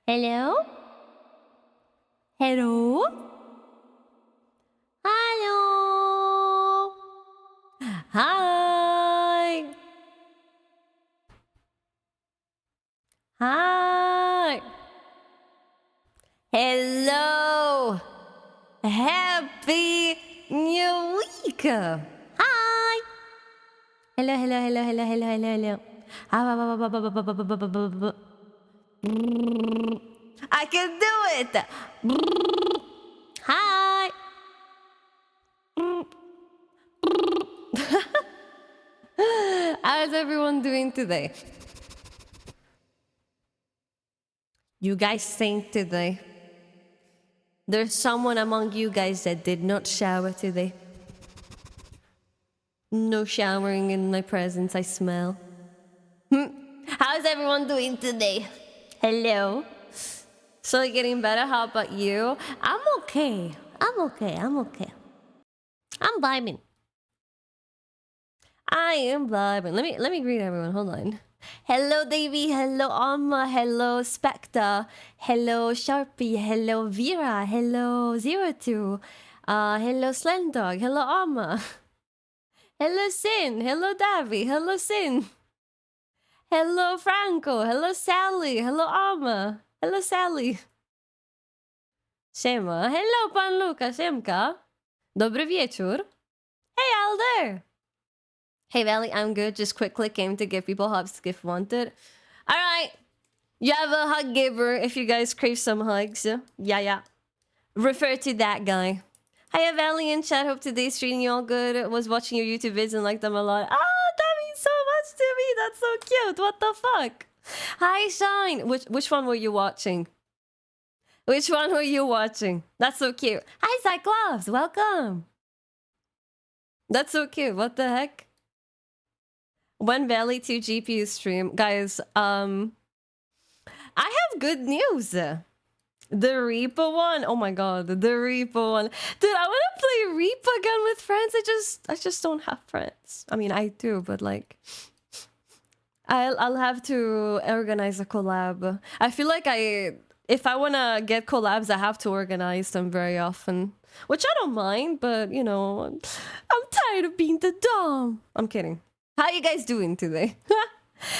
Hello? Hello? Hello? Hi! Hi! Hello! Happy New Week! Hi! Hello, hello, hello, hello, hello, hello, hello. I can do it! Hi! How's everyone doing today? You guys think today? There's someone among you guys that did not shower today. No showering in my presence, I smell. How's everyone doing today? Hello? Slowly getting better, how about you? I'm okay. I'm okay. I'm vibing. I am vibing. Let me greet everyone. Hold on. Hello, Davy. Hello, Amma. Hello, Spectre. Hello, Sharpie. Hello, Vera. Hello, 02. Hello, Slendog. Hello, Amma. Hello, Sin. Hello, Davy. Hello, Sin. Hello, Franco. Hello, Sally. Hello, Amma. Hello, Sally. Siema. Hello, Pan Luka. Siemka. Dobry wieczór. Hey, Alder. Hey, Veli, I'm good. Just quickly came to give people hugs if wanted. All right. You have a hug giver if you guys crave some hugs. Yeah. Refer to that guy. Hiya, Valley in chat. Hope today's treating you all good. Was watching your YouTube vids and liked them a lot. Oh, that means so much to me. That's so cute. What the fuck? Hi, Shine. Which one were you watching? Which one were you watching? That's so cute. Hi, Cyclops. Welcome. That's so cute. What the heck? When Valley 2 GPU stream. Guys, I have good news. The Reaper one. Oh my god, the Reaper one. Dude, I want to play Reaper again with friends. I just don't have friends. I mean, I do, but like I'll have to organize a collab. I feel like if I want to get collabs, I have to organize them very often. Which I don't mind, but you know, I'm tired of being the dom. I'm kidding. How you guys doing today?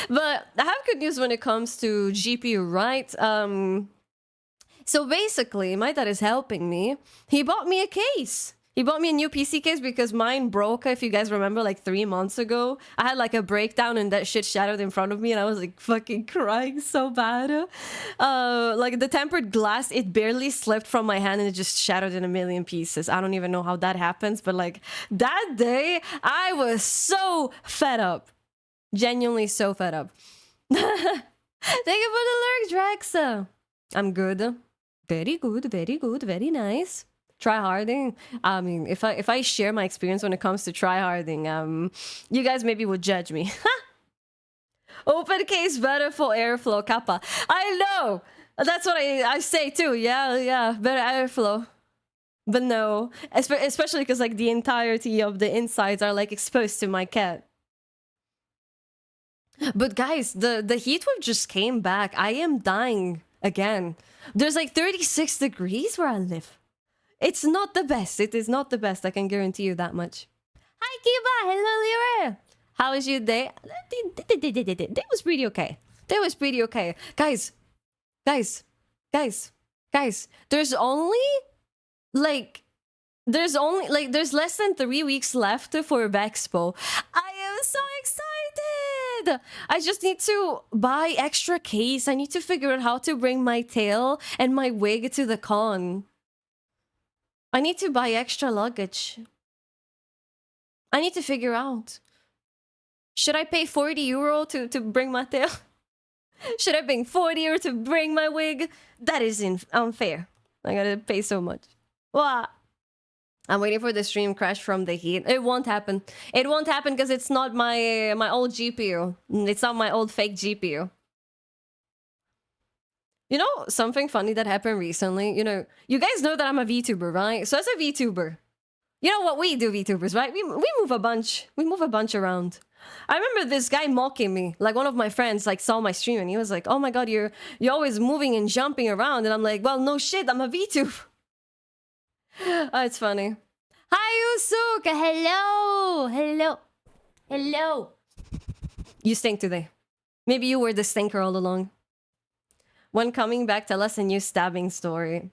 But I have good news when it comes to GPU, right? So basically, my dad is helping me. He bought me a case. He bought me a new PC case because mine broke, if you guys remember, like 3 months ago. I had like a breakdown and that shit shattered in front of me and I was like fucking crying so bad. Like the tempered glass, it barely slipped from my hand and it just shattered in a million pieces. I don't even know how that happens, but like that day, I was so fed up. Genuinely so fed up. Thank you for the lurk, Drax. I'm good. Very good, very nice. Try harding. I mean, if I share my experience when it comes to try harding, you guys maybe would judge me. Open case better for airflow, kappa. I know. That's what I say too. Yeah, better airflow. But no, especially because like the entirety of the insides are like exposed to my cat. But guys, the heat wave just came back. I am dying again. There's like 36 degrees where I live. It's not the best. It is not the best. I can guarantee you that much. Hi, Kiba. Hello, Lyra. How was your day? That was pretty okay. That was pretty okay. Guys. There's less than 3 weeks left for Vexpo. I am so excited. I just need to buy extra case. I need to figure out how to bring my tail and my wig to the con. I need to buy extra luggage. I need to figure out. Should I pay 40 euro to bring my tail? Should I pay 40 euro to bring my wig? That is unfair. I gotta pay so much. Wow. I'm waiting for the stream crash from the heat. It won't happen. It won't happen because it's not my old GPU. It's not my old fake GPU. You know, something funny that happened recently? You know, you guys know that I'm a VTuber, right? So as a VTuber, you know what we do, VTubers, right? We move a bunch. We move a bunch around. I remember this guy mocking me. Like one of my friends like saw my stream and he was like, "Oh my god, you're always moving and jumping around." And I'm like, "Well, no shit, I'm a VTuber." Oh, it's funny. Hi, Usuka. Hello. Hello. Hello. You stink today. Maybe you were the stinker all along. When coming back, tell us a new stabbing story.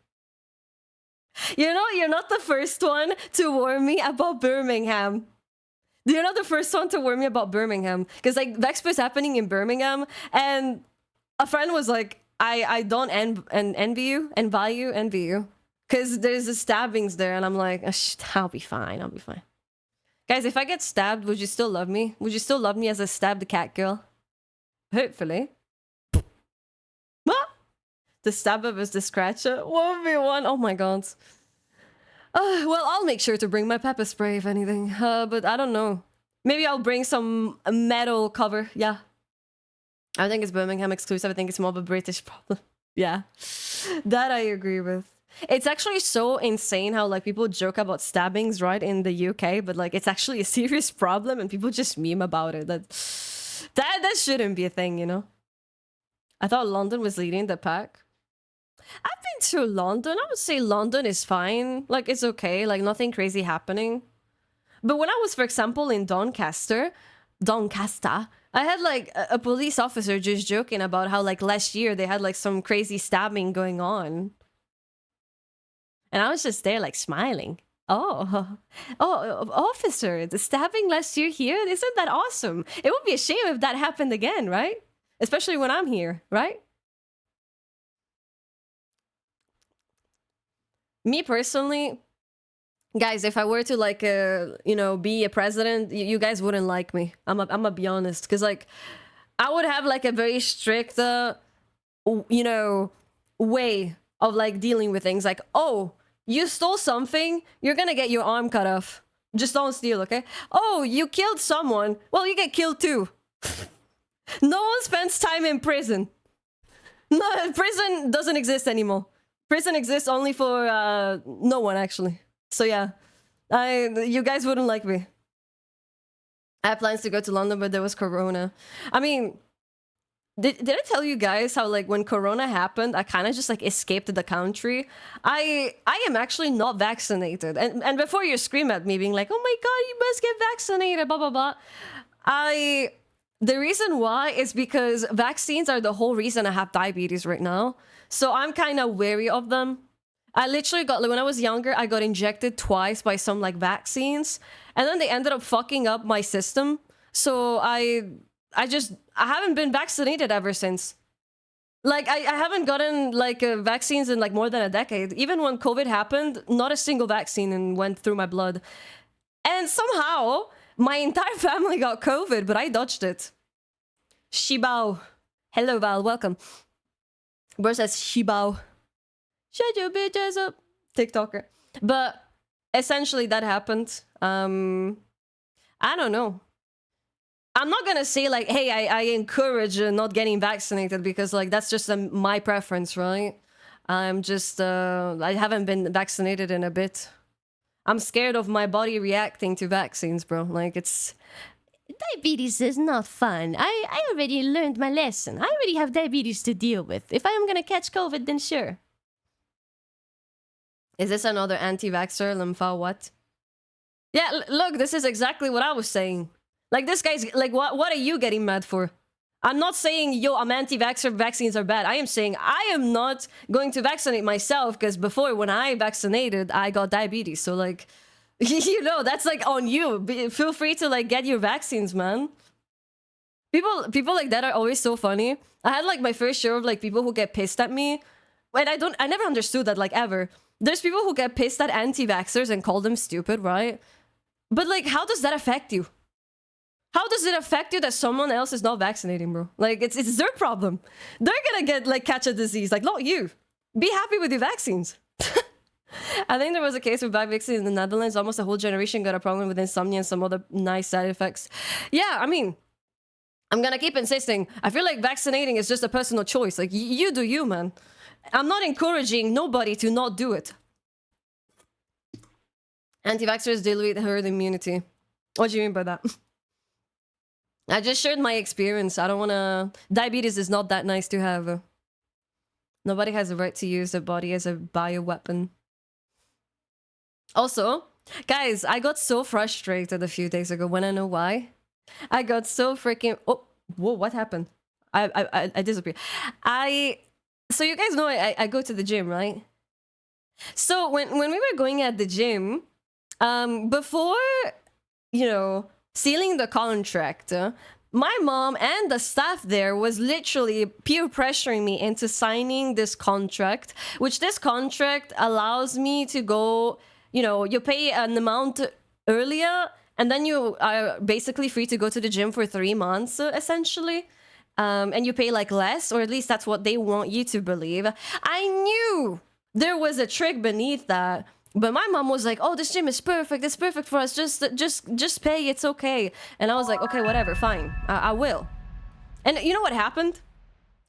You know, you're not the first one to warn me about Birmingham. You're not the first one to warn me about Birmingham. Because, like, Vexpo is happening in Birmingham, and a friend was like, I don't envy you. Because there's the stabbings there, and I'm like, I'll be fine, I'll be fine. Guys, if I get stabbed, would you still love me? Would you still love me as a stabbed cat girl? Hopefully. What? The stabber was the scratcher? 1v1? Oh my god. Well, I'll make sure to bring my pepper spray if anything. But I don't know. Maybe I'll bring some metal cover. Yeah. I think it's Birmingham exclusive. I think it's more of a British problem. Yeah. That I agree with. It's actually so insane how like people joke about stabbings, right, in the UK, but like it's actually a serious problem and people just meme about it. That shouldn't be a thing, you know? I thought London was leading the pack. I've been to London. I would say London is fine. Like, it's okay. Like, nothing crazy happening. But when I was, for example, in Doncaster, I had, like, a police officer just joking about how, like, last year they had, like, some crazy stabbing going on. And I was just there, like, smiling. Oh, officer, the stabbing last year here? Isn't that awesome? It would be a shame if that happened again, right? Especially when I'm here, right? Me personally, guys, if I were to like you know, be a president, you guys wouldn't like me. I'm gonna be honest, because like I would have like a very strict you know, way of like dealing with things. Like, oh, you stole something, you're gonna get your arm cut off. Just don't steal, okay? Oh, you killed someone, well, you get killed too. No one spends time in prison. No, prison doesn't exist anymore. Prison exists only for no one, actually. So yeah, you guys wouldn't like me. I had plans to go to London, but there was Corona. I mean, did I tell you guys how like when Corona happened, I kind of just like escaped the country? I am actually not vaccinated, and before you scream at me being like, "Oh my god, you must get vaccinated," blah blah blah. The reason why is because vaccines are the whole reason I have diabetes right now. So I'm kind of wary of them. I literally got, like, when I was younger, I got injected twice by some, like, vaccines. And then they ended up fucking up my system. So I haven't been vaccinated ever since. Like, I haven't gotten, like, vaccines in, like, more than a decade. Even when COVID happened, not a single vaccine went through my blood. And somehow, my entire family got COVID, but I dodged it. Shibao. Hello, Val. Welcome. Bro says Shibao. Shut your bitches up. TikToker. But essentially that happened. I don't know. I'm not gonna say like, hey, I encourage not getting vaccinated, because like that's just my preference, right? I'm just I haven't been vaccinated in a bit. I'm scared of my body reacting to vaccines, bro. Like, it's... Diabetes is not fun. I already learned my lesson. I already have diabetes to deal with. If I am gonna catch COVID, then sure. Is this another anti-vaxxer? Lympha, what? Yeah, look, this is exactly what I was saying. Like, this guy's... Like, what are you getting mad for? I'm not saying, yo, I'm anti-vaxxer, vaccines are bad. I am saying I am not going to vaccinate myself, because before, when I vaccinated, I got diabetes. So, like, you know, that's, like, on you. Feel free to, like, get your vaccines, man. People like that are always so funny. I had, like, my first share of, like, people who get pissed at me. And I never understood that, like, ever. There's people who get pissed at anti-vaxxers and call them stupid, right? But, like, how does that affect you? How does it affect you that someone else is not vaccinating, bro? Like, it's their problem. They're gonna get, like, catch a disease. Like, not you. Be happy with your vaccines. I think there was a case with vaccines in the Netherlands. Almost a whole generation got a problem with insomnia and some other nice side effects. Yeah, I mean, I'm gonna keep insisting. I feel like vaccinating is just a personal choice. Like, you do you, man. I'm not encouraging nobody to not do it. Anti-vaxxers dilute herd immunity. What do you mean by that? I just shared my experience. I don't want to... Diabetes is not that nice to have. Nobody has a right to use their body as a bioweapon. Also, guys, I got so frustrated a few days ago. Wanna know why? I got so freaking... Oh, whoa, what happened? I disappeared. So you guys know I go to the gym, right? So when we were going at the gym, before, you know, sealing the contract, my mom and the staff there was literally peer pressuring me into signing this contract, which this contract allows me to go, you know, you pay an amount earlier and then you are basically free to go to the gym for 3 months, essentially. And you pay like less, or at least that's what they want you to believe. I knew there was a trick beneath that. But my mom was like, "Oh, this gym is perfect. It's perfect for us. Just pay. It's okay." And I was like, "Okay, whatever. Fine. I will." And you know what happened?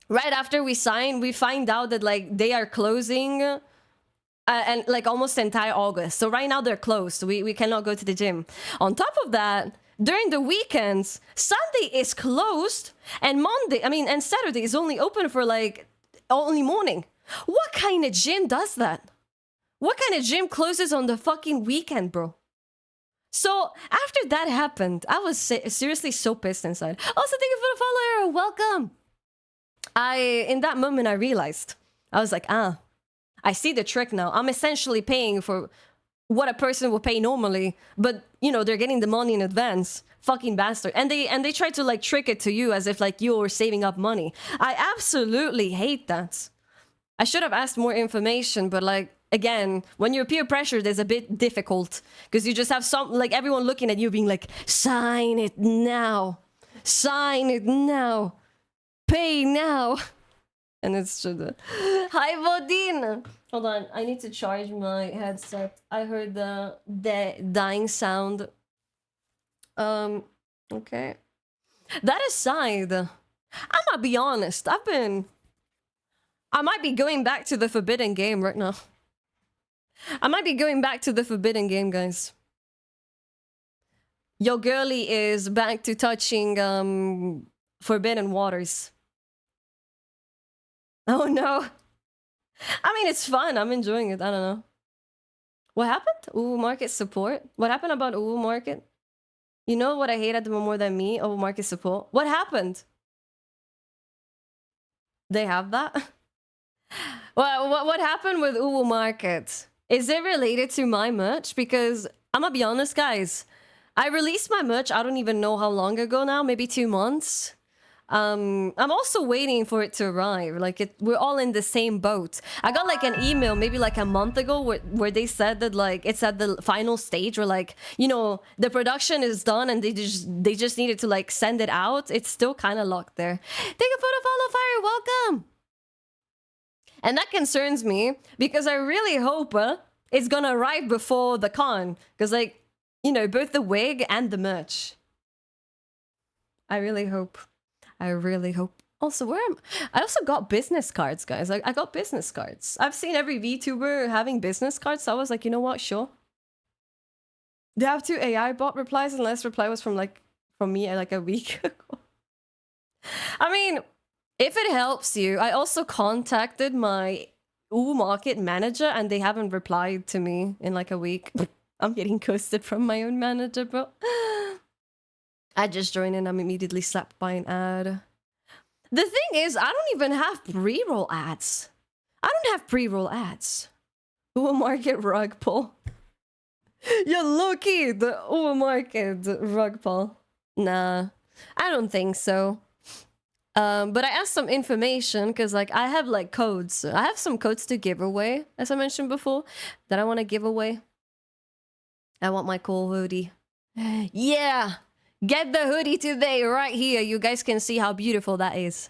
Right after we signed, we find out that like they are closing, and like almost entire August. So right now they're closed. We cannot go to the gym. On top of that, during the weekends, Sunday is closed, and and Saturday is only open for like only morning. What kind of gym does that? What kind of gym closes on the fucking weekend, bro? So after that happened, I was seriously so pissed inside. Also, thank you for the follower. Welcome. In that moment, I realized. I was like, I see the trick now. I'm essentially paying for what a person would pay normally, but you know, they're getting the money in advance. Fucking bastard. And they try to like trick it to you as if like you were saving up money. I absolutely hate that. I should have asked more information, but like, again, when you're peer pressured, it's a bit difficult because you just have like everyone looking at you being like, sign it now, pay now. And it's just, hi, Vodin. Hold on, I need to charge my headset. I heard the dying sound. Okay. That aside, I'm gonna be honest, I might be going back to the forbidden game right now. I might be going back to the forbidden game, guys. Your girlie is back to touching, forbidden waters. Oh no. I mean, it's fun. I'm enjoying it. I don't know. What happened? Ooh, market support. What happened about Ooh market? You know what I hate at the more than me? Ooh market support. What happened? They have that? Well, what happened with Ooh market? Is it related to my merch? Because I'm gonna be honest, guys. I released my merch, I don't even know how long ago now, maybe 2 months. I'm also waiting for it to arrive. Like, we're all in the same boat. I got like an email maybe like a month ago where they said that like it's at the final stage where like, you know, the production is done and they just needed to like send it out. It's still kind of locked there. Thank you for the follow, Fire. Welcome. And that concerns me because I really hope it's gonna arrive before the con. Because like, you know, both the wig and the merch. I really hope. I really hope. Also, I also got business cards, guys. Like, I got business cards. I've seen every VTuber having business cards, so I was like, you know what? Sure. They have 2 AI bot replies, and last reply was from me like a week ago. I mean, if it helps you, I also contacted my Ooh Market manager, and they haven't replied to me in like a week. I'm getting ghosted from my own manager, bro. I just joined and I'm immediately slapped by an ad. The thing is, I don't even have pre-roll ads. I don't have pre-roll ads. Ooh Market rug pull. You're low-key the Ooh Market rug pull. Nah, I don't think so. But I asked some information because like I have like codes. I have some codes to give away, as I mentioned before, that I want to give away. I want my cool hoodie. Yeah! Get the hoodie today, right here. You guys can see how beautiful that is.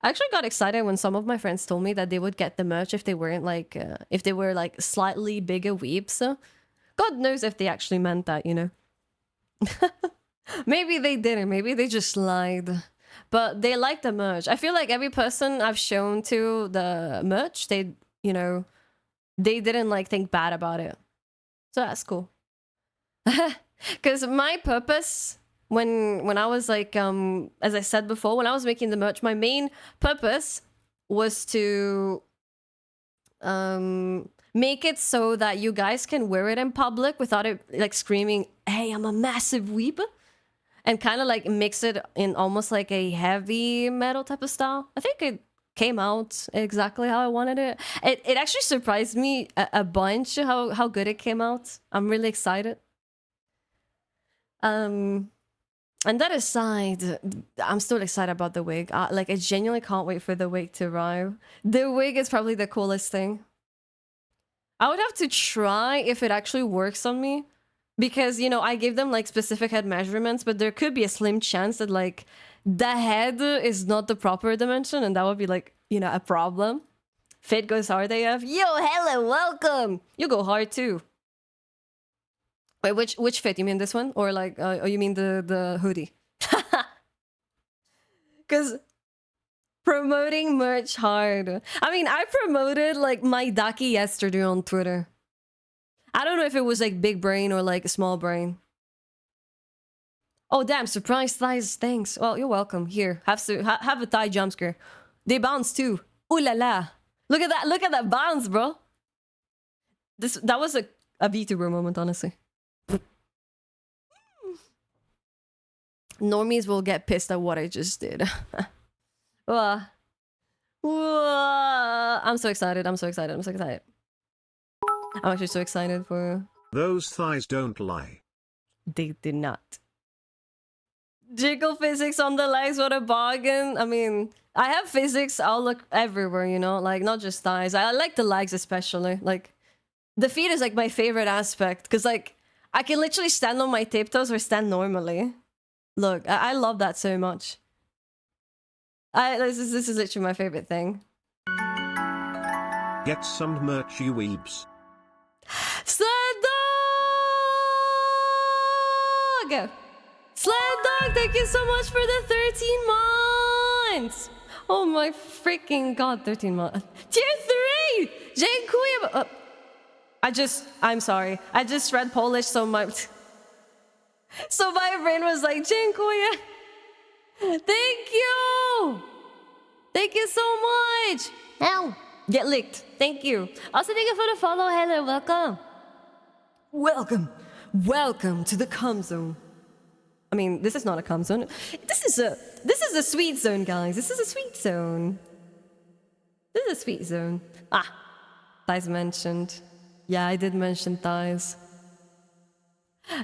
I actually got excited when some of my friends told me that they would get the merch if they weren't like, if they were like slightly bigger weeps. God knows if they actually meant that, you know. Maybe they didn't. Maybe they just lied. But they like the merch. I feel like every person I've shown to the merch, they, you know, they didn't like think bad about it. So that's cool. Because my purpose when I was like, as I said before, when I was making the merch, my main purpose was to make it so that you guys can wear it in public without it like screaming, "Hey, I'm a massive weeb," and kind of like mix it in almost like a heavy metal type of style. I think it came out exactly how I wanted it. It actually surprised me a bunch how good it came out. I'm really excited. And that aside, I'm still excited about the wig. Like, I genuinely can't wait for the wig to arrive. The wig is probably the coolest thing. I would have to try if it actually works on me. Because, you know, I gave them, like, specific head measurements, but there could be a slim chance that, like, the head is not the proper dimension, and that would be, like, you know, a problem. Fit goes hard AF. Yo, hello, welcome! You go hard, too. Wait, which fit? You mean this one? Or, like, or you mean the hoodie? Because promoting merch hard. I mean, I promoted, like, my Daki yesterday on Twitter. I don't know if it was like big brain or like a small brain. Oh damn! Surprise thighs, thanks. Well, you're welcome. Here, have a thigh jump scare. They bounce too. Ooh la la! Look at that! Look at that bounce, bro. That was a VTuber moment, honestly. Normies will get pissed at what I just did. I'm so excited. I'm so excited. I'm so excited. I'm actually so excited for... Those thighs don't lie. They did not. Jiggle physics on the legs, what a bargain. I mean, I have physics, I'll look everywhere, you know? Like, not just thighs. I like the legs especially. Like, the feet is like my favorite aspect. Because like, I can literally stand on my tiptoes or stand normally. Look, I love that so much. This is literally my favorite thing. Get some merch, you weebs. Sled Dog! Sled Dog, thank you so much for the 13 months! Oh my freaking god, 13 months. Tier 3! Dziękuję! I'm sorry. I just read Polish so much. So my brain was like, dziękuję. Thank you! Thank you so much! Ow! Get licked. Thank you. Also, thank you for the follow. Hello, welcome. Welcome to the cum zone. I mean, this is not a cum zone. This is a sweet zone, guys. This is a sweet zone. This is a sweet zone. Ah, thighs mentioned. Yeah, I did mention thighs.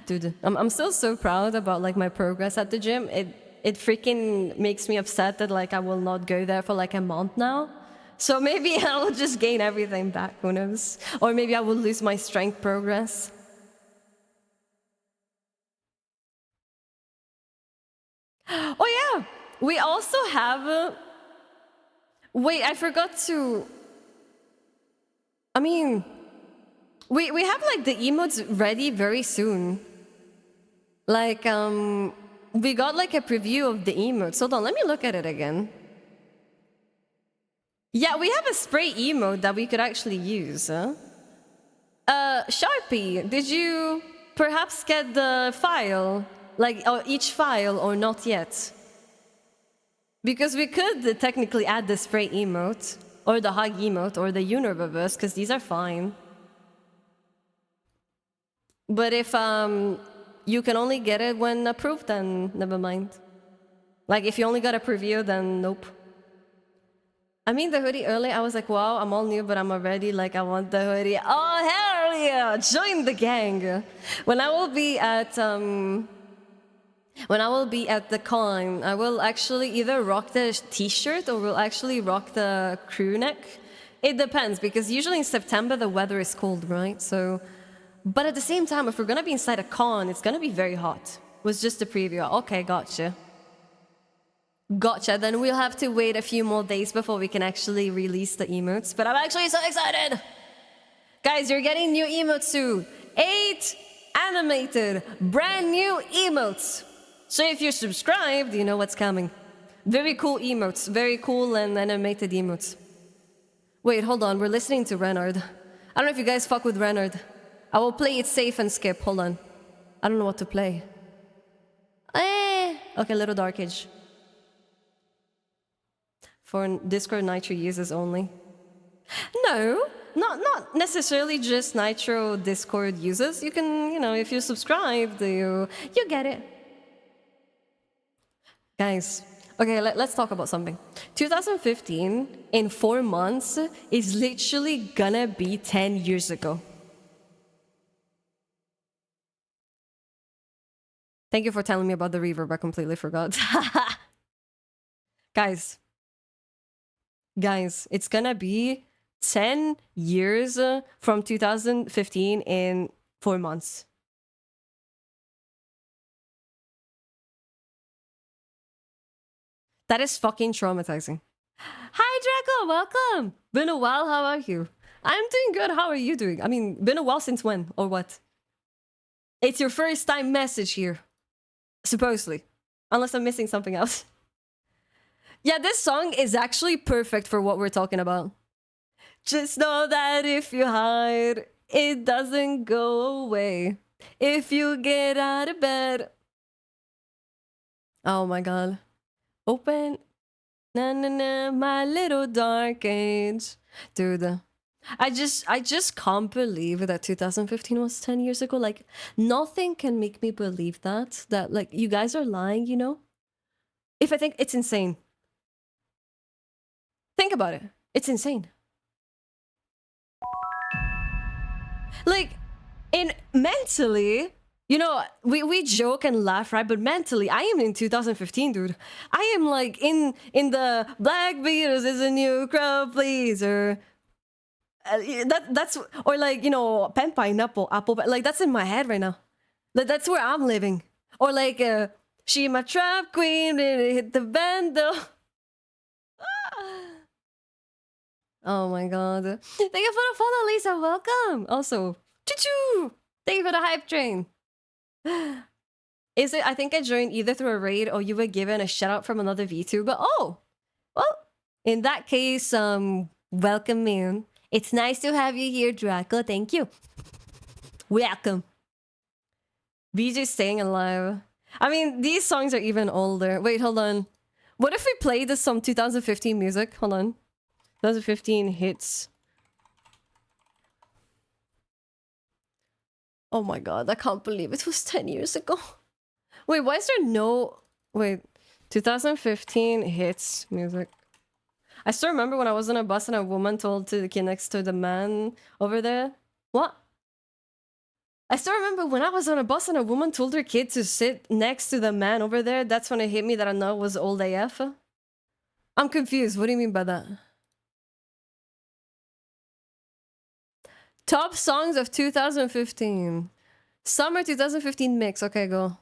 Dude, I'm still so proud about like my progress at the gym. It freaking makes me upset that like I will not go there for like a month now. So maybe I'll just gain everything back, who knows? Or maybe I will lose my strength progress. Oh yeah, we also have... Wait, I forgot to... I mean... We have like the emotes ready very soon. Like, we got like a preview of the emotes. Hold on, let me look at it again. Yeah, we have a spray emote that we could actually use, huh? Sharpie, did you perhaps get the file? Like, each file, or not yet? Because we could technically add the spray emote, or the hug emote, or the universe, because these are fine. But if you can only get it when approved, then never mind. Like, if you only got a preview, then nope. I mean, the hoodie early, I was like, wow, I'm all new, but I'm already like, I want the hoodie. Oh, hell yeah! Join the gang! When I will be at the con, I will actually either rock the t-shirt or will actually rock the crew neck. It depends, because usually in September the weather is cold, right? So, but at the same time, if we're gonna be inside a con, it's gonna be very hot. Was just a preview. Okay, gotcha. Gotcha, then we'll have to wait a few more days before we can actually release the emotes. But I'm actually so excited! Guys, you're getting new emotes soon. 8 animated, brand new emotes. So if you're subscribed, you know what's coming. Very cool emotes, very cool and animated emotes. Wait, hold on, we're listening to Renard. I don't know if you guys fuck with Renard. I will play it safe and skip, hold on. I don't know what to play. Okay, Little Dark Age. For Discord Nitro users only. No, not necessarily just Nitro Discord users. You can, if you subscribe, you get it. Guys, okay, let's talk about something. 2015, in 4 months, is literally gonna be 10 years ago. Thank you for telling me about the reverb, I completely forgot. Guys, it's gonna be 10 years from 2015 in 4 months. That is fucking traumatizing. Hi, Draco, welcome. Been a while, how are you? I'm doing good, how are you doing? I mean, been a while since when, or what? It's your first time message here. Supposedly. Unless I'm missing something else. Yeah, this song is actually perfect for what we're talking about. Just know that if you hide, it doesn't go away. If you get out of bed. Oh my god. Open. Na na na, my little dark age. Dude. I just can't believe that 2015 was 10 years ago. Like, nothing can make me believe that. That, like, you guys are lying, you know? If I think it's insane. Think about it. It's insane. Like, mentally, we joke and laugh, right? But mentally, I am in 2015, dude. I am like in the Black Beatles is a new crowd pleaser. That's or like pen pineapple apple, but like that's in my head right now. Like that's where I'm living. Or like she my trap queen, hit the bando. Oh my god. Thank you for the follow, Lisa. Welcome. Also, choo-choo. Thank you for the hype train. Is it? I think I joined either through a raid or you were given a shout out from another VTuber. Oh, well, in that case, welcome in. It's nice to have you here, Draco. Thank you. Welcome. BJ's staying alive. I mean, these songs are even older. Wait, hold on. What if we played this some 2015 music? Hold on. 2015 hits. Oh my god, I can't believe it was 10 years ago. Wait, why is there no... Wait, 2015 hits music. I still remember when I was on a bus and a woman told to the kid next to the man over there. What? I still remember when I was on a bus and a woman told her kid to sit next to the man over there. That's when it hit me that I know it was old AF. I'm confused. What do you mean by that? Top songs of 2015. Summer 2015 mix. Okay, go.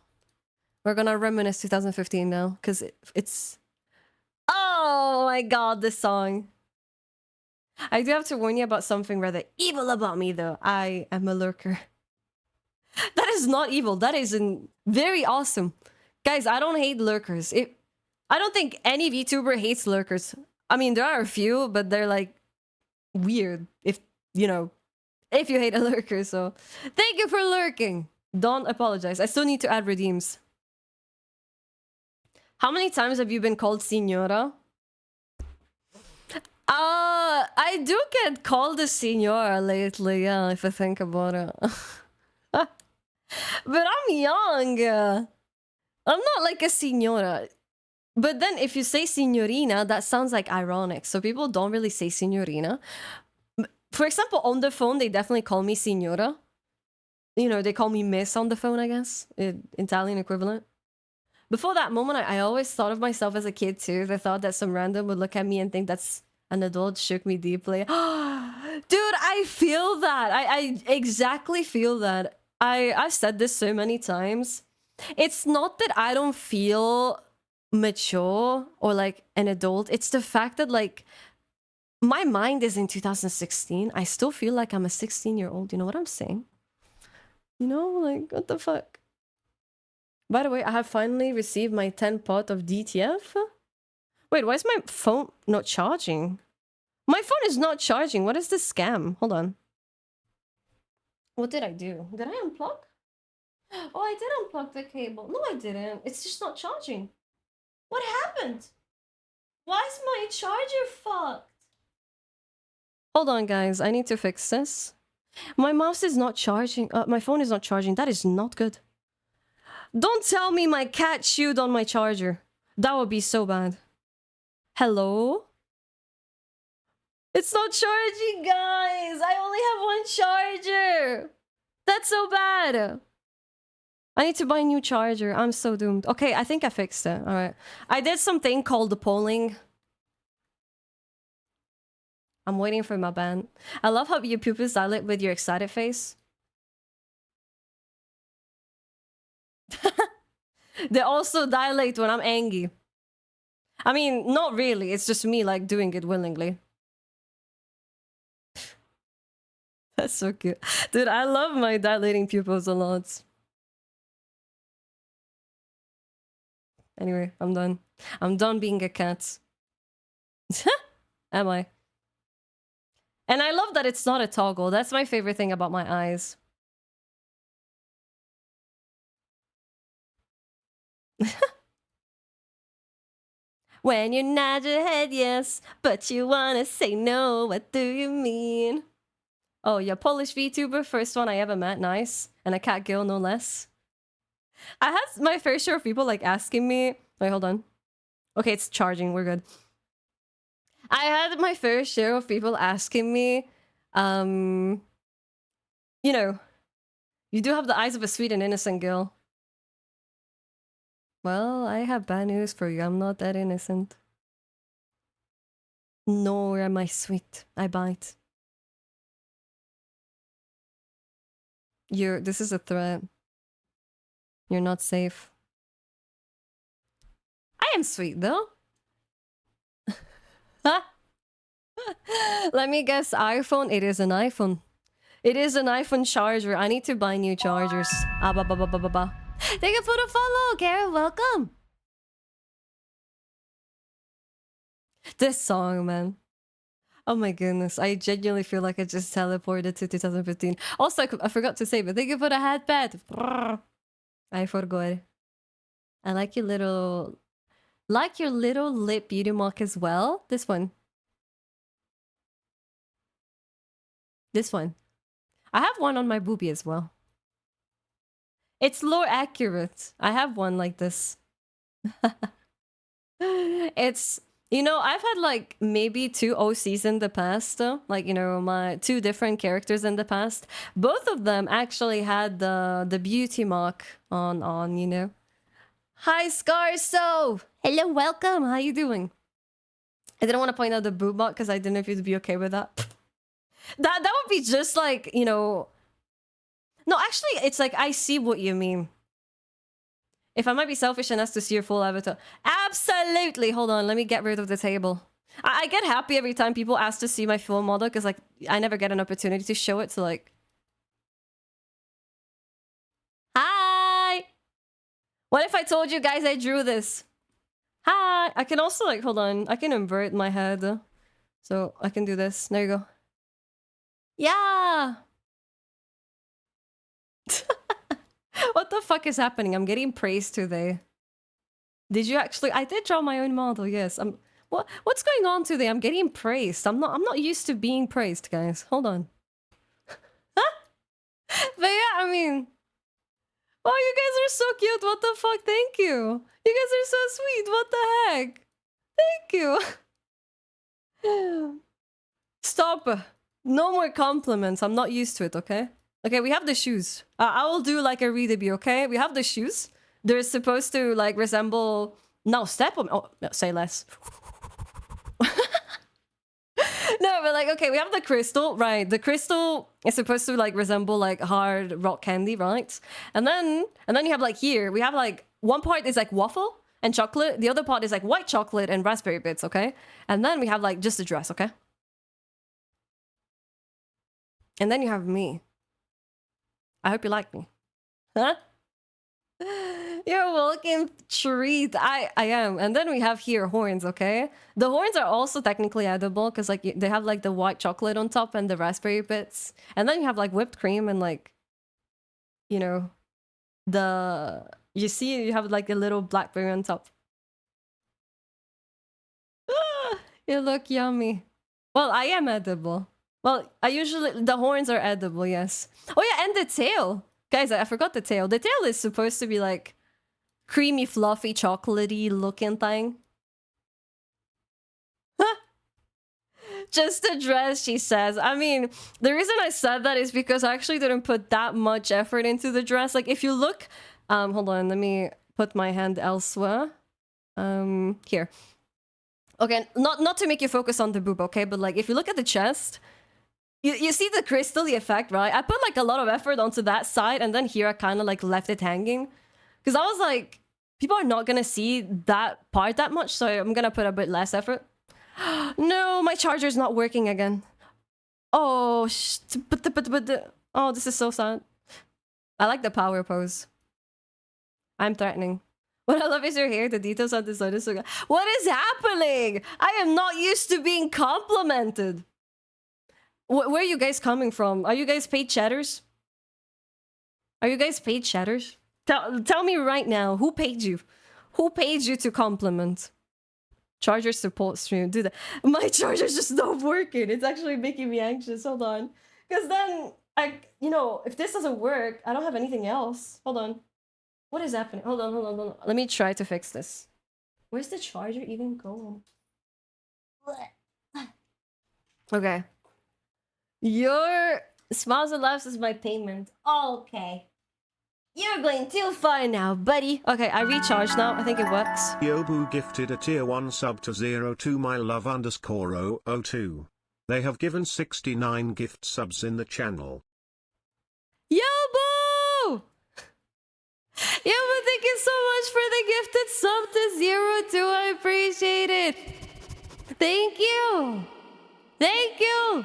We're gonna reminisce 2015 now, because it's... Oh my god, this song. I do have to warn you about something rather evil about me, though. I am a lurker. That is not evil. That is very awesome. Guys, I don't hate lurkers. I don't think any VTuber hates lurkers. I mean, there are a few, but they're like weird if you hate a lurker. So thank you for lurking. Don't apologize. I still need to add redeems. How many times have you been called Signora? I do get called a Signora lately, yeah, if I think about it. But I'm young. I'm not like a Signora. But then if you say Signorina, that sounds like ironic. So people don't really say Signorina. For example, on the phone, they definitely call me Signora. They call me Miss on the phone, I guess. Italian equivalent. Before that moment, I always thought of myself as a kid too. I thought that some random would look at me and think that's an adult. Shook me deeply. Dude, I feel that. I exactly feel that. I've said this so many times. It's not that I don't feel mature or like an adult. It's the fact that like my mind is in 2016. I still feel like I'm a 16-year-old. You know what I'm saying? Like, what the fuck? By the way, I have finally received my 10 pot of DTF. Wait, why is my phone not charging? My phone is not charging. What is this scam? Hold on. What did I do? Did I unplug? Oh, I did unplug the cable. No, I didn't. It's just not charging. What happened? Why is my charger fucked? Hold on, guys. I need to fix this. My mouse is not charging. My phone is not charging. That is not good. Don't tell me my cat chewed on my charger. That would be so bad. Hello? It's not charging, guys. I only have one charger. That's so bad. I need to buy a new charger. I'm so doomed. Okay, I think I fixed it. All right. I did something called the polling. I'm waiting for my band. I love how your pupils dilate with your excited face. They also dilate when I'm angry. I mean, not really. It's just me, like, doing it willingly. That's so cute. Dude, I love my dilating pupils a lot. Anyway, I'm done. I'm done being a cat. Am I? And I love that it's not a toggle. That's my favorite thing about my eyes. When you nod your head yes, but you wanna say no, what do you mean? Oh yeah, Polish VTuber, first one I ever met, nice. And a cat girl, no less. I had my fair share of people like asking me... Wait, hold on. Okay, it's charging, we're good. I had my fair share of people asking me, you know, you do have the eyes of a sweet and innocent girl. Well, I have bad news for you. I'm not that innocent. Nor am I sweet. I bite. This is a threat. You're not safe. I am sweet, though. Let me guess, iPhone? It is an iPhone. It is an iPhone charger. I need to buy new chargers. Ah, ba ba ba ba ba ba. Thank you for the follow, Kara. Welcome. This song, man. Oh my goodness. I genuinely feel like I just teleported to 2015. Also, I forgot to say, but thank you for the hat pad. I forgot. I like your little... Like your little lip beauty mark as well. This one. This one. I have one on my boobie as well. It's lore accurate. I have one like this. It's... You know, I've had like maybe 2 OCs in the past, like, you know, my 2 different characters in the past. Both of them actually had the beauty mark on, you know. Hi, Scarso! Hello, welcome! How you doing? I didn't want to point out the boob mark because I didn't know if you'd be okay with that. That would be just like, you know... No, actually, it's like, I see what you mean. If I might be selfish and ask to see your full avatar. Absolutely! Hold on, let me get rid of the table. I get happy every time people ask to see my full model because, like, I never get an opportunity to show it, so, like... Hi! What if I told you guys I drew this? Hi! I can also, like, hold on. I can invert my head. So, I can do this. There you go. Yeah! What the fuck is happening? I'm getting praised today. Did you actually? I did draw my own model. Yes. What's going on today? I'm getting praised. I'm not used to being praised, guys. Hold on. But yeah, I mean, oh, you guys are so cute. What the fuck? Thank you. You guys are so sweet. What the heck? Thank you. Stop. No more compliments. I'm not used to it. Okay. Okay, we have the shoes. I will do like a read-a-bee, okay? We have the shoes. They're supposed to like resemble... No, step on... Oh, no, say less. No, but like, okay, we have the crystal, right? The crystal is supposed to like resemble like hard rock candy, right? And then you have like here, we have like... One part is like waffle and chocolate. The other part is like white chocolate and raspberry bits, okay? And then we have like just a dress, okay? And then you have me. I hope you like me. Huh? You're welcome, treat. I am. And then we have here horns, okay? The horns are also technically edible because like they have like the white chocolate on top and the raspberry bits. And then you have like whipped cream and like, you know, you see you have like a little blackberry on top. You look yummy. Well, I am edible. Well, I usually the horns are edible, yes. Oh yeah, and the tail. Guys, I forgot the tail. The tail is supposed to be like creamy, fluffy, chocolatey looking thing. Just a dress, she says. I mean, the reason I said that is because I actually didn't put that much effort into the dress. Like, if you look... hold on, let me put my hand elsewhere. Here. Okay, not to make you focus on the boob, okay? But, like, if you look at the chest, you see the crystal effect, right? I put, like, a lot of effort onto that side, and then here I kind of, like, left it hanging. Because I was like, people are not gonna see that part that much, so I'm gonna put a bit less effort. No, my charger's not working again. Oh, oh, this is so sad. I like the power pose. I'm threatening. What I love is your hair. The details on the side is so good. What is happening? I am not used to being complimented. Where are you guys coming from? Are you guys paid chatters? Are you guys paid chatters? Tell me right now. Who paid you? Who paid you to compliment? Charger support stream. Dude, my charger's just not working. It's actually making me anxious. Hold on. Because then, you know, if this doesn't work, I don't have anything else. Hold on. What is happening? Hold on. Let me try to fix this. Where's the charger even going? Okay. Your smiles and laughs is my payment. Okay. You're going too far now, buddy. Okay, I recharged now. I think it works. Yobu gifted a tier 1 sub to 02 my love _ 002. They have given 69 gift subs in the channel. Yobu! Yobu, thank you so much for the gifted sub to 02. I appreciate it. Thank you. Thank you.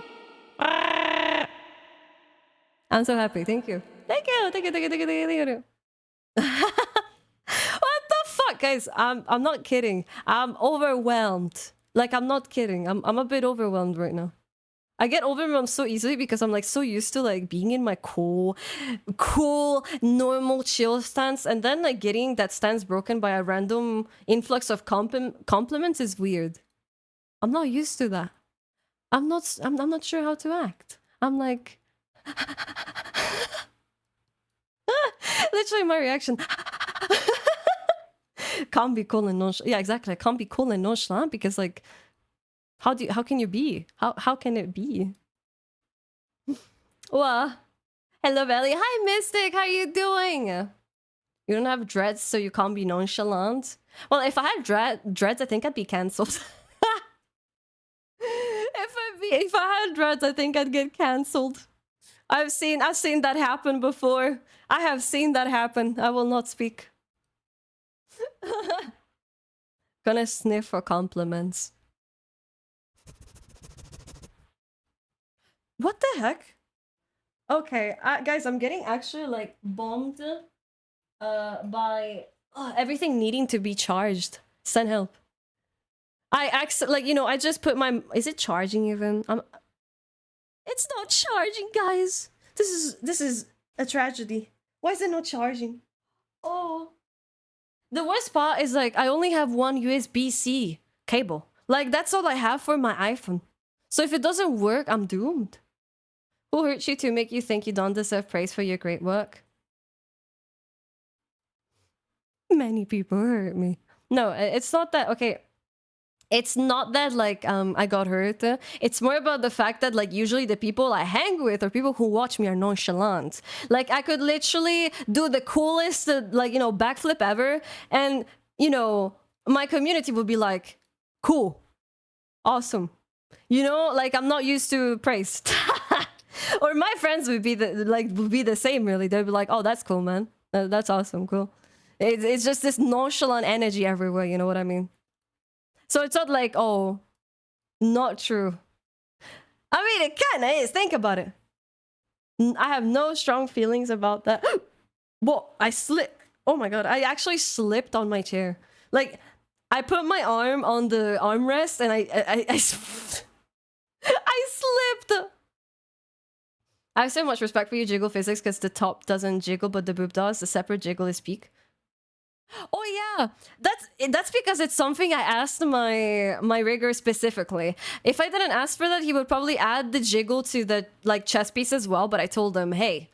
I'm so happy. Thank you. Thank you. Thank you. What the fuck, guys? I'm not kidding. I'm overwhelmed. Like, I'm not kidding. I'm a bit overwhelmed right now. I get overwhelmed so easily because I'm like so used to like being in my cool, normal, chill stance, and then like getting that stance broken by a random influx of compliments is weird. I'm not used to that. I'm not sure how to act. I'm like literally my reaction. Can't be cool and nonchalant. Yeah, exactly. I can't be cool and nonchalant because like how can you be? How can it be? Well, hello Veli. Hi Mystic, how you doing? You don't have dreads, so you can't be nonchalant. Well, if I had dreads, I think I'd be cancelled. If I had dreads, I think I'd get cancelled. I've seen that happen before. I have seen that happen. I will not speak. Gonna sniff for compliments. What the heck? Okay, guys, I'm getting actually like bombed by everything needing to be charged. Send help. I just put my... Is it charging even? It's not charging, guys. This is a tragedy. Why is it not charging? Oh. The worst part is like I only have one USB-C cable. Like that's all I have for my iPhone. So if it doesn't work, I'm doomed. Who hurt you to make you think you don't deserve praise for your great work? Many people hurt me. No, it's not that. Okay. It's not that like I got hurt. It's more about the fact that like usually the people I hang with or people who watch me are nonchalant. Like I could literally do the coolest backflip ever, and my community would be like, cool, awesome. Like I'm not used to praise. Or my friends would be the same really. They'd be like, oh, that's cool, man. That's awesome, cool. It's just this nonchalant energy everywhere. You know what I mean? So it's not like, oh, not true. I mean, it kind of is. Think about it. I have no strong feelings about that. Whoa, I slipped. Oh my god, I actually slipped on my chair. Like, I put my arm on the armrest and I slipped. I have so much respect for you, jiggle physics, because the top doesn't jiggle, but the boob does. The separate jiggle is peak. Oh yeah, that's because it's something I asked my rigger specifically. If I didn't ask for that, he would probably add the jiggle to the like chest piece as well. But I told him, hey,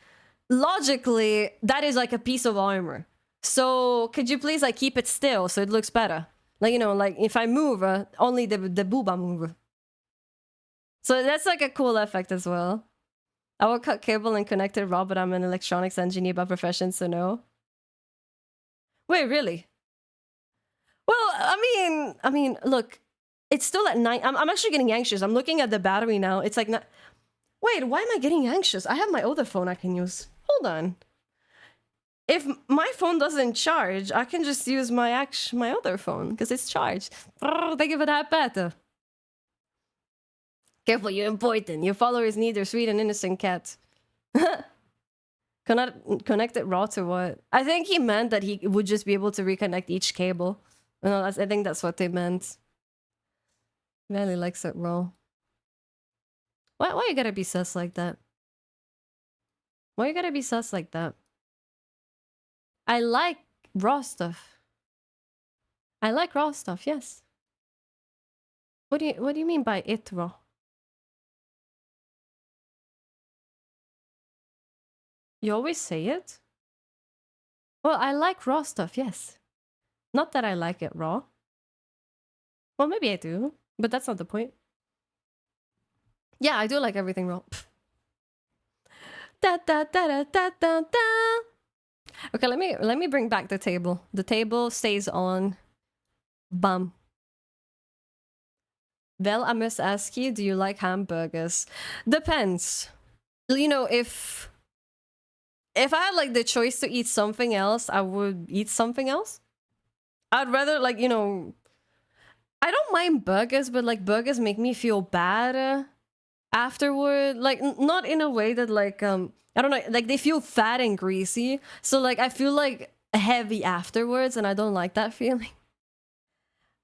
logically that is like a piece of armor. So could you please like keep it still so it looks better? Like, you know, like if I move, only the booba move. So that's like a cool effect as well. I will cut cable and connect it raw, but I'm an electronics engineer by profession, so no. Wait, really? Well, I mean, look, it's still at 9. I'm actually getting anxious. I'm looking at the battery now. It's like, wait, why am I getting anxious? I have my other phone I can use. Hold on. If my phone doesn't charge, I can just use my other phone because it's charged. Thank you for that, Pata. Careful, you're important. Your followers need their sweet and innocent cat. Connect it raw to what? I think he meant that he would just be able to reconnect each cable. No, I think that's what they meant. Veli likes it raw. Why you gotta be sus like that? Why you gotta be sus like that? I like raw stuff. I like raw stuff, yes. What do you mean by it raw? You always say it? Well, I like raw stuff, yes. Not that I like it raw. Well, maybe I do, but that's not the point. Yeah, I do like everything raw. Da da da da da da da. Okay, let me bring back the table. The table stays on. Bum. Well, I must ask you, do you like hamburgers? Depends. You know, if I had like the choice to eat something else, I would eat something else. I'd rather like, you know, I don't mind burgers, but like burgers make me feel bad afterward. Like not in a way that like I don't know, like they feel fat and greasy. So like I feel like heavy afterwards and I don't like that feeling.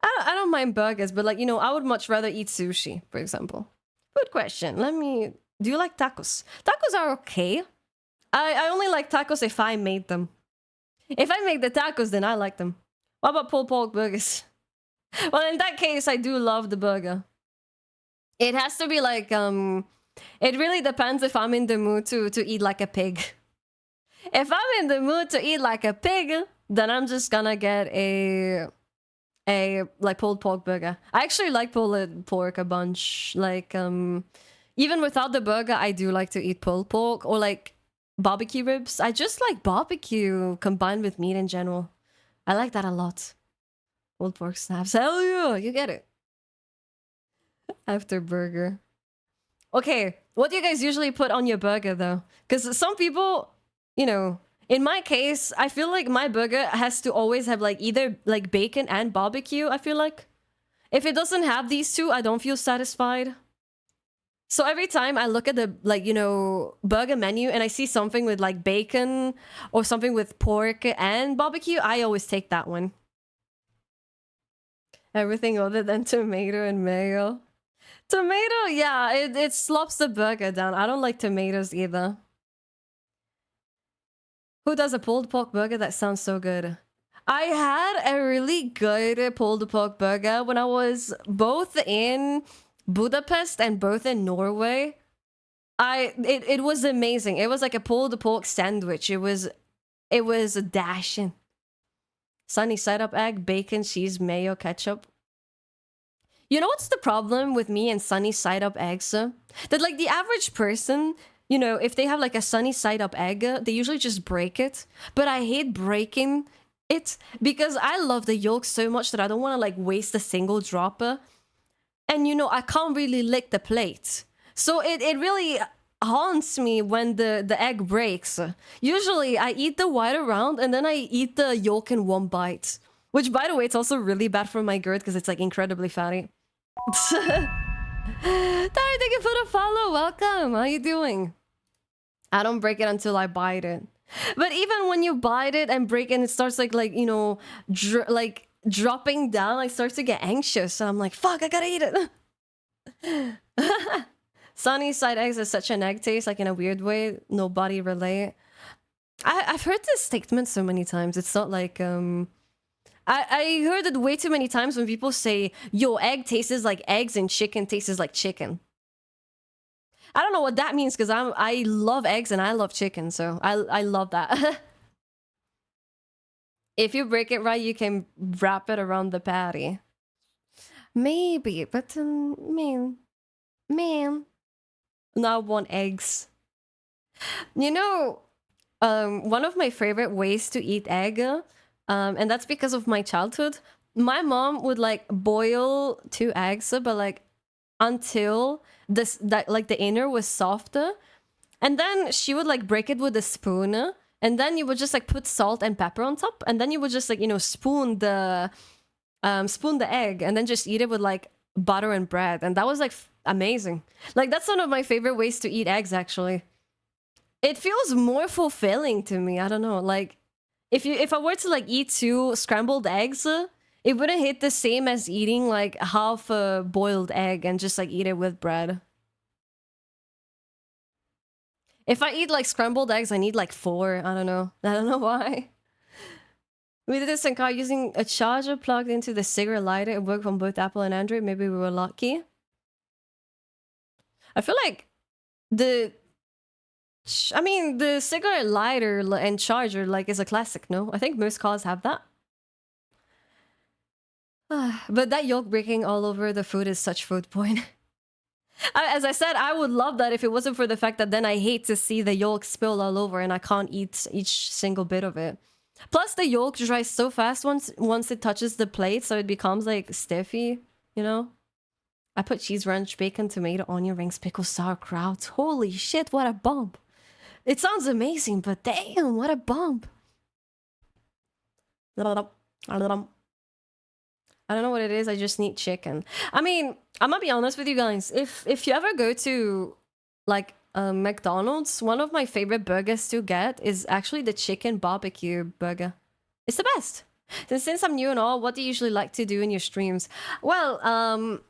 I don't mind burgers, but like, you know, I would much rather eat sushi, for example. Good question. Do you like tacos? Tacos are okay. I only like tacos if I made them. If I make the tacos, then I like them. What about pulled pork burgers? Well, in that case, I do love the burger. It has to be like, it really depends if I'm in the mood to eat like a pig. If I'm in the mood to eat like a pig, then I'm just gonna get a like pulled pork burger. I actually like pulled pork a bunch. Like, even without the burger, I do like to eat pulled pork or like barbecue ribs. I just like barbecue combined with meat in general. I like that a lot. Pulled pork snaps. Hell yeah, you get it. After burger. Okay, what do you guys usually put on your burger though? Because some people, you know, in my case, I feel like my burger has to always have like either like bacon and barbecue, I feel like. If it doesn't have these two, I don't feel satisfied. So every time I look at the, like, you know, burger menu and I see something with like bacon or something with pork and barbecue, I always take that one. Everything other than tomato and mayo. Tomato, yeah, it slops the burger down. I don't like tomatoes either. Who does a pulled pork burger? That sounds so good. I had a really good pulled pork burger when I was both in Budapest and both in Norway. It was amazing. It was like a pulled pork sandwich. It was dashing. Sunny side up egg, bacon, cheese, mayo, ketchup. You know what's the problem with me and sunny side up eggs? That like the average person, you know, if they have like a sunny side up egg, they usually just break it. But I hate breaking it because I love the yolk so much that I don't want to like waste a single drop. And you know, I can't really lick the plate. So it really haunts me when the egg breaks. Usually I eat the white around and then I eat the yolk in one bite. Which, by the way, it's also really bad for my girth because it's like incredibly fatty. Tari, thank you for the follow. Welcome. How you doing? I don't break it until I bite it. But even when you bite it and break it, it starts like you know, like dropping down. I start to get anxious. And I'm like, fuck, I gotta eat it. Sunny side eggs is such an egg taste, like in a weird way. Nobody relate. I've heard this statement so many times. It's not like I heard it way too many times when people say, "Yo, egg tastes like eggs and chicken tastes like chicken." I don't know what that means because I love eggs and I love chicken, so I love that. If you break it right, you can wrap it around the patty. Maybe, but man, now I want eggs. You know, one of my favorite ways to eat egg, and that's because of my childhood. My mom would like boil 2 eggs, but like until like the inner was softer, and then she would like break it with a spoon, and then you would just like put salt and pepper on top, and then you would just like, you know, spoon the egg and then just eat it with like butter and bread, and that was like amazing. Like that's one of my favorite ways to eat eggs, actually. It feels more fulfilling to me. I don't know, like if I were to like eat 2 scrambled eggs, it wouldn't hit the same as eating like half a boiled egg and just like eat it with bread. If I eat like scrambled eggs, I need like 4. I don't know why. We did this in car using a charger plugged into the cigarette lighter. It worked on both Apple and Android. Maybe we were lucky. I feel like the cigarette lighter and charger like is a classic, no? I think most cars have that. But that yolk breaking all over the food is such food porn. As I said, I would love that if it wasn't for the fact that then I hate to see the yolk spill all over and I can't eat each single bit of it. Plus, the yolk dries so fast once it touches the plate, so it becomes like stiffy, you know? I put cheese, ranch, bacon, tomato, onion rings, pickles, sauerkraut. Holy shit, what a bump. It sounds amazing, but damn, what a bump. I don't know what it is, I just need chicken. I mean, I'm gonna be honest with you guys. If you ever go to like McDonald's, one of my favorite burgers to get is actually the chicken barbecue burger. It's the best. Since I'm new and all, what do you usually like to do in your streams? Well,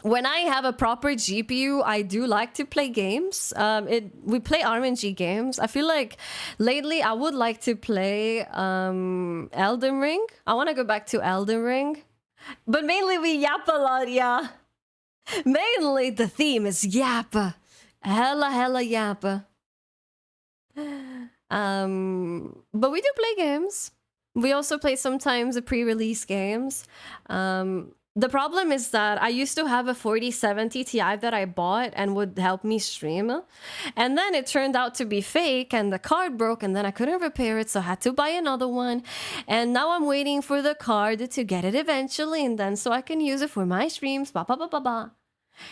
when I have a proper GPU, I do like to play games. We play RNG games. I feel like lately I would like to play Elden Ring. I want to go back to Elden Ring. But mainly we yap a lot, yeah. Mainly the theme is yap. Hella yap. But we do play games. We also play sometimes the pre-release games. The problem is that I used to have a 4070 Ti that I bought and would help me stream. And then it turned out to be fake and the card broke and then I couldn't repair it, so I had to buy another one. And now I'm waiting for the card to get it eventually and then so I can use it for my streams.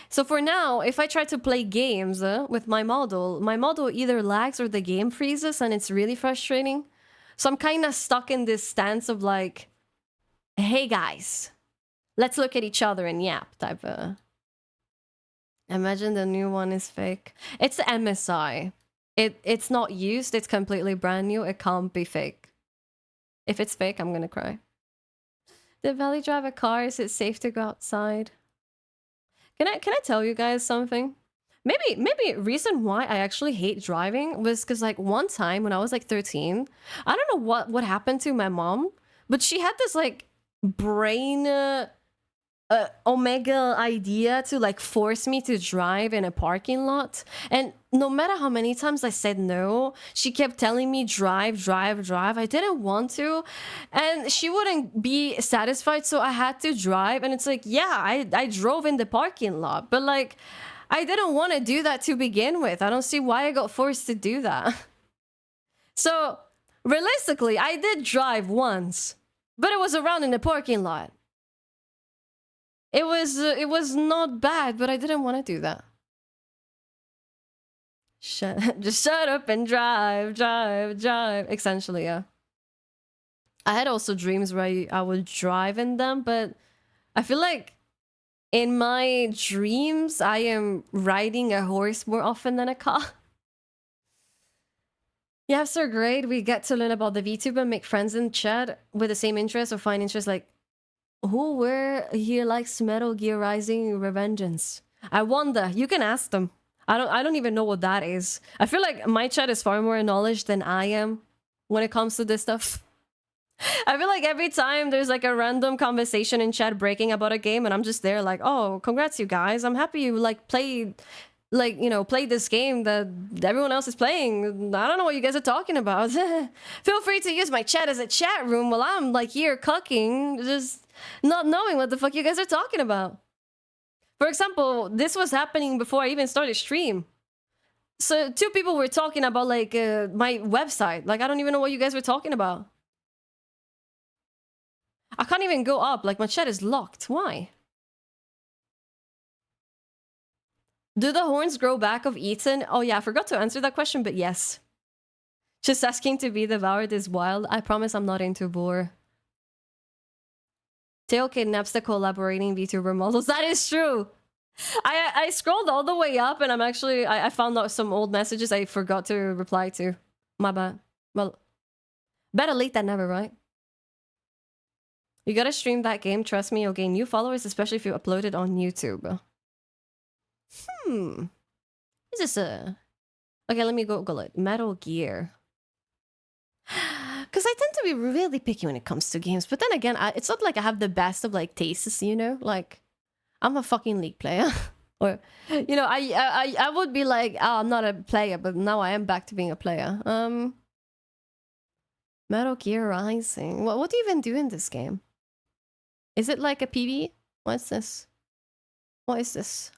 So for now, if I try to play games with my model either lags or the game freezes and it's really frustrating. So I'm kind of stuck in this stance of like, hey guys, let's look at each other and yap type of. Imagine the new one is fake. It's MSI. It's not used. It's completely brand new. It can't be fake. If it's fake, I'm gonna cry. Did Veli drive a car? Is it safe to go outside? Can I tell you guys something? Maybe reason why I actually hate driving was because like one time when I was like 13, I don't know what happened to my mom, but she had this like brain omega idea to like force me to drive in a parking lot, and no matter how many times I said no, she kept telling me drive. I didn't want to, and she wouldn't be satisfied, so I had to drive. And it's like, yeah, I drove in the parking lot, but like I didn't want to do that to begin with. I don't see why I got forced to do that. So realistically, I did drive once, but it was around in the parking lot. It was not bad, but I didn't want to do that. Just shut up and drive. Essentially, yeah. I had also dreams where I would drive in them, but I feel like in my dreams, I am riding a horse more often than a car. Yeah, so great. We get to learn about the VTuber, make friends in chat with the same interests or find interests like who were here likes Metal Gear Rising Revengeance. I wonder. You can ask them. I don't even know what that is. I feel like my chat is far more knowledge than I am when it comes to this stuff. I feel like every time there's like a random conversation in chat breaking about a game and I'm just there like, oh, congrats you guys. I'm happy you like played, like, you know, played this game that everyone else is playing. I don't know what you guys are talking about. Feel free to use my chat as a chat room while I'm like here cucking, just not knowing what the fuck you guys are talking about. For example, this was happening before I even started stream. So 2 people were talking about like my website. Like, I don't even know what you guys were talking about. I can't even go up, like my chat is locked. Why? Do the horns grow back of Ethan? Oh yeah, I forgot to answer that question, but yes. Just asking to be devoured is wild. I promise I'm not into vor. Tail kidnaps the collaborating VTuber models. That is true! I scrolled all the way up and I'm actually... I found out some old messages I forgot to reply to. My bad. Well, better late than never, right? You gotta stream that game, trust me, you'll gain new followers, especially if you upload it on YouTube. Is this a... Okay, let me Google it. Metal Gear. Because I tend to be really picky when it comes to games, but then again, it's not like I have the best of like tastes, you know? Like, I'm a fucking League player. Or, you know, I would be like, oh, I'm not a player, but now I am back to being a player. Metal Gear Rising. What do you even do in this game? Is it like a PvE? What's this? What is this?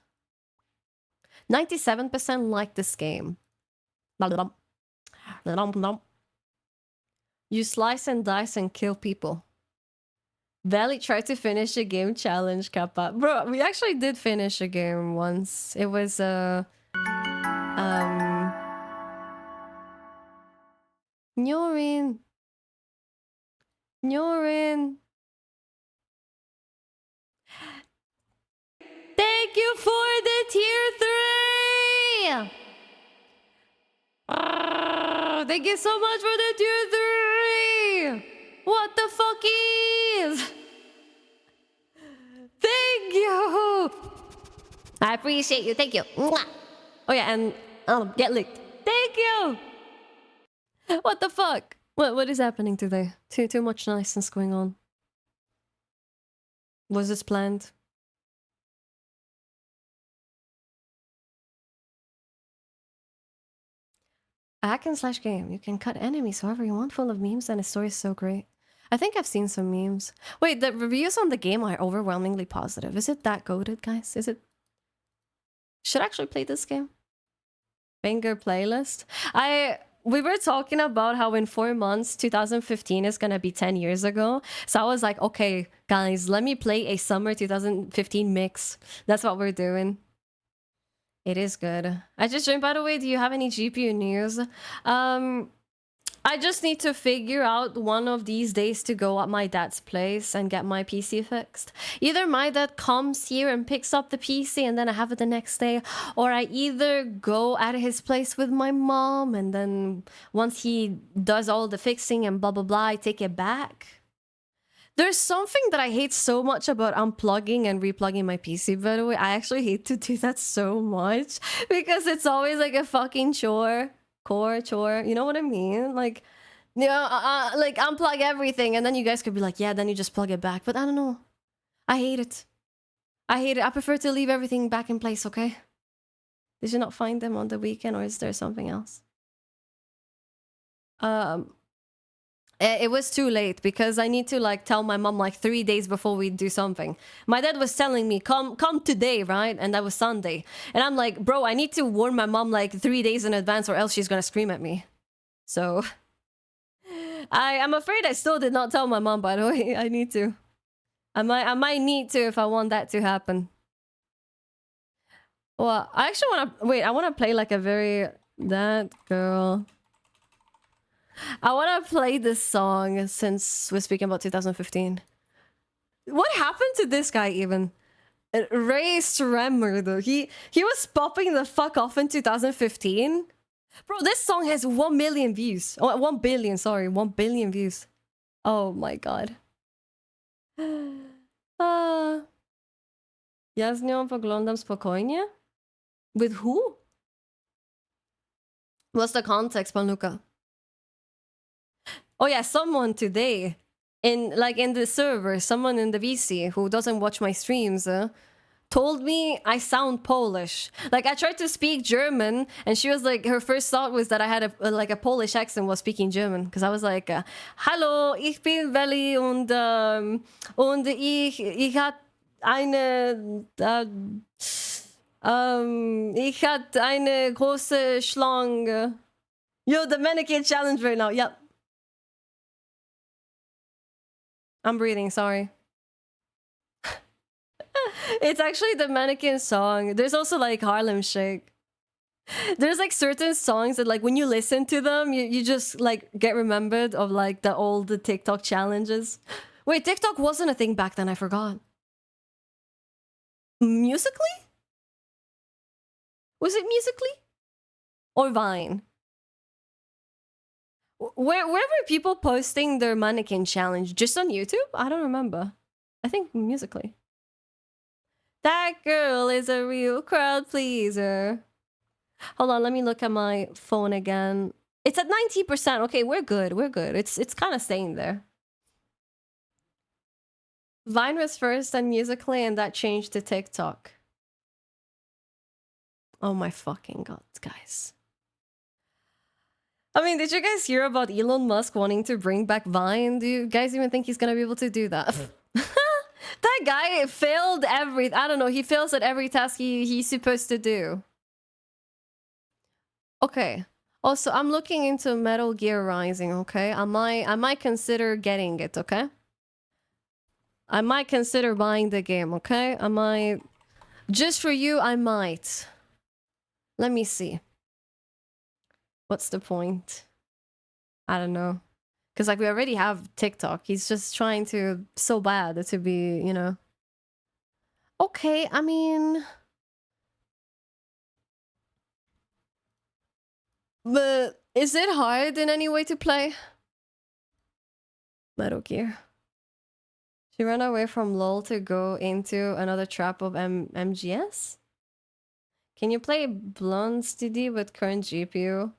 97% like this game. You slice and dice and kill people. Veli tried to finish a game challenge, Kappa. Bro, we actually did finish a game once. It was Nyorin. Thank you for the tier 3! Thank you so much for the tier 3! What the fuck is? Thank you! I appreciate you, thank you. Mwah. Oh yeah, and get licked. Thank you! What the fuck? What is happening today? Too much niceness going on. Was this planned? A hack and slash game. You can cut enemies however you want, full of memes, and the story is so great. I think I've seen some memes. Wait, the reviews on the game are overwhelmingly positive. Is it that goated, guys? Is it... Should I actually play this game? Banger playlist? We were talking about how in 4 months, 2015 is gonna be 10 years ago. So I was like, okay, guys, let me play a summer 2015 mix. That's what we're doing. It is good. I just joined, by the way. Do you have any GPU news? I just need to figure out one of these days to go at my dad's place and get my PC fixed. Either my dad comes here and picks up the PC and then I have it the next day, or I either go at his place with my mom and then once he does all the fixing and blah blah blah, I take it back. There's something that I hate so much about unplugging and replugging my PC, by the way. I actually hate to do that so much because it's always like a fucking chore. You know what I mean? Like, you know, like unplug everything and then you guys could be like, yeah, then you just plug it back. But I don't know. I hate it. I prefer to leave everything back in place, okay? Did you not find them on the weekend or is there something else? It was too late because I need to like tell my mom like 3 days before we do something. My dad was telling me, come today, right? And that was Sunday. And I'm like, bro, I need to warn my mom like 3 days in advance or else she's gonna scream at me. So I'm afraid I still did not tell my mom, by the way. I need to. I might need to if I want that to happen. Well, I actually want to... Wait, I want to play like a very... That girl... I want to play this song since we're speaking about 2015. What happened to this guy even? Ray Stremmer though. He was popping the fuck off in 2015. Bro, this song has 1 million views. Oh, 1 billion, sorry. 1 billion views. Oh my god. Ja z nią poglądam spokojnie? With who? What's the context, Panuka? Oh yeah, someone today in the server, someone in the VC who doesn't watch my streams told me I sound Polish. Like I tried to speak German and she was like, her first thought was that I had a Polish accent while speaking German, because I was like, hallo, ich bin Veli und ich hat eine ich hat eine große Schlange. Yo, the mannequin challenge right now. Yep. I'm breathing, sorry. It's actually the mannequin song. There's also like Harlem Shake. There's like certain songs that like when you listen to them, you just like get remembered of like the old TikTok challenges. Wait, TikTok wasn't a thing back then, I forgot. Musically? Was it Musically? Or Vine? Where were people posting their mannequin challenge? Just on YouTube? I don't remember. I think Musically. That girl is a real crowd pleaser. Hold on, let me look at my phone again. It's at 90%. Okay, we're good. We're good. It's kind of staying there. Vine was first and Musically, and that changed to TikTok. Oh my fucking god, guys. I mean, did you guys hear about Elon Musk wanting to bring back Vine? Do you guys even think he's gonna be able to do that? That guy failed I don't know, he fails at every task he's supposed to do. Okay. Also, I'm looking into Metal Gear Rising, okay? I might consider getting it, okay? I might consider buying the game, okay? I might... Just for you, I might. Let me see. What's the point? I don't know. Because, like, we already have TikTok. He's just trying to... So bad to be, you know... Okay, I mean... But is it hard in any way to play? Metal Gear. She ran away from LoL to go into another trap of MGS? Can you play Blonde with current GPU?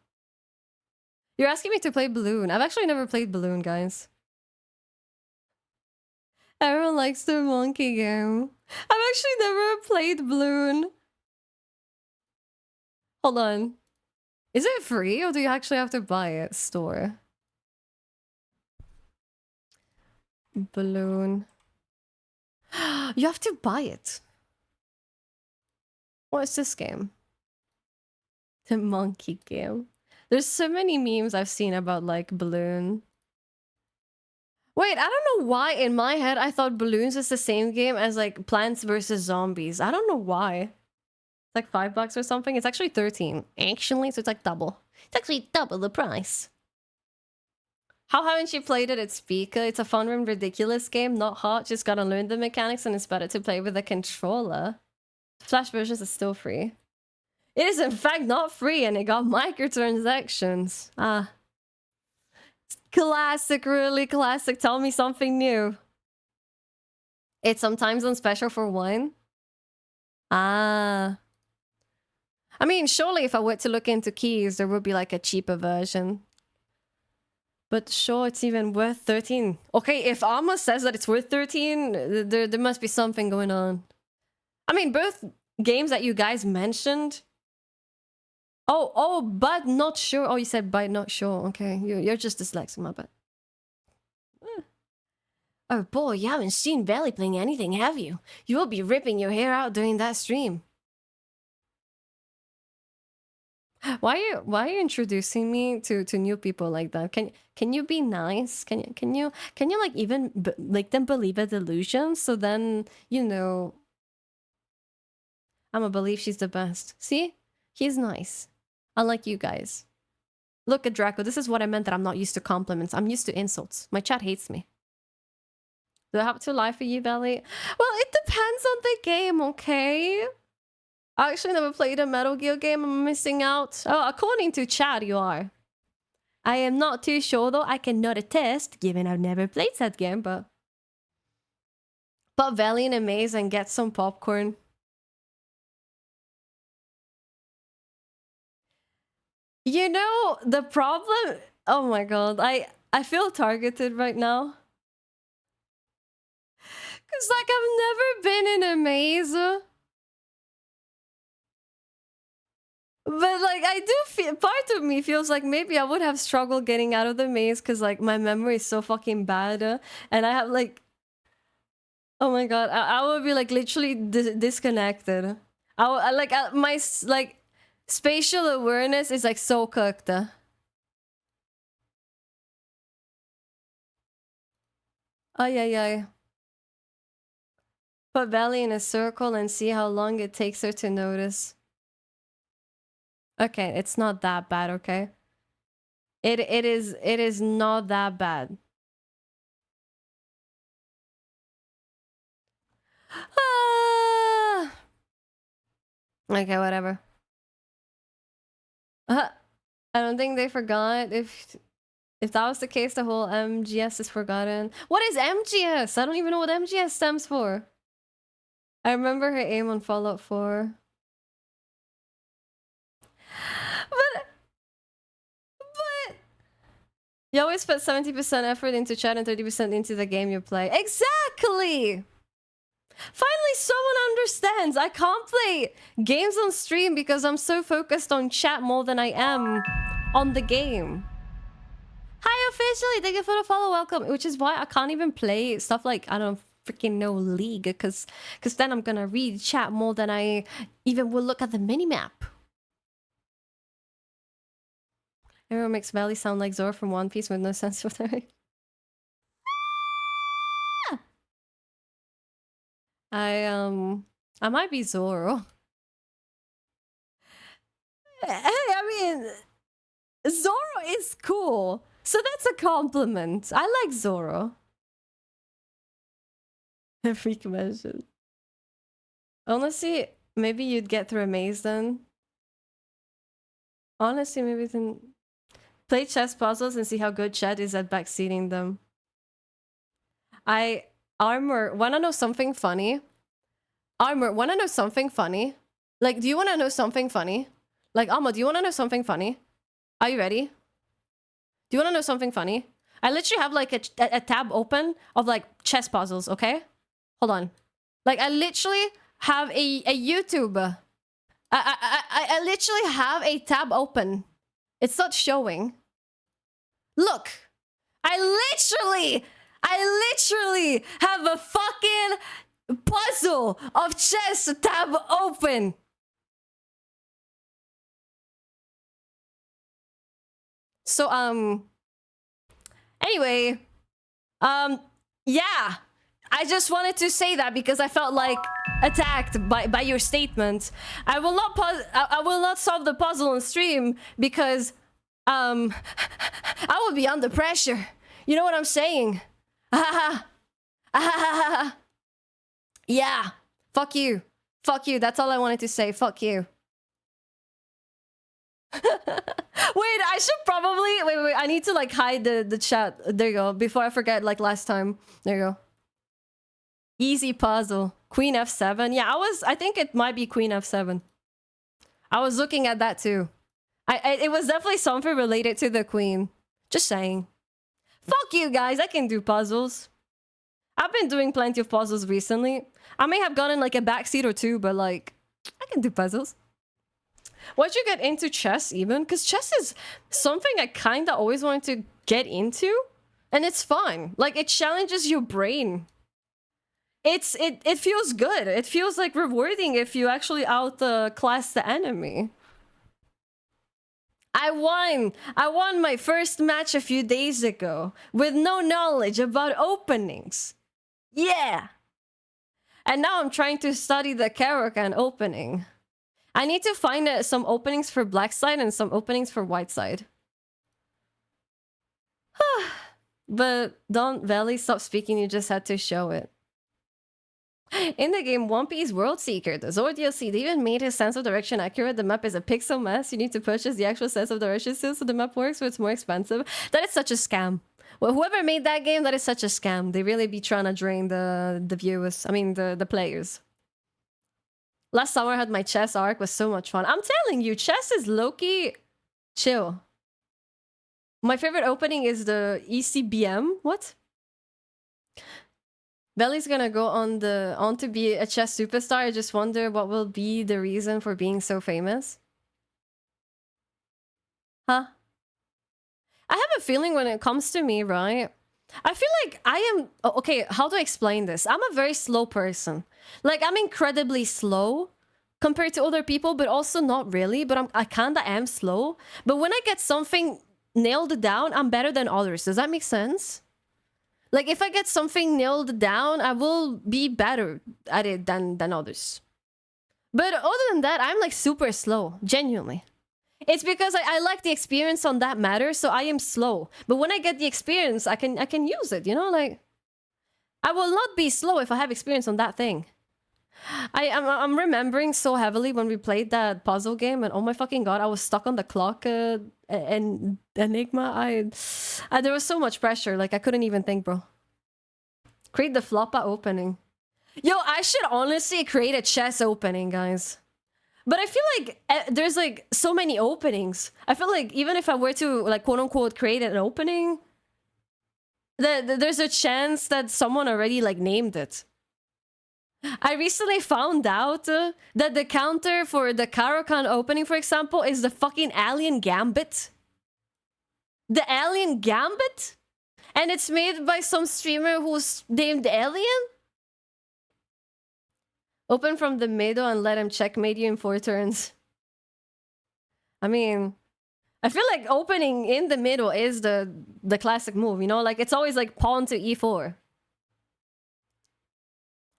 You're asking me to play Balloon. I've actually never played Balloon, guys. Everyone likes the monkey game. I've actually never played Balloon. Hold on. Is it free or do you actually have to buy it? Store. Balloon. You have to buy it. What is this game? The monkey game. There's so many memes I've seen about like Balloon. Wait, I don't know why in my head I thought Balloons is the same game as like Plants vs. Zombies. I don't know why. It's like $5 or something. It's actually 13. Actually, so it's like double. It's actually double the price. How haven't you played it at Speaker? It's a fun and ridiculous game, not hard. Just gotta learn the mechanics and it's better to play with a controller. Flash versions are still free. It is in fact not free and it got microtransactions. Ah. Classic, really classic. Tell me something new. It's sometimes on special for one. Ah. I mean, surely if I were to look into keys, there would be like a cheaper version. But sure, it's even worth 13. Okay, if Alma says that it's worth 13, there must be something going on. I mean, both games that you guys mentioned. Oh, but not sure. Oh, you said but not sure. Okay, you're just dyslexic, my bad. Oh boy, you haven't seen Veli playing anything, have you? You will be ripping your hair out during that stream. Why are you introducing me to new people like that? Can you be nice? Can you like even make them believe a delusion? So then, you know, I'ma believe she's the best. See? He's nice. Unlike you guys. Look at Draco. This is what I meant that I'm not used to compliments. I'm used to insults. My chat hates me. Do I have to lie for you, Veli? Well, it depends on the game, okay? I actually never played a Metal Gear game. I'm missing out. Oh, according to chat, you are. I am not too sure, though. I cannot attest, given I've never played that game, but... Put Veli in a maze and get some popcorn. You know, the problem... Oh my god, I feel targeted right now. Cause like I've never been in a maze. But like I do feel, part of me feels like maybe I would have struggled getting out of the maze because like my memory is so fucking bad, and I have like, oh my god, I would be like literally disconnected. My like spatial awareness is like so cooked. Oh yeah. Put Veli in a circle and see how long it takes her to notice. Okay, it's not that bad, okay? It is not that bad. Ah! Okay, whatever. I don't think they forgot. If that was the case, the whole MGS is forgotten. What is MGS? I don't even know what MGS stands for. I remember her aim on Fallout 4. But you always put 70% effort into chat and 30% into the game you play. Exactly! Finally, someone understands. I can't play games on stream because I'm so focused on chat more than I am on the game. Hi, officially. Thank you for the follow. Welcome. Which is why I can't even play stuff like, I don't freaking know, League. Because then I'm gonna read chat more than I even will look at the minimap. Everyone makes Valley sound like Zoro from One Piece with no sense of her. I might be Zoro. Hey, I mean, Zoro is cool, so that's a compliment. I like Zoro. Freak mention. Honestly, maybe you'd get through a maze then. Honestly, maybe then play chess puzzles and see how good chat is at backseating them. Wanna know something funny? Wanna know something funny? Like, do you wanna know something funny? Like, Alma, do you wanna know something funny? Are you ready? Do you wanna know something funny? I literally have like a tab open of like chess puzzles, okay? Hold on. Like, I literally have a YouTube. I literally have a tab open. It's not showing. Look. I literally have a fucking puzzle of chess tab open. So, anyway, yeah, I just wanted to say that because I felt like attacked by your statement. I will not solve the puzzle on stream because, I will be under pressure. You know what I'm saying? Yeah. Fuck you. Fuck you. That's all I wanted to say. Fuck you. Wait, I should probably... Wait. I need to, like, hide the chat. There you go. Before I forget, like, last time. There you go. Easy puzzle. Queen F7. Yeah, I think it might be Queen F7. I was looking at that, too. It was definitely something related to the queen. Just saying. Fuck you, guys. I can do puzzles. I've been doing plenty of puzzles recently. I may have gotten, like, a backseat or two, but, like, I can do puzzles. Why'd you get into chess even? Because chess is something I kind of always wanted to get into. And it's fun. Like, it challenges your brain. It feels good. It feels, like, rewarding if you actually outclass the enemy. I won my first match a few days ago with no knowledge about openings. Yeah. And now I'm trying to study the Karokan opening. I need to find some openings for black side and some openings for white side. But don't Valley stop speaking, you just had to show it. In the game One Piece World Seeker, the Zord DLC, they even made his sense of direction accurate. The map is a pixel mess. You need to purchase the actual sense of direction still so the map works, so it's more expensive. That is such a scam. Well, whoever made that game, that is such a scam. They really be trying to drain the viewers. I mean, the players. Last summer I had my chess arc, was so much fun. I'm telling you, chess is low-key Chill. My favorite opening is the ECBM. What? Veli's gonna go on to be a chess superstar. I just wonder what will be the reason for being so famous. Huh? I have a feeling when it comes to me, right? I feel like I am... Okay, how do I explain this? I'm a very slow person. Like, I'm incredibly slow compared to other people, but also not really. But I kinda am slow. But when I get something nailed down, I'm better than others. Does that make sense? Like, if I get something nailed down, I will be better at it than others. But other than that, I'm like super slow, genuinely. It's because I like the experience on that matter, so I am slow. But when I get the experience, I can use it, you know? Like, I will not be slow if I have experience on that thing. I'm remembering so heavily when we played that puzzle game, and oh my fucking god, I was stuck on the clock and Enigma. There was so much pressure, like I couldn't even think, bro. Create the floppa opening. Yo, I should honestly create a chess opening, guys. But I feel like there's like so many openings. I feel like even if I were to like quote unquote create an opening, there's a chance that someone already like named it. I recently found out that the counter for the Karokan opening, for example, is the fucking Alien Gambit. The Alien Gambit? And it's made by some streamer who's named Alien? Open from the middle and let him checkmate you in 4 turns. I mean, I feel like opening in the middle is the classic move, you know? Like, it's always like pawn to e4.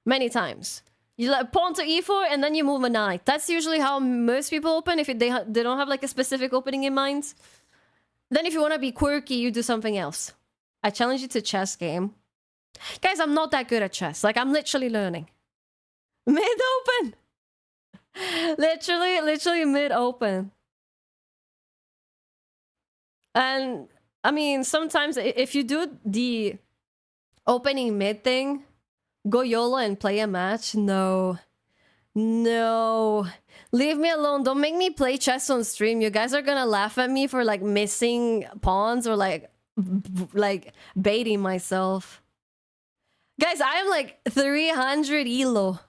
Many times. You like pawn to e4 and then you move a knight. That's usually how most people open if they don't have like a specific opening in mind. Then if you want to be quirky, you do something else. I challenge you to chess game. Guys, I'm not that good at chess. Like, I'm literally learning. Mid-open! literally mid-open. And, I mean, sometimes if you do the opening mid thing, go YOLO and play a match? No. No. Leave me alone. Don't make me play chess on stream. You guys are gonna laugh at me for, like, missing pawns or, like baiting myself. Guys, I am, like, 300 elo.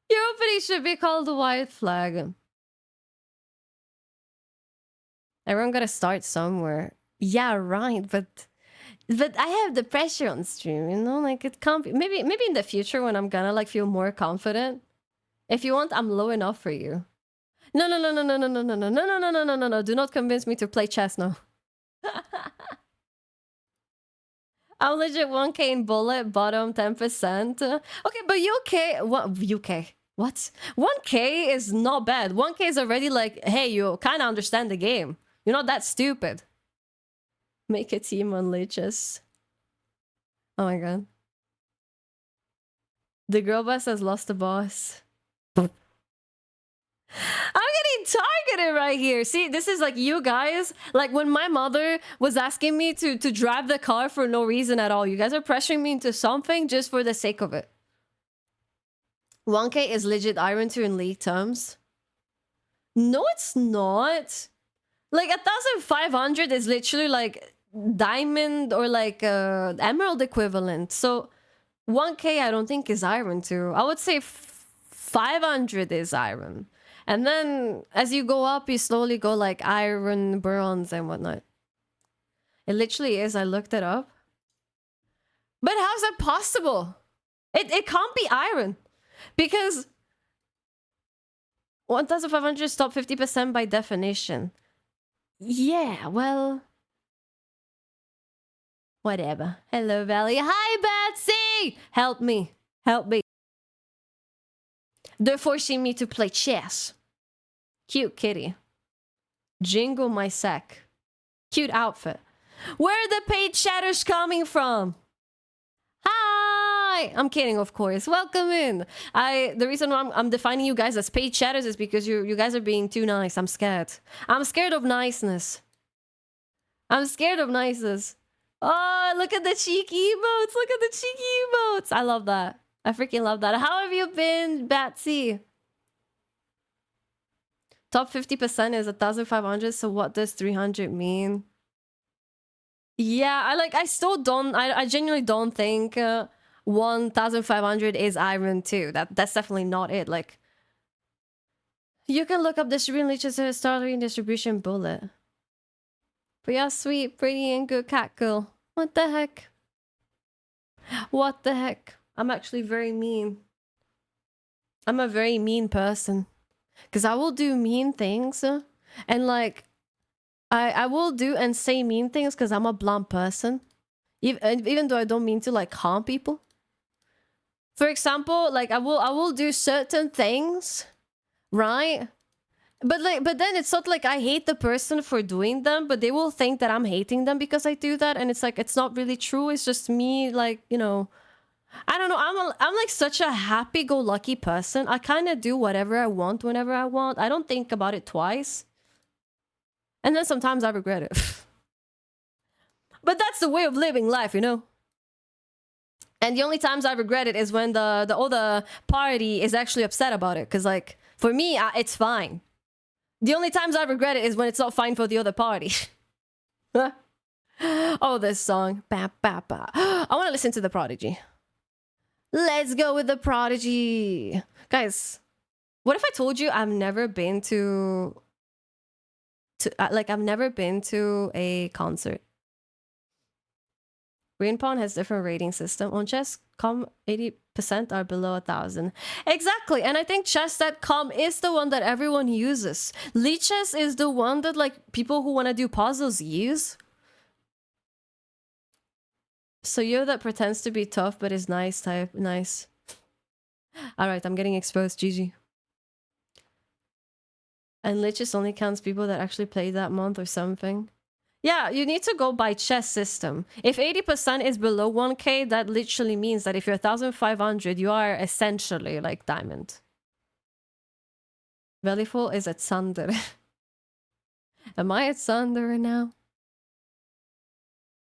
Your opening should be called the white flag. Everyone gotta start somewhere. Yeah, right, but I have the pressure on stream, you know? Like, it can't be... Maybe in the future when I'm gonna, like, feel more confident. If you want, I'm low enough for you. No. Do not convince me to play chess now. I'm legit 1k in bullet, bottom 10%. Okay, but UK... What? UK? What? 1k is not bad. 1k is already like, hey, you kind of understand the game. You're not that stupid. Make a team on Lichess. Oh my god. The girl boss has lost the boss. I'm getting targeted right here. See, this is like you guys. Like when my mother was asking me to drive the car for no reason at all. You guys are pressuring me into something just for the sake of it. 1k is legit Iron 2 in league terms. No, it's not. Like 1,500 is literally like diamond or like emerald equivalent. So 1k I don't think is Iron 2. I would say 500 is Iron. And then as you go up, you slowly go like Iron, Bronze, and whatnot. It literally is. I looked it up. But how's that possible? It can't be Iron. Because 1,500 is top 50% by definition. Yeah, well... Whatever. Hello, Valley. Hi, Betsy! Help me. Help me. They're forcing me to play chess. Cute kitty. Jingle my sack. Cute outfit. Where are the paid chatters coming from? Hi! I'm kidding, of course. Welcome in. The reason why I'm defining you guys as paid chatters is because you guys are being too nice. I'm scared. I'm scared of niceness. I'm scared of niceness. Oh, look at the cheeky emotes. Look at the cheeky emotes. I love that. I freaking love that. How have you been, Batsy? Top 50% is 1,500. So what does 300 mean? Yeah, I still don't. I genuinely don't think 1,500 is Iron 2. That's definitely not it. Like, you can look up distribution leeches and starting distribution bullet. But yeah, sweet, pretty, and good cat girl. What the heck? What the heck? I'm actually very mean. I'm a very mean person. Because I will do mean things. And like, I will do and say mean things because I'm a blunt person. Even though I don't mean to like harm people. For example, like I will do certain things, right? But then it's not like I hate the person for doing them, but they will think that I'm hating them because I do that, and it's like it's not really true. It's just me, like, you know, I don't know. I'm like such a happy-go-lucky person. I kind of do whatever I want whenever I want. I don't think about it twice, and then sometimes I regret it. But that's the way of living life, you know. And the only times I regret it is when the other party is actually upset about it, because like for me, it's fine. The only times I regret it is when it's not fine for the other party. Oh, this song. Ba, ba, ba. I want to listen to The Prodigy. Let's go with The Prodigy. Guys, what if I told you I've never been to I've never been to a concert? Green Pawn has different rating system. On chess.com, 80% are below 1,000. Exactly, and I think chess.com is the one that everyone uses. Lichess is the one that like people who want to do puzzles use. So you're that pretends to be tough but is nice type. Nice. Alright, I'm getting exposed, GG. And Lichess only counts people that actually played that month or something. Yeah, you need to go by chess system. If 80% is below 1k, that literally means that if you're 1,500, you are essentially like diamond. Veliful is at Thunder. Am I at Thunder now?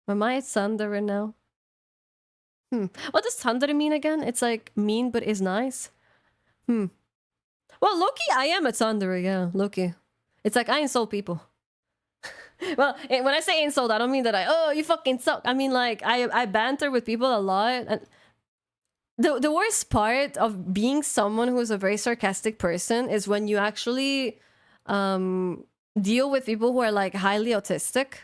Am I at Thunder now? What does Thunder mean again? It's like mean but is nice. Well, Loki, I am at Thunder, yeah, Loki. It's like I insult people. Well, when I say insult, I don't mean that oh, you fucking suck. I mean, like, I banter with people a lot. And the worst part of being someone who's a very sarcastic person is when you actually deal with people who are, like, highly autistic.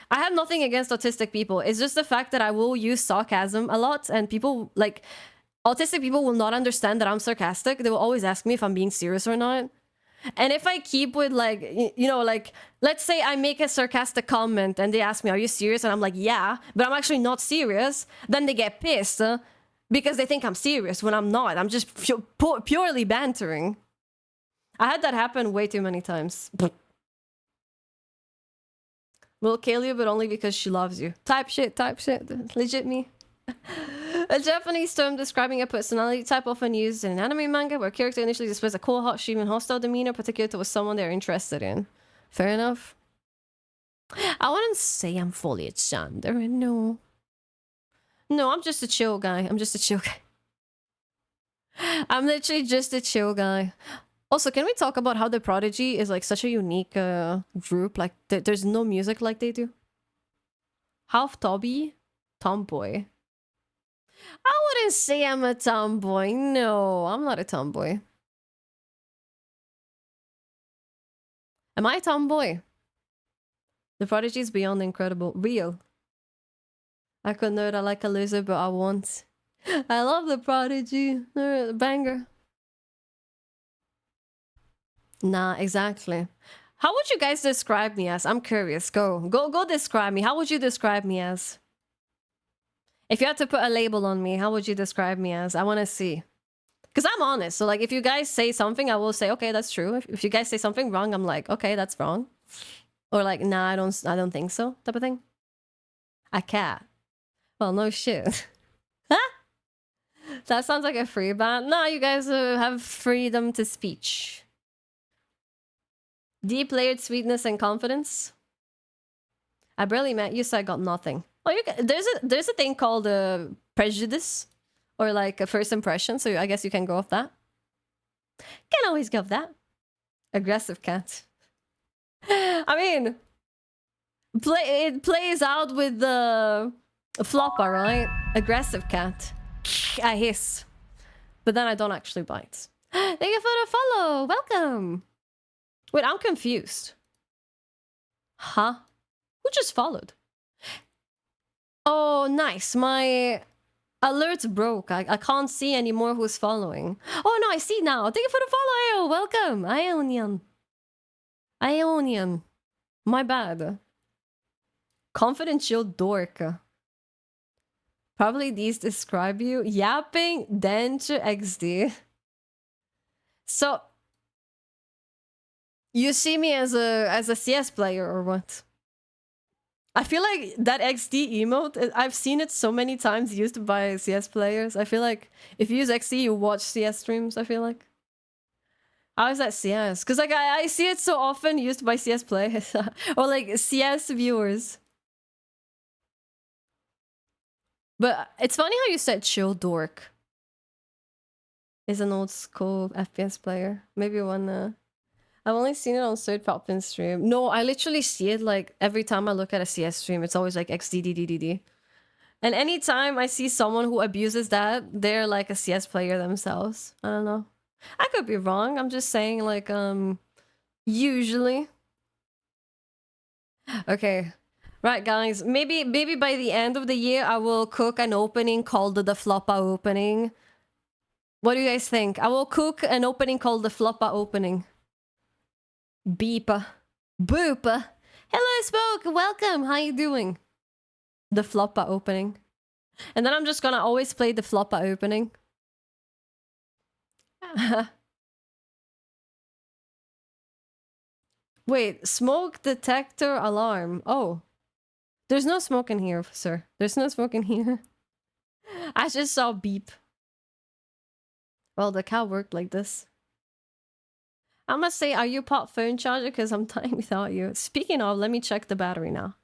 I have nothing against autistic people. It's just the fact that I will use sarcasm a lot, and people, like, autistic people will not understand that I'm sarcastic. They will always ask me if I'm being serious or not. And if I keep with, like, you know, like, let's say I make a sarcastic comment and they ask me, are you serious? And I'm like, yeah, but I'm actually not serious. Then they get pissed because they think I'm serious when I'm not. I'm just purely bantering. I had that happen way too many times. Will kill you, but only because she loves you. Type shit, legit me. A Japanese term describing a personality type often used in an anime manga where a character initially displays a cold, hot, streaming, hostile demeanor, particular towards someone they're interested in. Fair enough. I wouldn't say I'm fully a Chandra, no. No, I'm just a chill guy. I'm just a chill guy. I'm literally just a chill guy. Also, can we talk about how The Prodigy is like such a unique group? Like, there's no music like they do. Half Toby, tomboy. I wouldn't say I'm a tomboy. No, I'm not a tomboy. Am I a tomboy? The Prodigy is beyond incredible. Real. I could nerd, I like a loser, but I won't. I love The Prodigy. They're a banger. Nah, exactly. How would you guys describe me as? I'm curious. Go describe me. How would you describe me as? If you had to put a label on me, how would you describe me as? I want to see. Because I'm honest. So, like, if you guys say something, I will say, okay, that's true. If you guys say something wrong, I'm like, okay, that's wrong. Or like, nah, I don't think so, type of thing. A cat. Well, no shit. Huh? That sounds like a free ban. No, you guys have freedom to speech. Deep layered sweetness and confidence. I barely met you, so I got nothing. Oh, there's a thing called prejudice, or like a first impression. So I guess you can go off that. Can always go off that. Aggressive cat. I mean, it plays out with the flopper, right? Aggressive cat. I hiss. But then I don't actually bite. Thank you for the follow. Welcome. Wait, I'm confused. Huh? Who just followed? Oh, nice. My alerts broke. I can't see anymore who's following. Oh, no, I see now. Thank you for the follow. Welcome. Ionian. Ionian. My bad. Confidential dork. Probably these describe you. Yapping Denture XD. So, you see me as a CS player or what? I feel like that XD emote, I've seen it so many times used by CS players. I feel like if you use XD, you watch CS streams, I feel like. How is that CS? Because like I see it so often used by CS players. Or like CS viewers. But it's funny how you said chill dork. Is an old school FPS player. Maybe one I've only seen it on Third Falcon stream. No, I literally see it like every time I look at a CS stream, it's always like XDDDDD. And anytime I see someone who abuses that, they're like a CS player themselves. I don't know. I could be wrong. I'm just saying like usually. Okay. Right guys, maybe by the end of the year I will cook an opening called the Floppa opening. What do you guys think? I will cook an opening called the Floppa opening. Beepa. Boopa. Hello, Spoke. Welcome. How you doing? The Floppa opening. And then I'm just gonna always play the Floppa opening. Wait, smoke detector alarm. Oh. There's no smoke in here, sir. There's no smoke in here. I just saw beep. Well, the cow worked like this. I must say, are you pop phone charger? Because I'm dying without you. Speaking of, let me check the battery now.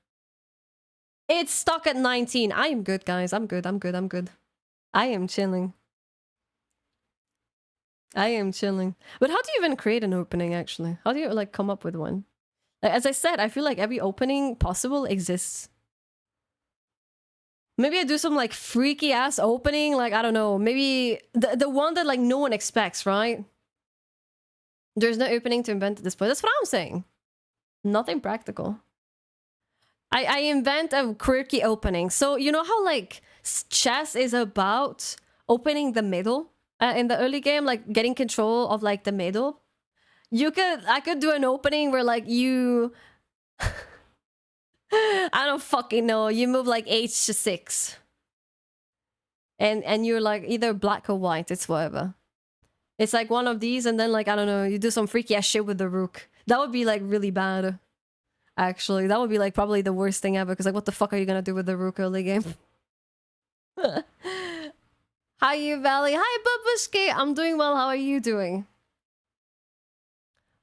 It's stuck at 19. I am good, guys. I'm good. I am chilling. I am chilling. But how do you even create an opening, actually? How do you, like, come up with one? Like, as I said, I feel like every opening possible exists. Maybe I do some, like, freaky-ass opening. Like, I don't know. Maybe the one that, like, no one expects, right? There's no opening to invent at this point. That's what I'm saying. Nothing practical. I invent a quirky opening. So, you know how, like, chess is about opening the middle? In the early game, like, getting control of, like, the middle? I could do an opening where, like, you... I don't fucking know. You move, like, h6. And you're, like, either black or white. It's whatever. It's like one of these, and then, like, I don't know, you do some freaky ass shit with the rook. That would be, like, really bad. Actually, that would be, like, probably the worst thing ever, because, like, what the fuck are you gonna do with the rook early game? Hi, you, Valley. Hi, Babushki. I'm doing well. How are you doing?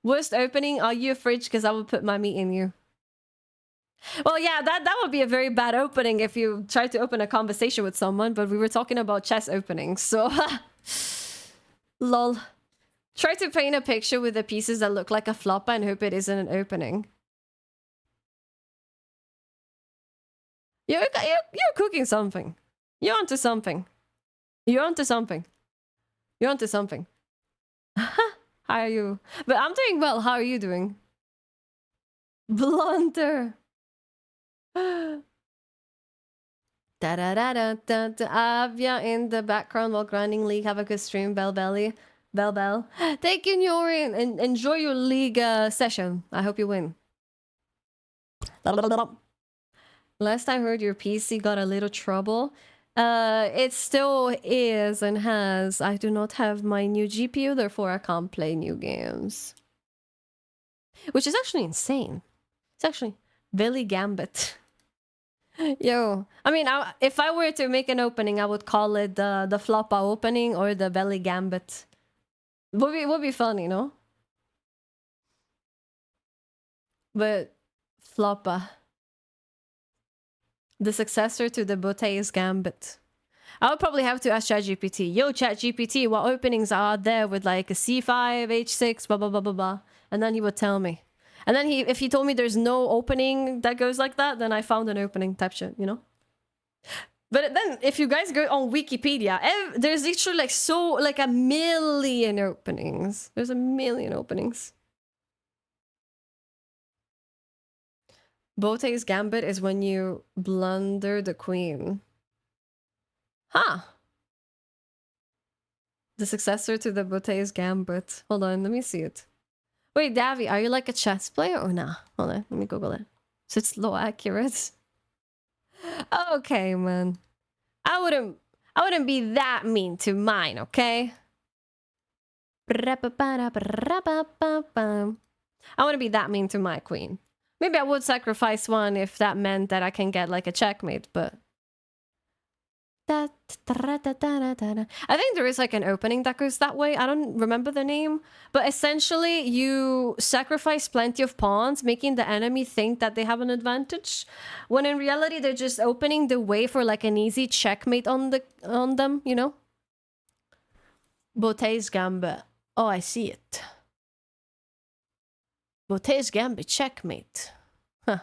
Worst opening? Are you a fridge? Because I would put my meat in you. Well, yeah, that would be a very bad opening if you tried to open a conversation with someone, but we were talking about chess openings, so... Lol. Try to paint a picture with the pieces that look like a flopper and hope it isn't an opening. You're cooking something. You're onto something. You're onto something. You're onto something. How are you? But I'm doing well. How are you doing? Blunder. Da-da-da-da-da-da. Avia in the background while grinding League. Have a good stream, Belly. Bell. Thank you, Nyorin, and enjoy your League session. I hope you win. Last I heard, your PC got a little trouble. It still is and has. I do not have my new GPU, therefore I can't play new games. Which is actually insane. It's actually Veli Gambit. Yo, I mean, if I were to make an opening, I would call it the Floppa opening or the Veli Gambit. Would be fun, you know? But Floppa. The successor to the Botei's Gambit. I would probably have to ask ChatGPT. Yo, ChatGPT, what openings are there with like a C5, H6, blah, blah, blah, blah, blah. And then he would tell me. And then if he told me there's no opening that goes like that, then I found an opening type shit, you know? But then if you guys go on Wikipedia, there's literally like a million openings. There's a million openings. Bote's Gambit is when you blunder the queen. Huh. The successor to the Bote's Gambit. Hold on, let me see it. Wait, Davy, are you like a chess player or nah? Hold on, let me Google it. So it's low accurate. Okay, man. I wouldn't be that mean to mine, okay? I wouldn't be that mean to my queen. Maybe I would sacrifice one if that meant that I can get like a checkmate, but... I think there is like an opening that goes that way. I don't remember the name. But essentially, you sacrifice plenty of pawns, making the enemy think that they have an advantage. When in reality, they're just opening the way for like an easy checkmate on them, you know? Bote's Gambit. Oh, I see it. Bote's Gambit checkmate. Huh.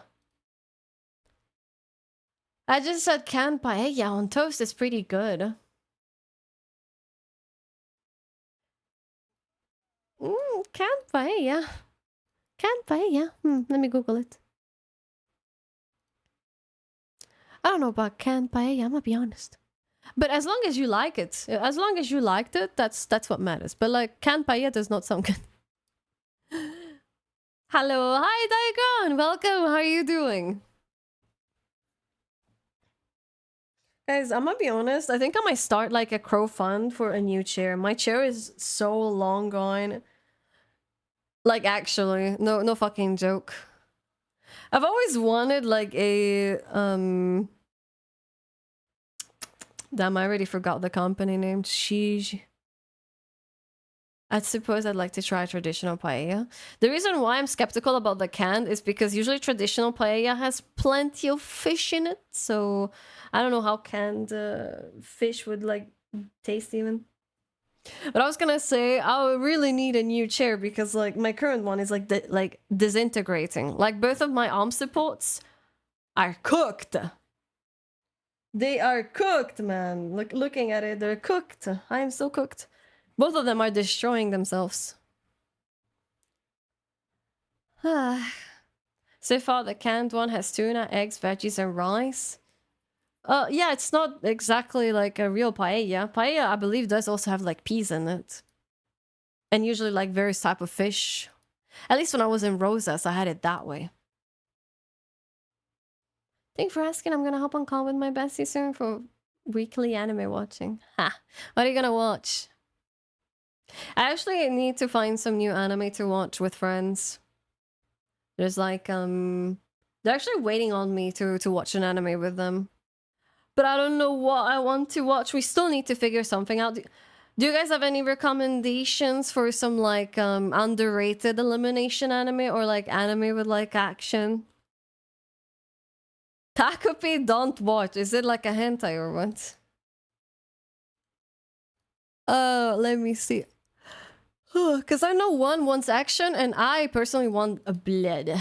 I just said canned paella on toast is pretty good. Canned paella. Canned paella. Let me Google it. I don't know about canned paella, I'm gonna be honest. But as long as you like it, as long as you liked it, that's what matters. But like canned paella does not sound good. Hello, hi Daikon, welcome. How are you doing? Guys, I'm gonna be honest. I think I might start like a crowdfund for a new chair. My chair is so long gone. Like actually, no fucking joke. I've always wanted like a Damn, I already forgot the company name. Sheesh. I suppose I'd like to try traditional paella. The reason why I'm skeptical about the canned is because usually traditional paella has plenty of fish in it, so I don't know how canned fish would like taste even. But I was gonna say I would really need a new chair because like my current one is like disintegrating. Like both of my arm supports are cooked. They are cooked, man. Looking at it, they're cooked. I am so cooked. Both of them are destroying themselves. So far, the canned one has tuna, eggs, veggies, and rice. Yeah, it's not exactly like a real paella. Paella, I believe, does also have like peas in it. And usually like various type of fish. At least when I was in Rosas, I had it that way. Thanks for asking. I'm gonna hop on call with my bestie soon for weekly anime watching. Ha! What are you gonna watch? I actually need to find some new anime to watch with friends. There's like, they're actually waiting on me to watch an anime with them. But I don't know what I want to watch. We still need to figure something out. Do you guys have any recommendations for some like, underrated elimination anime or like anime with like action? Takopi don't watch. Is it like a hentai or what? Let me see. Because I know one wants action and I personally want a blood.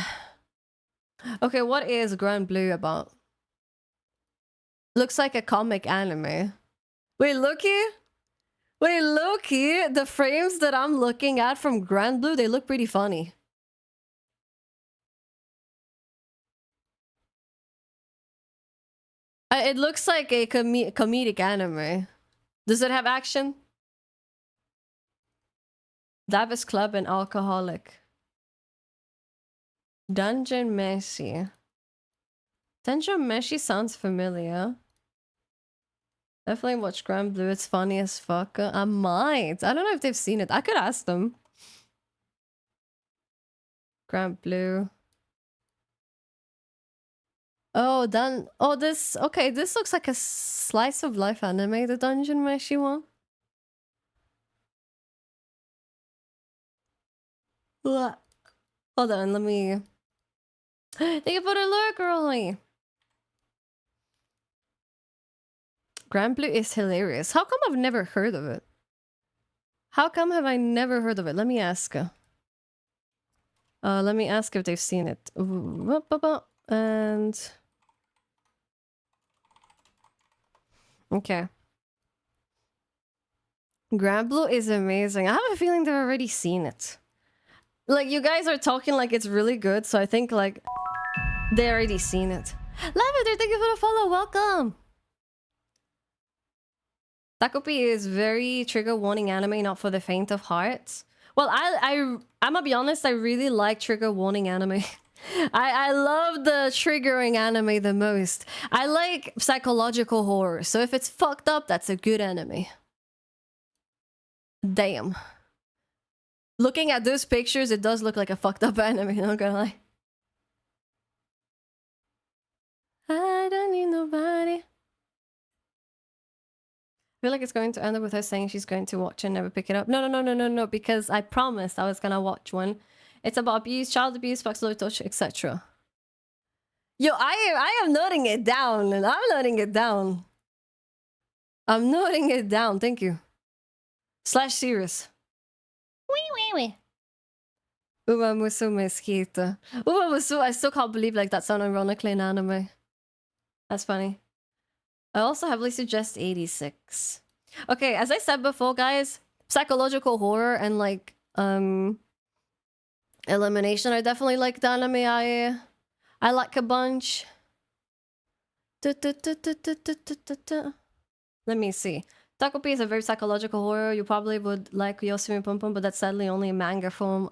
Okay, what is Grand Blue about? Looks like a comic anime. Wait, looky? Wait, looky? The frames that I'm looking at from Grand Blue, they look pretty funny. It looks like a comedic anime. Does it have action? Davis Club and Alcoholic. Dungeon Meshi. Dungeon Meshi sounds familiar. Definitely watch Grand Blue. It's funny as fuck. I might. I don't know if they've seen it. I could ask them. Grand Blue. Oh, done. Oh, this. Okay, this looks like a slice of life anime. The Dungeon Meshi one. What? Hold on, let me. Thank you for the lurk, girlie. Grand Blue is hilarious. How come I've never heard of it? How come have I never heard of it? Let me ask. Let me ask if they've seen it. And okay. Grand Blue is amazing. I have a feeling they've already seen it. Like, you guys are talking like it's really good, so I think, like, they already seen it. Lavender, thank you for the follow. Welcome. Takopi is very trigger warning anime, not for the faint of heart. Well, I'm gonna be honest, I really like trigger warning anime. I love the triggering anime the most. I like psychological horror, so if it's fucked up, that's a good anime. Damn. Looking at those pictures, it does look like a fucked up anime, not gonna lie. I don't need nobody. I feel like it's going to end up with her saying she's going to watch and never pick it up. No, because I promised I was gonna watch one. It's about abuse, child abuse, sexual touch, etc. Yo, I am noting it down, and I'm noting it down. I'm noting it down, thank you. Slash serious. Wee. Uma Musu Mesquita. Uma Musu, I still can't believe like that's unironically an anime. That's funny. I also heavily suggest 86. Okay, as I said before, guys, psychological horror and like elimination are definitely like the anime I like a bunch. Let me see. Takopi is a very psychological horror. You probably would like Yosumi Pum Pum, but that's sadly only in manga form.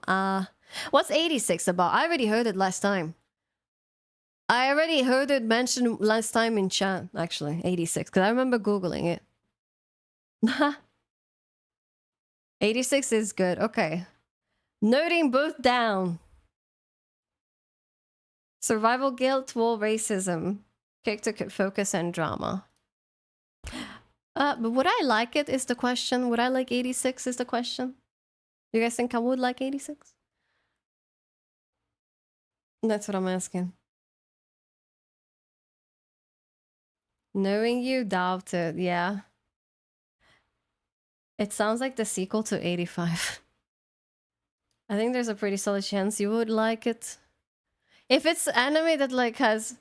What's 86 about? I already heard it last time. I already heard it mentioned last time in chat, actually. 86, because I remember Googling it. 86 is good. Okay. Noting both down. Survival guilt, war, racism. Character focus and drama. But would I like it is the question. Would I like 86 is the question. You guys think I would like 86? That's what I'm asking. Knowing you, doubt it. Yeah. It sounds like the sequel to 85. I think there's a pretty solid chance you would like it. If it's anime that like has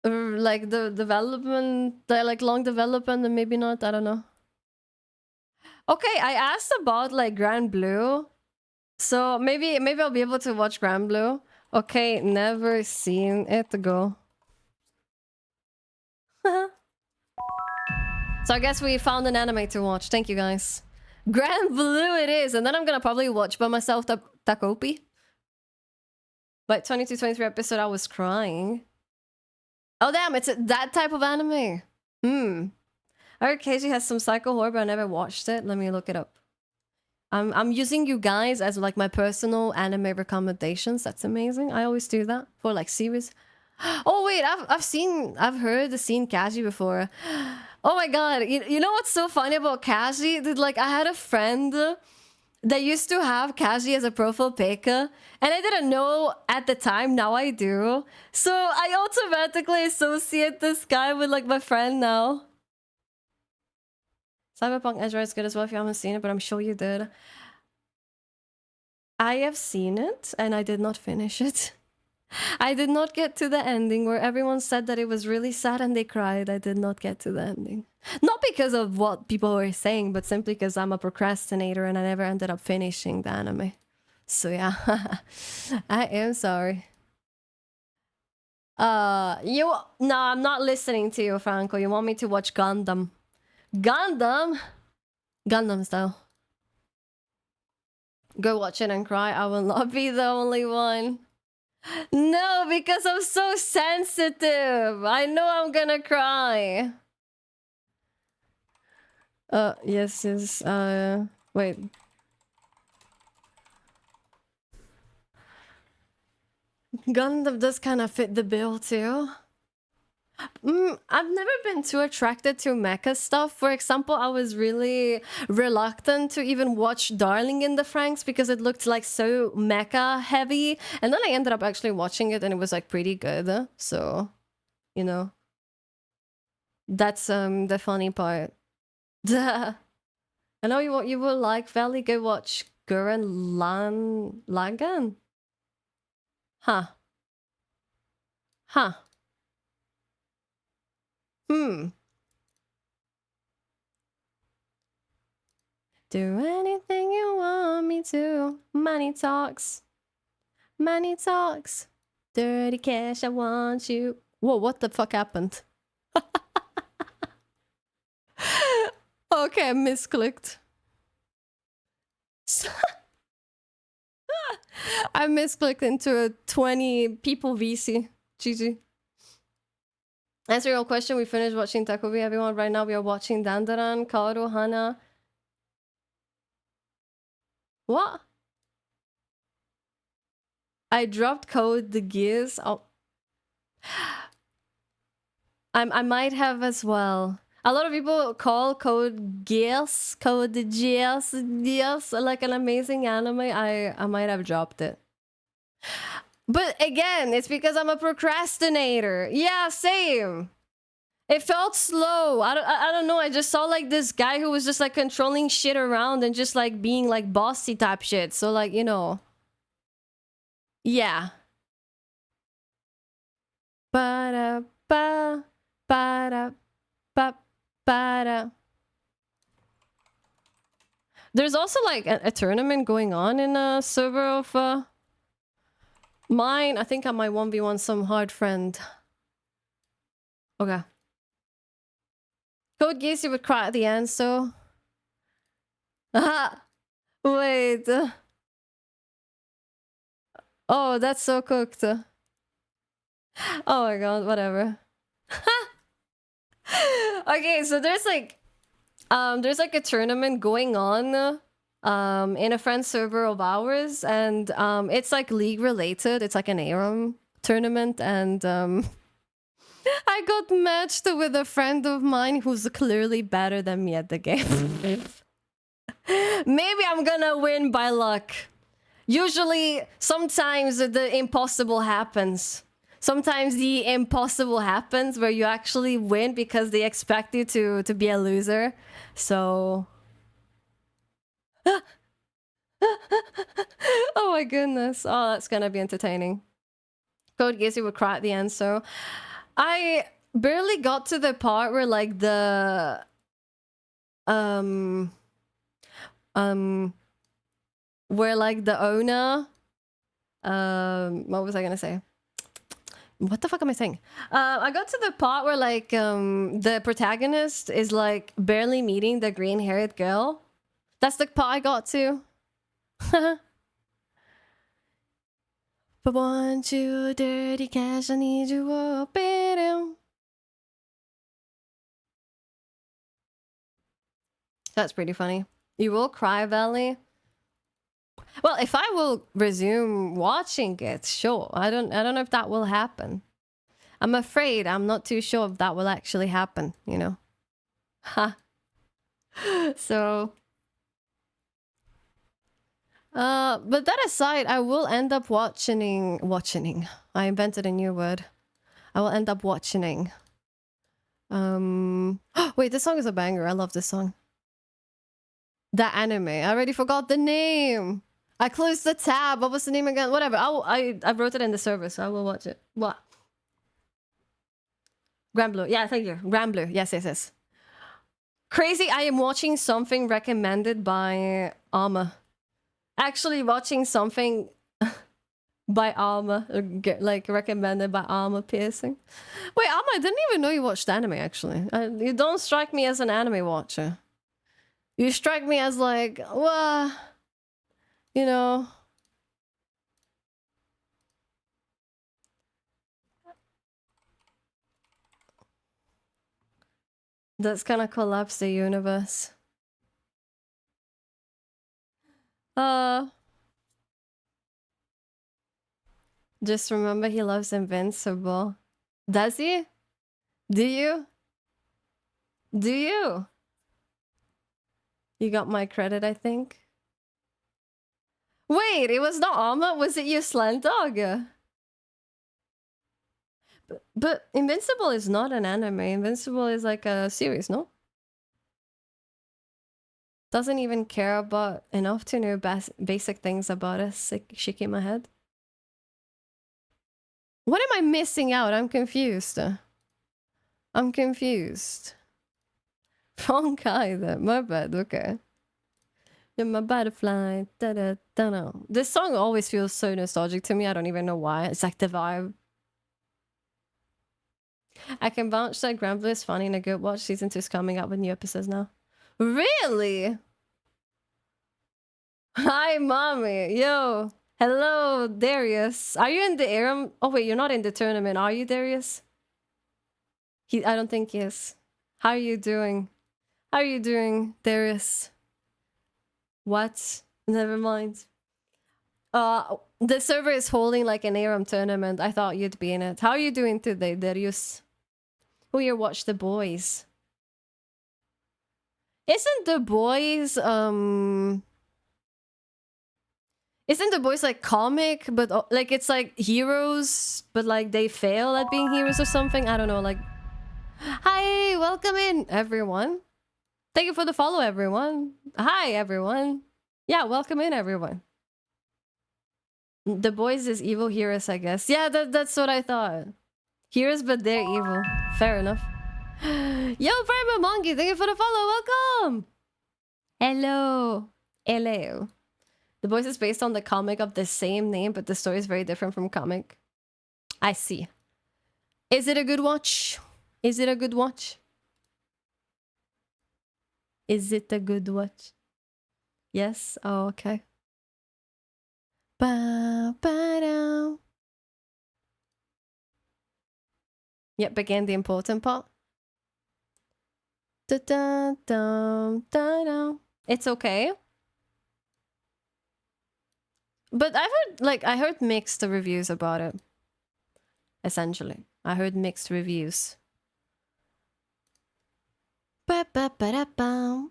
like the development, like long development, then maybe not. I don't know. Okay, I asked about like Grand Blue, so maybe I'll be able to watch Grand Blue. Okay, never seen it go. So I guess we found an anime to watch. Thank you guys. Grand Blue it is, and then I'm gonna probably watch by myself Takopi. But 22, 23 episode, I was crying. Oh damn, it's that type of anime. I heard KG has some psycho horror, but I never watched it. Let me look it up. I'm using you guys as like my personal anime recommendations. That's amazing. I always do that for like series. Oh wait, I've heard the scene Kaji before. Oh my god, you know what's so funny about Kaji? That like I had a friend that used to have Kaji as a profile pic, and I didn't know at the time, now I do. So I automatically associate this guy with like my friend now. Cyberpunk Edge is good as well if you haven't seen it, but I'm sure you did. I have seen it, and I did not finish it. I did not get to the ending where everyone said that it was really sad and they cried. I did not get to the ending. Not because of what people were saying, but simply because I'm a procrastinator and I never ended up finishing the anime. So yeah, I am sorry. No, I'm not listening to you, Franco. You want me to watch Gundam? Gundam style. Go watch it and cry. I will not be the only one. No, because I'm so sensitive. I know I'm gonna cry. Yes. Wait. Gundam does kind of fit the bill too. I've never been too attracted to mecha stuff. For example, I was really reluctant to even watch Darling in the Franxx because it looked like so mecha heavy. And then I ended up actually watching it and it was like pretty good. So, you know. That's the funny part. I know you will like Veli. Go watch Gurren Lagann. Huh. Huh. Hmm. Do anything you want me to. Money talks. Money talks. Dirty cash, I want you. Whoa, what the fuck happened? Okay, I misclicked. I misclicked into a 20 people VC. GG. Answer your question, we finished watching Takobi, everyone. Right now we are watching Dandaran, Kaoru, Hana. What? I dropped code the gears. Oh. I might have as well. A lot of people call code Geass, code Geass, like an amazing anime. I might have dropped it. But again, it's because I'm a procrastinator. Yeah, same. It felt slow. I don't know. I just saw like this guy who was just like controlling shit around and just like being like bossy type shit. So like, you know. Yeah. Ba-da-ba, ba-da-ba, ba-da. There's also like a tournament going on in a server of mine. I think I might 1v1 some hard friend. Okay. Code Geass, you would cry at the end, so. Aha! Wait. Oh, that's so cooked. Oh my god, whatever. Okay, so there's like a tournament going on in a friend server of ours, and it's like league related. It's like an ARAM tournament, and I got matched with a friend of mine who's clearly better than me at the game. Maybe I'm gonna win by luck. Usually, sometimes the impossible happens. Sometimes the impossible happens where you actually win because they expect you to be a loser. So... Oh my goodness. Oh, that's gonna be entertaining. Code Geass, you would cry at the end, so... I barely got to the part where like the... where like the owner... what was I gonna say? What the fuck am I saying? I got to the part where like the protagonist is like barely meeting the green-haired girl. That's the part I got to. But want you dirty cash, I need you up in him. That's pretty funny. You will cry, Valley. Well, if I will resume watching it, sure. I don't know if that will happen. I'm afraid I'm not too sure if that will actually happen, you know. Ha. So but that aside, I will end up watching. I invented a new word. I will end up watching. Wait, this song is a banger. I love this song. That anime. I already forgot the name. I closed the tab. What was the name again? Whatever. I wrote it in the server, so I will watch it. What? Grand Blue. Yeah, thank you. Grand Blue. Yes. Crazy. I am watching something recommended by Alma. Actually watching something by Alma, like recommended by Alma Piercing. Wait, Alma, I didn't even know you watched anime, actually. You don't strike me as an anime watcher. You strike me as like, well, you know. That's gonna collapse the universe. Just remember he loves Invincible. Does he? Do you? Do you? You got my credit, I think. Wait, it was not Alma? Was it you, Slant Dog? But Invincible is not an anime. Invincible is like a series, no? Doesn't even care about enough to know basic things about us, like shaking my head. What am I missing out? I'm confused. I'm confused. Wrong guy then. My bad. Okay. You're my butterfly. Da da da da. This song always feels so nostalgic to me. I don't even know why. It's like the vibe. I can vouch that Granblue is funny and a good watch. Season 2 is coming out with new episodes now. Really? Hi, mommy. Yo. Hello, Darius. Are you in the Aram? Oh, wait, you're not in the tournament. Are you, Darius? I don't think he is. How are you doing? How are you doing, Darius? What? Never mind. The server is holding like an Aram tournament. I thought you'd be in it. How are you doing today, Darius? Who here watched The Boys? Isn't The Boys, Isn't The Boys like comic, but like it's like heroes, but like they fail at being heroes or something? I don't know, like... Hi, welcome in, everyone. Thank you for the follow, everyone. Hi, everyone. Yeah, welcome in, everyone. The Boys is evil heroes, I guess. Yeah, that's what I thought. Heroes, but they're evil. Fair enough. Yo, Primal Monkey, thank you for the follow. Welcome. Hello. Hello. The Boys is based on the comic of the same name, but the story is very different from comic. I see. Is it a good watch? Is it a good watch? Is it a good watch? Yes? Oh, okay. Ba, ba, da. Yep, again, the important part. Da, da, da, da, da. It's okay. But I heard mixed reviews about it. Essentially. I heard mixed reviews. Ba, ba, ba, da, ba.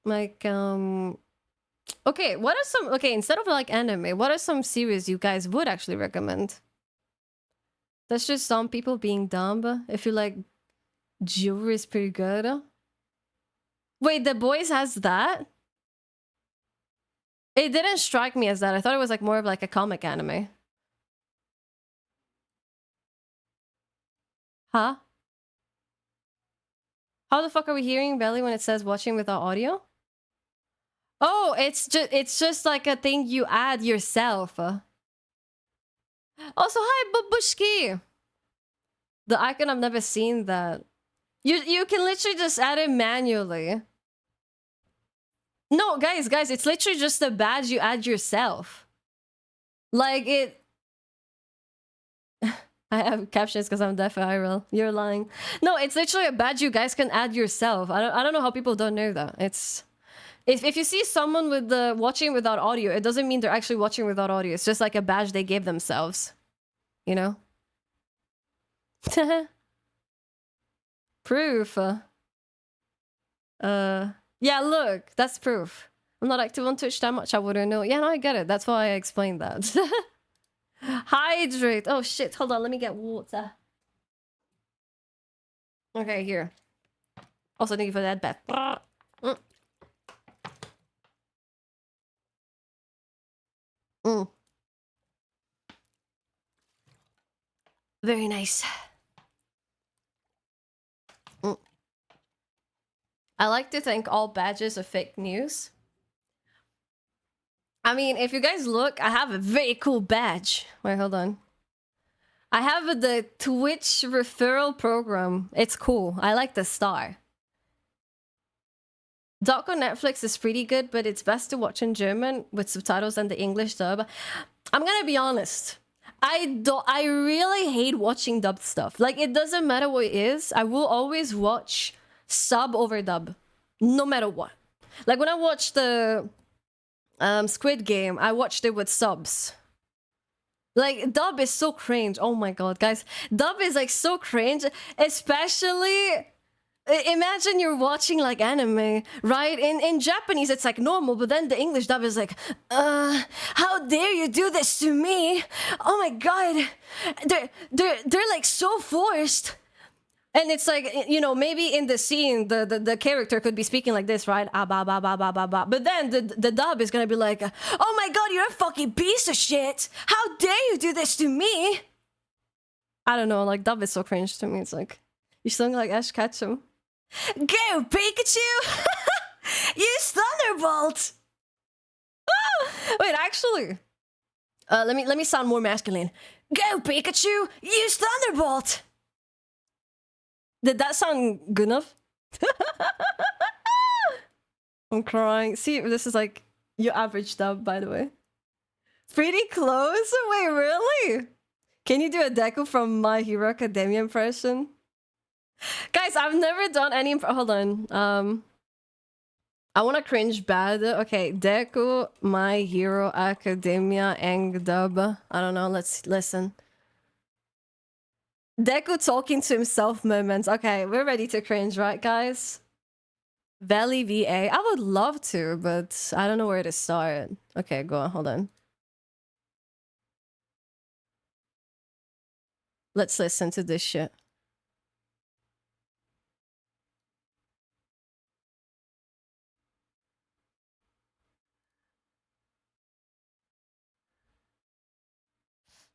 Like, okay, what are some... Okay, instead of like anime, what are some series you guys would actually recommend? That's just some people being dumb. If you like... Jewelry is pretty good. Wait, The Boys has that? It didn't strike me as that. I thought it was like more of like a comic anime. Huh? How the fuck are we hearing Veli when it says watching without audio? Oh, it's just like a thing you add yourself. Also, hi, Babushki. The icon, I've never seen that. You can literally just add it manually. No, guys, it's literally just a badge you add yourself. Like it... I have captions because I'm deaf IRL. You're lying. No, it's literally a badge you guys can add yourself. I don't know how people don't know that. It's... If you see someone with the watching without audio, it doesn't mean they're actually watching without audio. It's just like a badge they gave themselves. You know? Proof. Yeah, look, that's proof. I'm not active on Twitch that much, I wouldn't know. Yeah, no, I get it. That's why I explained that. Hydrate. Oh shit, hold on, let me get water. Okay, here. Also, thank you for that, Beth. Very nice. I like to think all badges are fake news. I mean, if you guys look, I have a very cool badge. Wait, hold on. I have the Twitch referral program. It's cool. I like the star. Doc on Netflix is pretty good, but it's best to watch in German with subtitles and the English dub. I'm gonna be honest. I really hate watching dubbed stuff. Like, it doesn't matter what it is. I will always watch sub over dub. No matter what. Like, when I watched the Squid Game, I watched it with subs. Like, dub is so cringe. Oh my god, guys. Dub is, like, so cringe. Especially... Imagine you're watching, like, anime, right? In Japanese, it's, like, normal, but then the English dub is like, how dare you do this to me? Oh my god. They're like, so forced. And it's like, you know, maybe in the scene, the character could be speaking like this, right? Ah, ba, ba, ba, ba, ba, ba. But then the dub is gonna be like, oh my god, you're a fucking piece of shit. How dare you do this to me? I don't know, like dub is so cringe to me. It's like you sing like Ash Ketchum. Go Pikachu! Use Thunderbolt! Wait, actually. Let me sound more masculine. Go Pikachu! Use Thunderbolt! Did that sound good enough? I'm crying. See, this is like your average dub, by the way. Pretty close? Wait, really? Can you do a Deku from My Hero Academia impression? Guys, I've never done any hold on. I want to cringe bad. Okay, Deku, My Hero Academia, Ang dub. I don't know, let's listen. Deku talking to himself moments. Okay, we're ready to cringe, right, guys? Veli VA. I would love to, but I don't know where to start. Okay, go on, hold on. Let's listen to this shit.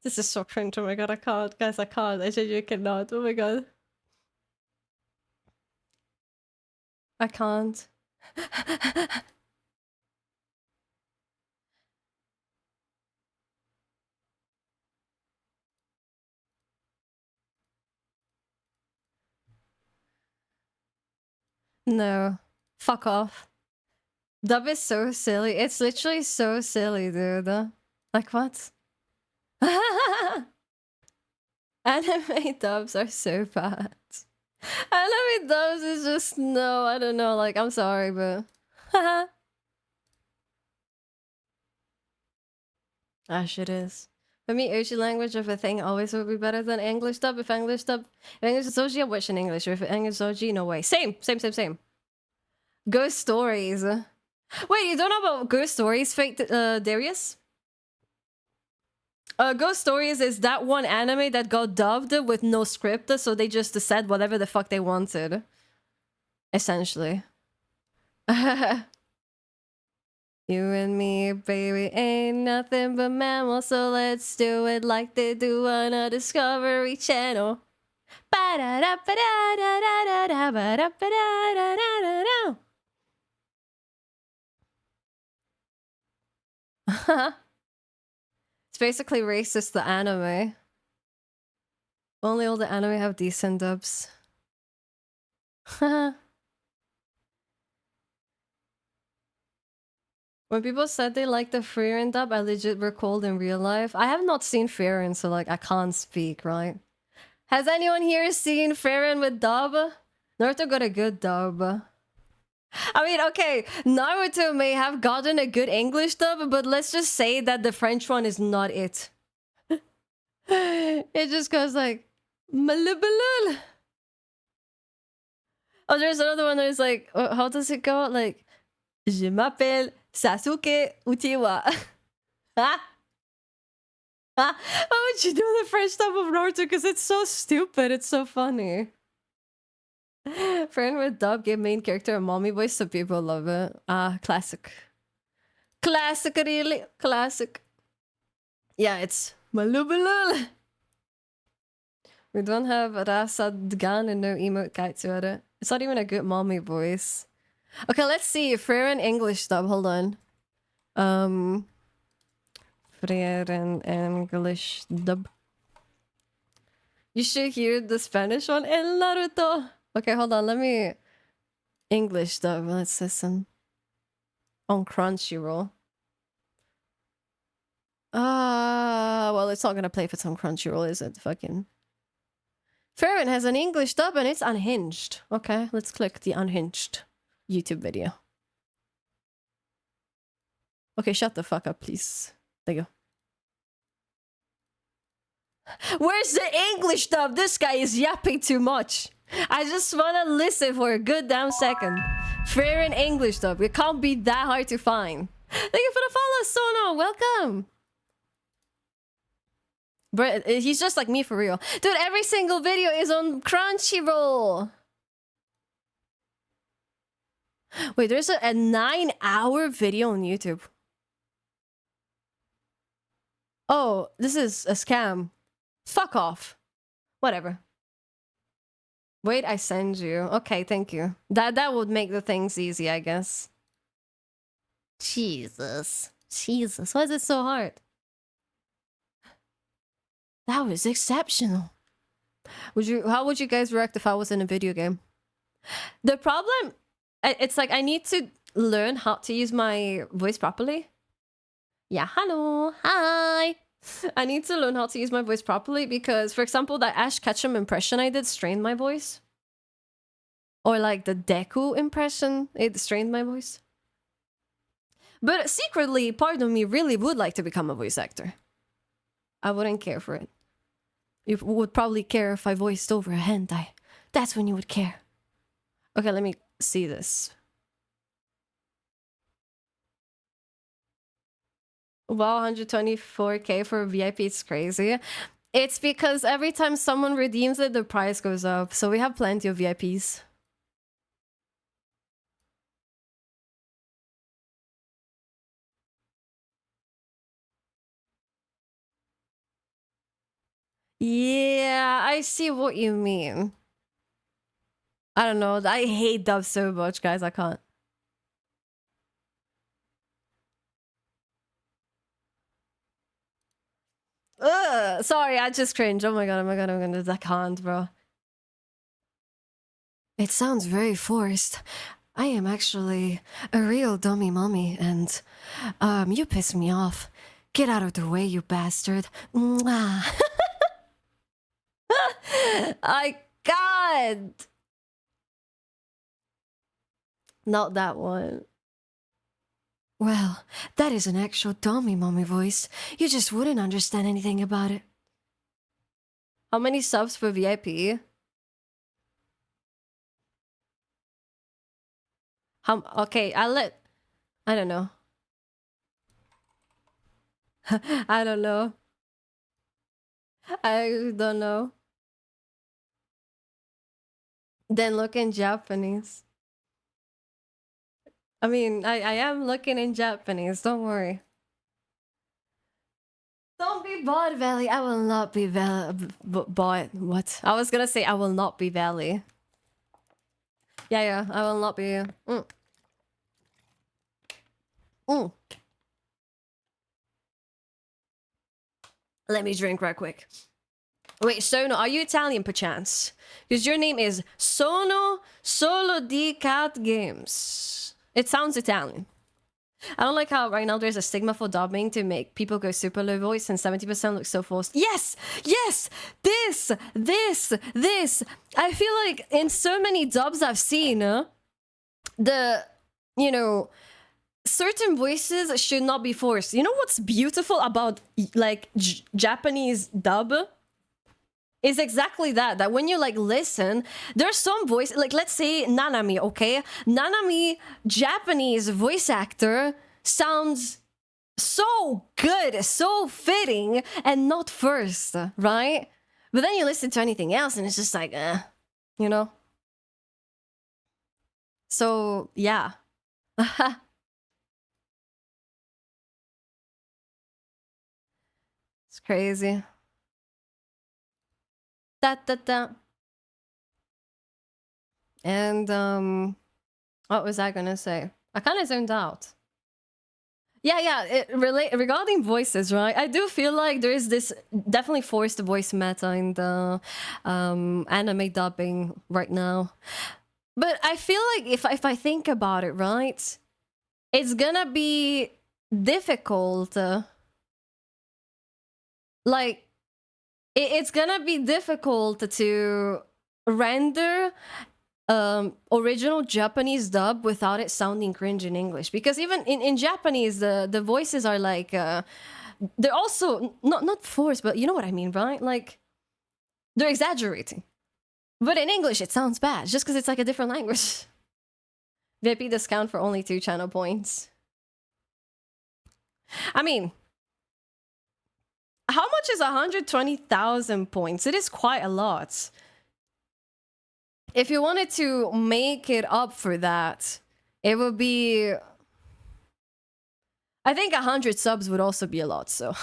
This is so cringe. Oh my god, I can't. Guys, I can't. I genuinely cannot. Oh my god. I can't. No. Fuck off. Dub is so silly. It's literally so silly, dude. Like, what? Anime dubs are so bad. Anime dubs is just, no, I don't know. Like, I'm sorry, but... Ash, it is. For me, Uchi language of a thing always would be better than English dub. If English is Oji, I watch in English. Or if English is Oji, no way. Same. Ghost Stories. Wait, you don't know about Ghost Stories, fake Darius? Ghost Stories is that one anime that got dubbed with no script, so they just said whatever the fuck they wanted. Essentially. You and me, baby, ain't nothing but mammals, so let's do it like they do on a Discovery Channel. It's basically racist, the anime. Only all the anime have decent dubs. When people said they liked the Frieren dub, I legit recalled in real life. I have not seen Frieren, so like I can't speak, right? Has anyone here seen Frieren with dub? Naruto got a good dub. I mean, okay, Naruto may have gotten a good English dub, but let's just say that the French one is not it. It just goes like... Malabalul. Oh, there's another one that is like... How does it go? Like... Je m'appelle Sasuke Uchiwa. Huh? Why would you do the French dub of Naruto? Because it's so stupid. It's so funny. Friend with dub gave main character a mommy voice, so people love it. Ah, classic. Classic, really. Classic. Yeah, it's Malubalul. We don't have Rasadgan and no emote kaitsu. It's not even a good mommy voice. Okay, let's see. Frieren English dub. Hold on. Frieren English dub. You should hear the Spanish one. El Naruto. Okay, hold on. Let me... English dub. Let's listen. On Crunchyroll. Well, it's not gonna play if it's on Crunchyroll, is it? Fucking... Frieren has an English dub and it's unhinged. Okay, let's click the unhinged YouTube video. Okay, shut the fuck up, please. There you go. Where's the English dub? This guy is yapping too much. I just wanna listen for a good damn second. Frieren English dub. It can't be that hard to find. Thank you for the follow, Sono. Welcome. But he's just like me for real. Dude, every single video is on Crunchyroll. Wait, there's a 9-hour video on YouTube. Oh, this is a scam. Fuck off. Whatever. Wait, I send you. Okay, thank you. That would make the things easy, I guess. Jesus. Jesus. Why is it so hard? That was exceptional. How would you guys react if I was in a video game? The problem, it's like I need to learn how to use my voice properly. Yeah, hello, hi. I need to learn how to use my voice properly because, for example, that Ash Ketchum impression I did strained my voice. Or like the Deku impression, it strained my voice. But secretly, part of me really would like to become a voice actor. I wouldn't care for it. You would probably care if I voiced over a hentai. That's when you would care. Okay, let me see this. Wow, 124k for VIP, it's crazy. It's because every time someone redeems it, the price goes up. So we have plenty of VIPs. Yeah, I see what you mean. I don't know. I hate dubs so much, guys. I can't. Ugh, sorry, I just cringe. Oh my god, oh my god, oh my god. I can't, bro. It sounds very forced. I am actually a real dummy mommy, and you piss me off. Get out of the way, you bastard. Mwah. I can't. Not that one. Well, that is an actual dummy mommy voice. You just wouldn't understand anything about it. How many subs for VIP? Okay, I don't know. I don't know. I don't know. Then look in Japanese. I mean, I am looking in Japanese, don't worry. Don't be bought, Veli. I will not be bought. What? I was gonna say I will not be Veli. Yeah, I will not be. Let me drink right quick. Wait, Sono, are you Italian perchance? Because your name is Sono Solo di Cat Games. It sounds Italian. I don't like how right now there's a stigma for dubbing to make people go super low voice and 70% looks so forced. Yes! Yes! This! I feel like in so many dubs I've seen, certain voices should not be forced. You know what's beautiful about like Japanese dub? Is exactly that when you like listen, there's some voice, like let's say Nanami, okay? Nanami, Japanese voice actor, sounds so good, so fitting, and not first, right? But then you listen to anything else and it's just like, you know? So, yeah. It's crazy. And what was I gonna say? I kind of zoned out. Yeah. Regarding voices, right? I do feel like there is this definitely forced voice meta in the anime dubbing right now. But I feel like if I think about it, right, it's gonna be difficult. Like it's gonna be difficult to render original Japanese dub without it sounding cringe in English, because even in Japanese the voices are like they're also not forced, but you know what I mean, right? Like they're exaggerating, but in English it sounds bad just because it's like a different language. VIP discount for only 2 channel points. I mean, how much is 120,000 points? It is quite a lot. If you wanted to make it up for that, it would be... I think 100 subs would also be a lot, so...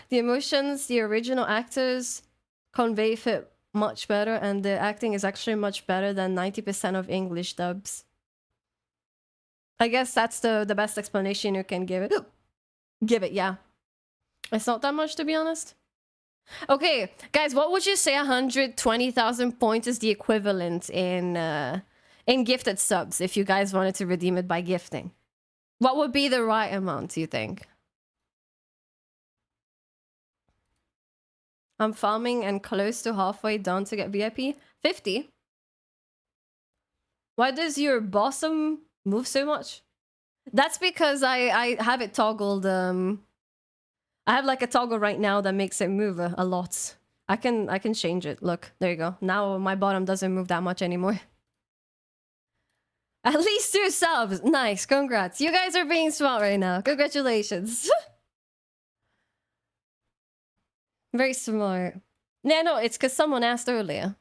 The emotions, the original actors... convey it much better, and the acting is actually much better than 90% of English dubs. I guess that's the best explanation you can give it. Give it, yeah. It's not that much, to be honest. Okay, guys, what would you say 120,000 points is the equivalent in gifted subs if you guys wanted to redeem it by gifting? What would be the right amount, do you think? I'm farming and close to halfway done to get VIP. 50? Why does your bosom move so much? That's because I have it toggled. I have like a toggle right now that makes it move a lot. I can change it. Look, there you go. Now my bottom doesn't move that much anymore. At least 2 subs. Nice, congrats. You guys are being smart right now. Congratulations. Very smart. No, it's because someone asked earlier.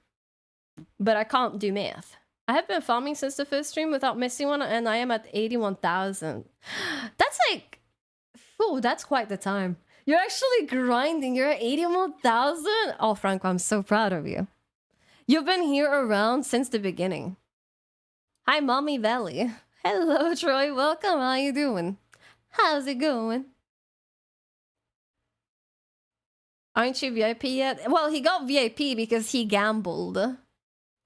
But I can't do math. I have been farming since the first stream without missing one, and I am at 81,000. That's like... Oh, that's quite the time. You're actually grinding. You're at 81,000? Oh, Franco, I'm so proud of you. You've been here around since the beginning. Hi, Mommy Veli. Hello, Troy. Welcome. How you doing? How's it going? Aren't you VIP yet? Well, he got VIP because he gambled.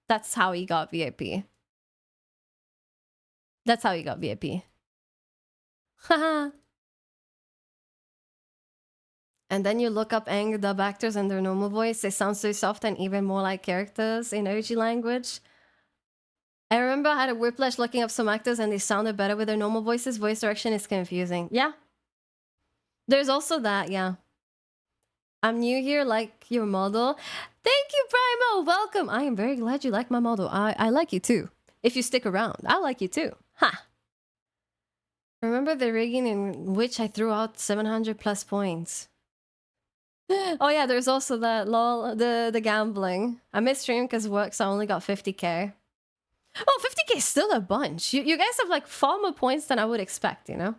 That's how he got VIP. That's how he got VIP. Haha. And then you look up Ang dub actors and their normal voice. They sound so soft and even more like characters in OG language. I remember I had a whiplash looking up some actors and they sounded better with their normal voices. Voice direction is confusing. Yeah. There's also that, yeah. I'm new here, like your model. Thank you, Primo. Welcome. I am very glad you like my model. I like you too. If you stick around, I like you too. Ha. Remember the rigging in which I threw out 700 plus points. Oh yeah, there's also that lol, the gambling. I missed stream because work, so I only got 50k. Oh, 50k is still a bunch. You guys have like far more points than I would expect, you know?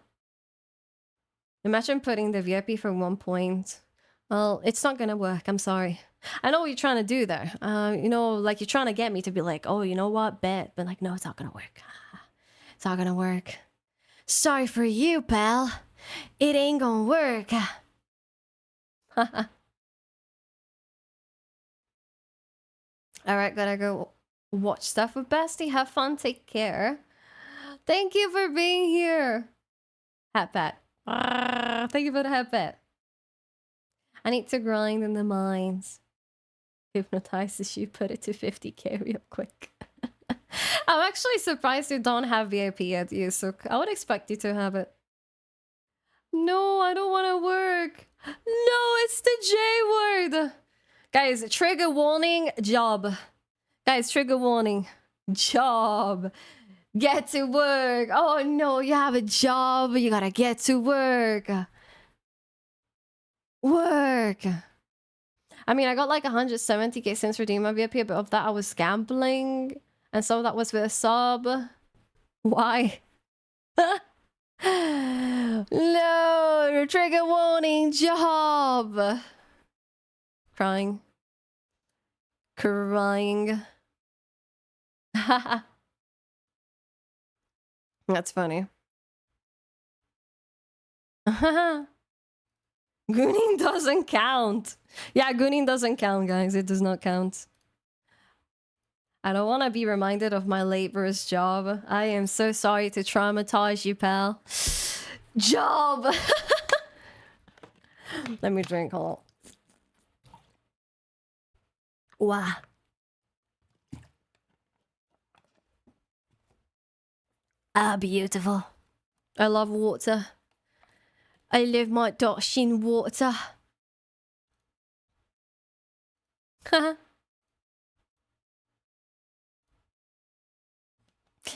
Imagine putting the VIP for 1 point. Well, it's not gonna work, I'm sorry. I know what you're trying to do there. You know, like you're trying to get me to be like, oh, you know what, bet. But like, no, it's not gonna work. It's not gonna work. Sorry for you, pal. It ain't gonna work. Alright, gotta go watch stuff with Bestie. Have fun, take care. Thank you for being here. Hat pat. Thank you for the hat pat. I need to grind in the mines. Hypnotizes you, put it to 50k real quick. I'm actually surprised you don't have VIP yet, Yusuk. I would expect you to have it. No, I don't want to work. No, it's the J word. Guys, trigger warning, job. Guys, trigger warning, job. Get to work. Oh no, you have a job. You gotta get to work. Work. I mean, I got like 170k since redeeming my VIP, but of that I was gambling. And some of that was with a sub. Why? No, trigger warning, job. Crying. Crying. That's funny. Gooning doesn't count. Yeah, gooning doesn't count, guys. It does not count. I don't want to be reminded of my laborer's job. I am so sorry to traumatize you, pal. Job! Let me drink, hold on. Wow. Ah, beautiful. I love water. I live my dash in water.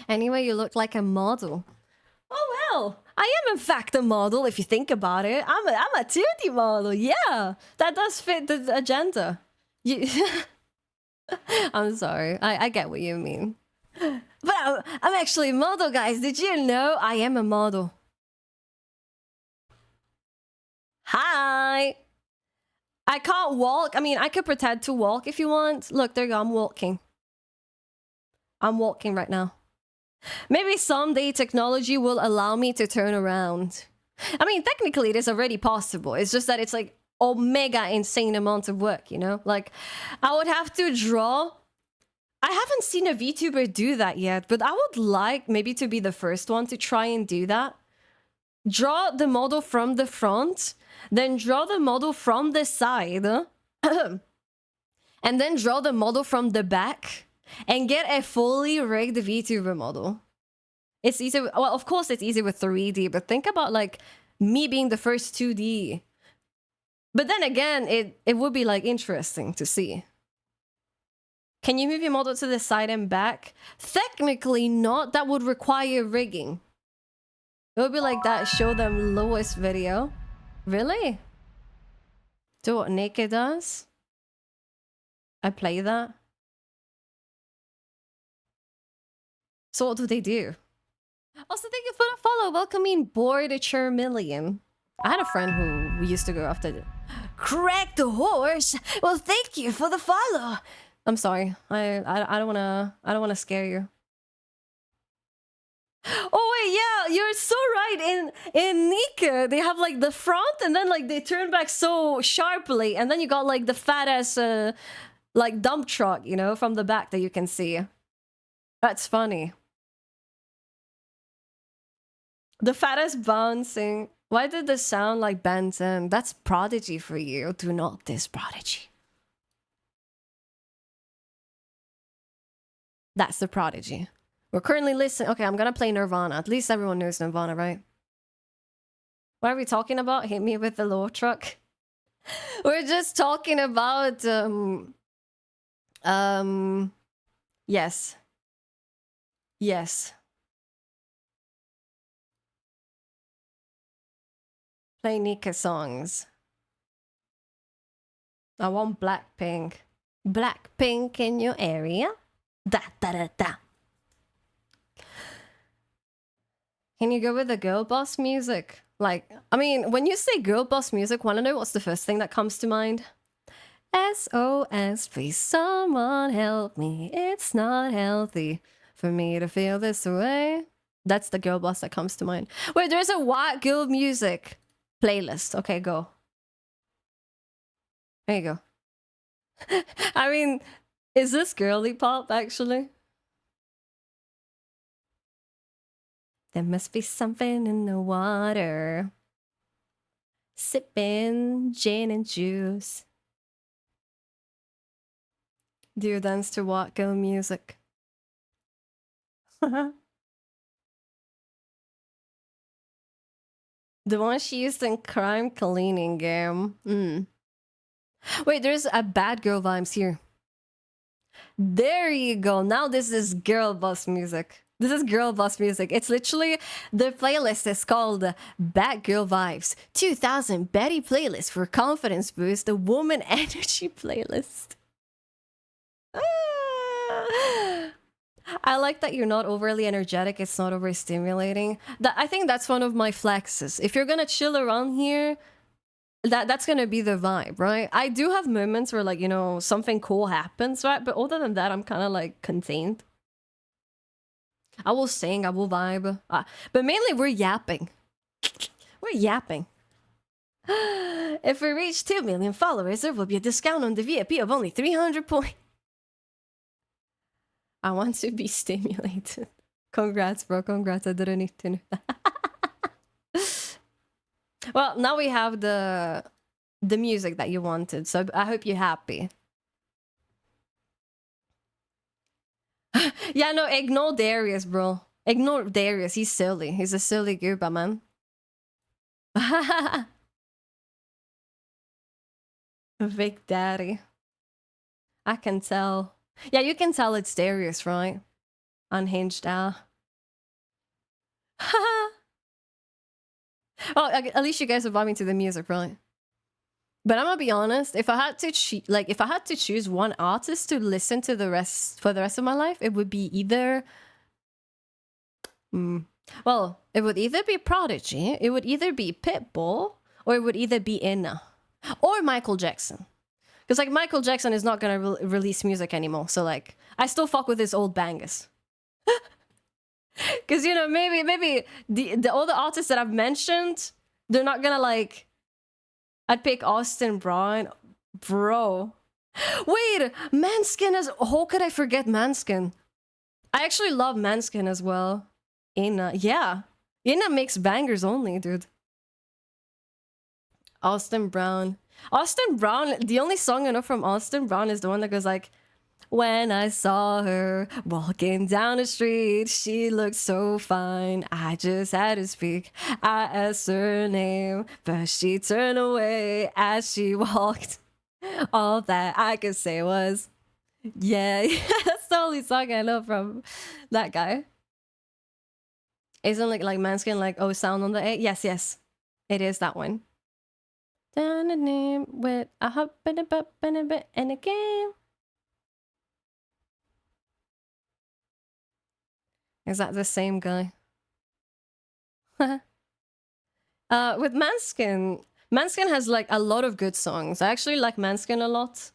Anyway, you look like a model. Oh well, I am in fact a model if you think about it. I'm a titty model, yeah. That does fit the agenda. You I'm sorry, I get what you mean. But I'm actually a model, guys. Did you know I am a model? Hi! I can't walk. I mean, I could pretend to walk if you want. Look, there you go. I'm walking. I'm walking right now. Maybe someday technology will allow me to turn around. I mean, technically it is already possible. It's just that it's like omega insane amount of work, you know? Like, I would have to draw. I haven't seen a VTuber do that yet, but I would like maybe to be the first one to try and do that. Draw the model from the front, then draw the model from the side, and then draw the model from the back, and get a fully rigged VTuber model. It's easy. Well, of course it's easy with 3D, but think about like me being the first 2D. But then again, it would be like interesting to see. Can you move your model to the side and back? Technically not. That would require rigging. It would be like that show them lowest video. Really? Do what Naked does? I play that. So what do they do? Also, thank you for the follow. Welcoming Board Million. I had a friend who used to go after Crack the Horse. Well, thank you for the follow. I'm sorry. I don't wanna scare you. Oh wait, yeah, you're so right. In Nika, they have like the front and then like they turn back so sharply, and then you got like the fat ass like dump truck, you know, from the back that you can see. That's funny. The fat ass bouncing. Why did this sound like Ben 10? That's Prodigy for you. Do not diss Prodigy. That's the Prodigy. We're currently listening. Okay, I'm gonna play Nirvana. At least everyone knows Nirvana, right? What are we talking about? Hit me with the low truck. We're just talking about yes. Yes. Play Nika songs. I want Blackpink. Blackpink in your area? Da da da da. Can you go with the girl boss music? Like, I mean, when you say girl boss music, wanna know what's the first thing that comes to mind? SOS, please someone help me. It's not healthy for me to feel this way. That's the girl boss that comes to mind. Wait, there's a white girl music playlist. Okay, go. There you go. I mean, is this girly pop actually? There must be something in the water. Sipping gin and juice. Do you dance to what girl music? The one she used in crime cleaning game. Wait, there's a bad girl vibes here. There you go. Now this is girl boss music. This is girl boss music. It's literally, the playlist is called Bad Girl Vibes 2000 Betty Playlist for Confidence Boost, the Woman Energy Playlist. I like that you're not overly energetic. It's not overstimulating. I think that's one of my flexes. If you're gonna chill around here, that's gonna be the vibe, right? I do have moments where, like, you know, something cool happens, right? But other than that, I'm kind of like contained. I will sing, I will vibe. But mainly we're yapping. We're yapping. If we reach 2 million followers, there will be a discount on the VIP of only 300 points. I want to be stimulated. Congrats, bro. Congrats. I didn't need to know that. Well, now we have the music that you wanted, so I hope you're happy. Yeah, no, ignore Darius, bro. Ignore Darius. He's silly. He's a silly gooba, man. Big Daddy. I can tell. Yeah, you can tell it's Darius, right? Unhinged out. Oh, at least you guys are vibing to the music, right? But I'm gonna be honest, if I had to choose one artist to listen to for the rest of my life, it would be either well, it would either be Prodigy, it would either be Pitbull, or it would either be Inna. Or Michael Jackson. Because like Michael Jackson is not gonna release music anymore, so like I still fuck with his old bangers. Because you know maybe the all the artists that I've mentioned, they're not gonna like. I'd pick Austin Brown, bro. Wait, Manskin is. How could I forget Manskin? I actually love Manskin as well. Ina, yeah, Ina makes bangers only, dude. Austin Brown. Austin Brown, the only song I know from Austin Brown is the one that goes like, when I saw her walking down the street, she looked so fine. I just had to speak. I asked her name, but she turned away as she walked. All that I could say was, yeah, that's the only song I know from that guy. Isn't like Manskin like, oh, sound on the A? Yes, yes. It is that one. Down the name with a hop and a bop and a bit and a game. Is that the same guy? With Manskin, Manskin has like a lot of good songs. I actually like Manskin a lot.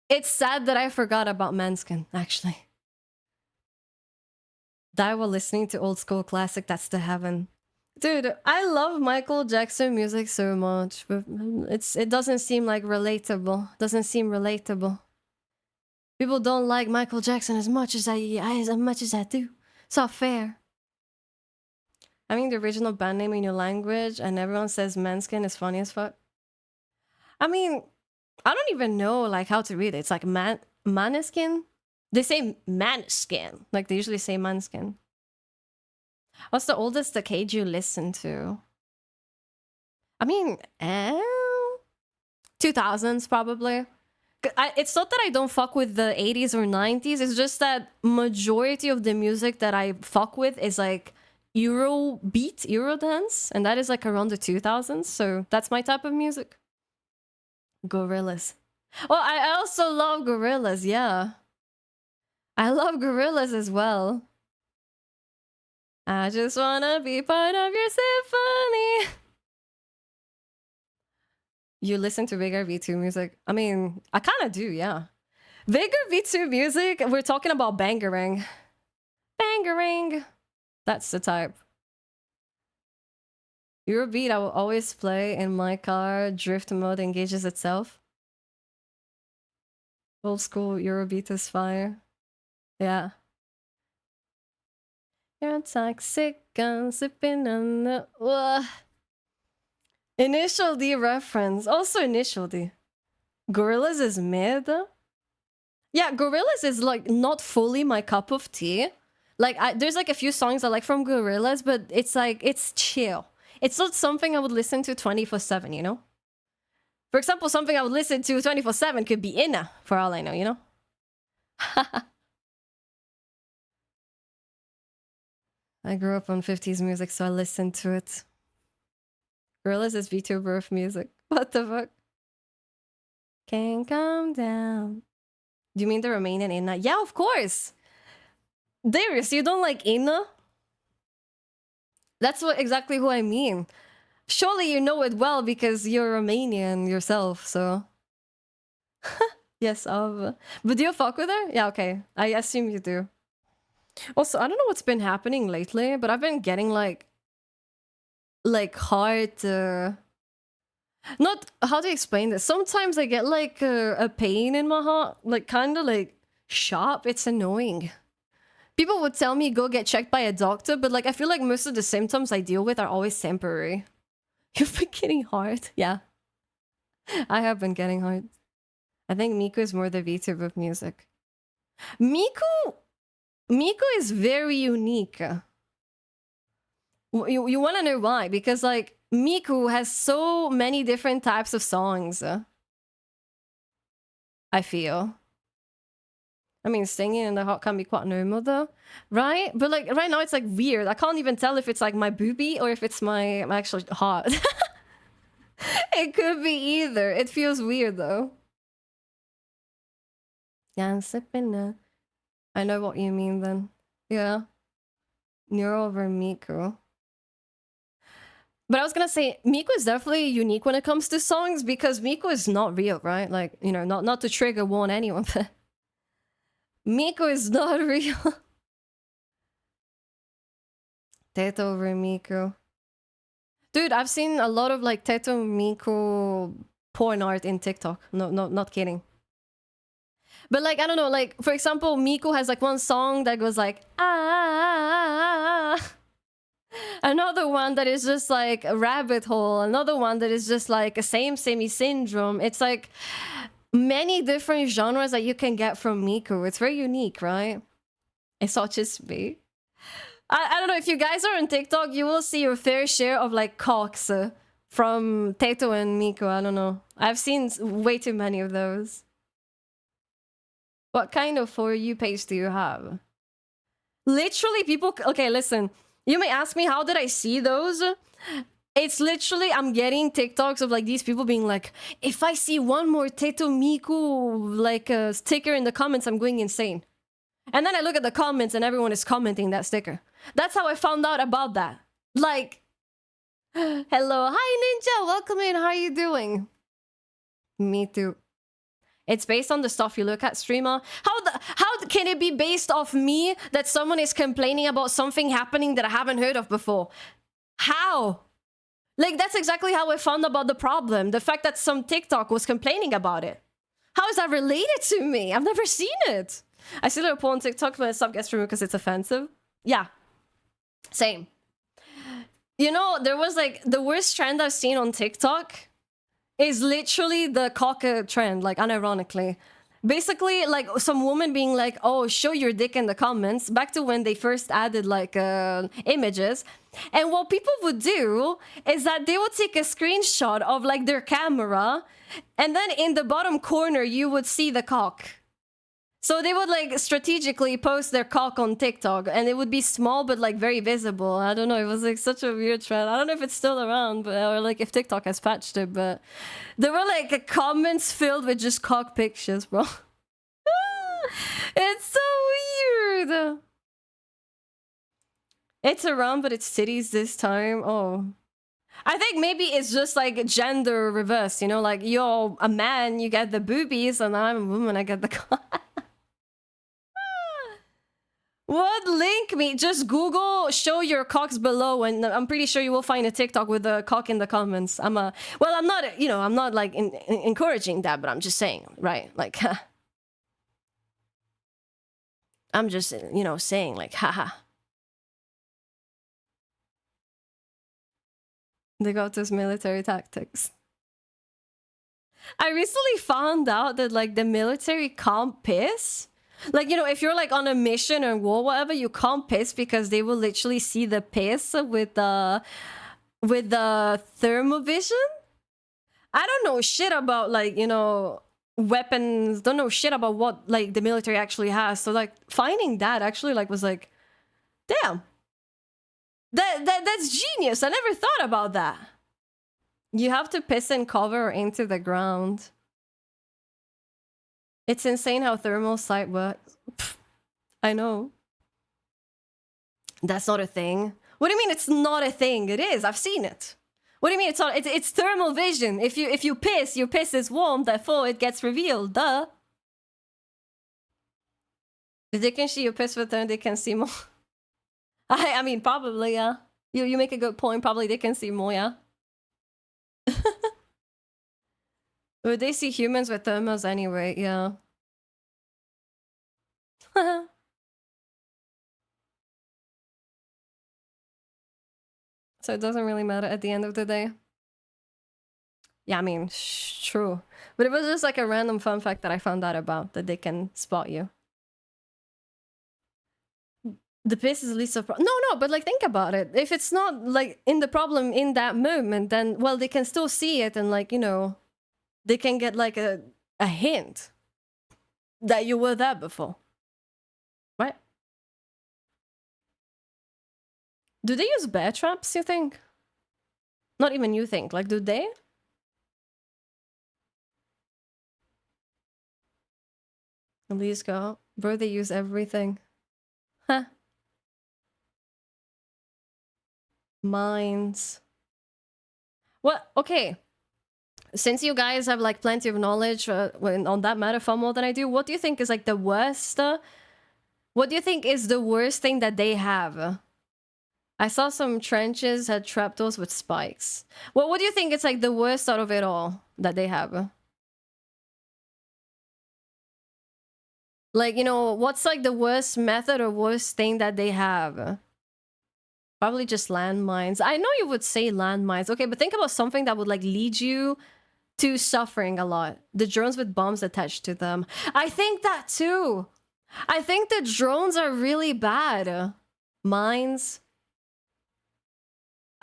It's sad that I forgot about Manskin, actually. Die while listening to old school classic, that's the heaven. Dude, I love Michael Jackson music so much, but it doesn't seem like relatable. Doesn't seem relatable. People don't like Michael Jackson as much as I do. It's not fair. I mean, the original band name in your language, and everyone says Manskin is funny as fuck. I mean, I don't even know like how to read it. It's like Maneskin. They say Maneskin, like they usually say Manskin. What's the oldest decade you listen to? I mean, 2000s probably. It's not that I don't fuck with the 80s or 90s. It's just that majority of the music that I fuck with is like Euro beat, Euro dance, and that is like around the 2000s. So that's my type of music. Gorillas. Well, I also love Gorillas. Yeah, I love Gorillas as well. I just wanna be part of your symphony. You listen to Vigor V2 music? I mean, I kind of do, yeah. Vigor V2 music, we're talking about bangering. Bangering. That's the type. Eurobeat I will always play in my car. Drift mode engages itself. Old school Eurobeat is fire. Yeah. You're toxic, I'm sipping on the... Initial D reference. Also Initial D. Gorillaz is mid. Yeah, Gorillaz is like not fully my cup of tea. Like there's like a few songs I like from Gorillaz, but it's like it's chill. It's not something I would listen to 24/7, you know? For example, something I would listen to 24/7 could be Inna, for all I know, you know? I grew up on 50s music, so I listened to it. Gorillaz is VTuber of music. What the fuck? Can't come down. Do you mean the Romanian Inna? Yeah, of course. Darius, you don't like Inna? That's exactly who I mean. Surely you know it well because you're Romanian yourself, so... Yes, but do you fuck with her? Yeah, okay. I assume you do. Also, I don't know what's been happening lately, but I've been getting like hard... Not... How to explain this? Sometimes I get like a pain in my heart, like kind of like sharp. It's annoying. People would tell me go get checked by a doctor, but like I feel like most of the symptoms I deal with are always temporary. You've been getting hard. Yeah. I have been getting hard. I think Miku is more the VTuber of music. Miku is very unique. You want to know why? Because like Miku has so many different types of songs. I feel. I mean, singing in the heart can be quite normal though, right? But like right now it's like weird. I can't even tell if it's like my boobie or if it's my actual heart. It could be either. It feels weird though. Yeah, I'm sipping now. I know what you mean then. Yeah. Nero over Miku. But I was gonna say, Miku is definitely unique when it comes to songs because Miku is not real, right? Like, you know, not to trigger warn anyone, but Miku is not real. Teto over Miku. Dude, I've seen a lot of like Teto Miku porn art in TikTok. No, not kidding. But like, I don't know, like, for example, Miku has like one song that goes like, ah. Another one that is just like a rabbit hole. Another one that is just like a semi syndrome. It's like many different genres that you can get from Miku. It's very unique, right? It's not just me. I don't know, if you guys are on TikTok, you will see your fair share of like cocks from Teto and Miku. I don't know. I've seen way too many of those. What kind of For You page do you have? Literally, people... Okay, listen. You may ask me, how did I see those? It's literally, I'm getting TikToks of like these people being like, if I see one more Teto Miku like sticker in the comments, I'm going insane. And then I look at the comments and everyone is commenting that sticker. That's how I found out about that. Like, hello, hi Ninja, welcome in, how are you doing? Me too. It's based on the stuff you look at, streamer. How can it be based off me that someone is complaining about something happening that I haven't heard of before? How? Like, that's exactly how I found about the problem. The fact that some TikTok was complaining about it. How is that related to me? I've never seen it. I see little porn TikTok, but stuff gets removed because it's offensive. Yeah. Same. You know, there was like the worst trend I've seen on TikTok is literally the cock trend, like unironically. Basically, like some woman being like, oh, show your dick in the comments, back to when they first added like images. And what people would do is that they would take a screenshot of like their camera, and then in the bottom corner, you would see the cock. So they would like strategically post their cock on TikTok, and it would be small but like very visible. I don't know, it was like such a weird trend. I don't know if it's still around, but or like if TikTok has patched it, but there were like comments filled with just cock pictures, bro. It's so weird. It's around, but it's titties this time. Oh. I think maybe it's just like gender reverse, you know, like you're a man, you get the boobies, and I'm a woman, I get the cock. What link me? Just Google show your cocks below, and I'm pretty sure you will find a TikTok with a cock in the comments. I'm not, you know, I'm not like encouraging that, but I'm just saying, right? Like, I'm just, you know, saying like, haha. They got those military tactics. I recently found out that like the military can't piss. Like, you know, if you're like on a mission or war, whatever, you can't piss because they will literally see the piss with the thermovision. I don't know shit about like, you know, weapons. Don't know shit about what like the military actually has. So like finding that actually like was like, damn, that's genius. I never thought about that. You have to piss and cover into the ground. It's insane how thermal sight works. Pfft, I know. That's not a thing. What do you mean it's not a thing? It is. I've seen it. What do you mean it's not? It's thermal vision. If you piss, your piss is warm, therefore it gets revealed. Duh. If they can see your piss with them, they can see more. I mean, probably, yeah. You make a good point. Probably they can see more, yeah. Would they see humans with thermals anyway? Yeah. So it doesn't really matter at the end of the day. Yeah, I mean, true. But it was just like a random fun fact that I found out about, that they can spot you. The piss is least of... No, but like, think about it. If it's not like in the problem in that moment, then, well, they can still see it and like, you know, they can get like a hint that you were there before. Right? Do they use bear traps, you think? Not even you think. Like, do they? Please go. Bro, they use everything. Huh. Mines. What? Okay. Since you guys have like plenty of knowledge on that matter far more than I do, what do you think is like the worst? What do you think is the worst thing that they have? I saw some trenches had trapdoors with spikes. What do you think is like the worst out of it all that they have? Like, you know, what's like the worst method or worst thing that they have? Probably just landmines. I know you would say landmines. Okay, but think about something that would like lead you to suffering a lot. The drones with bombs attached to them. I think that too. I think the drones are really bad. Mines.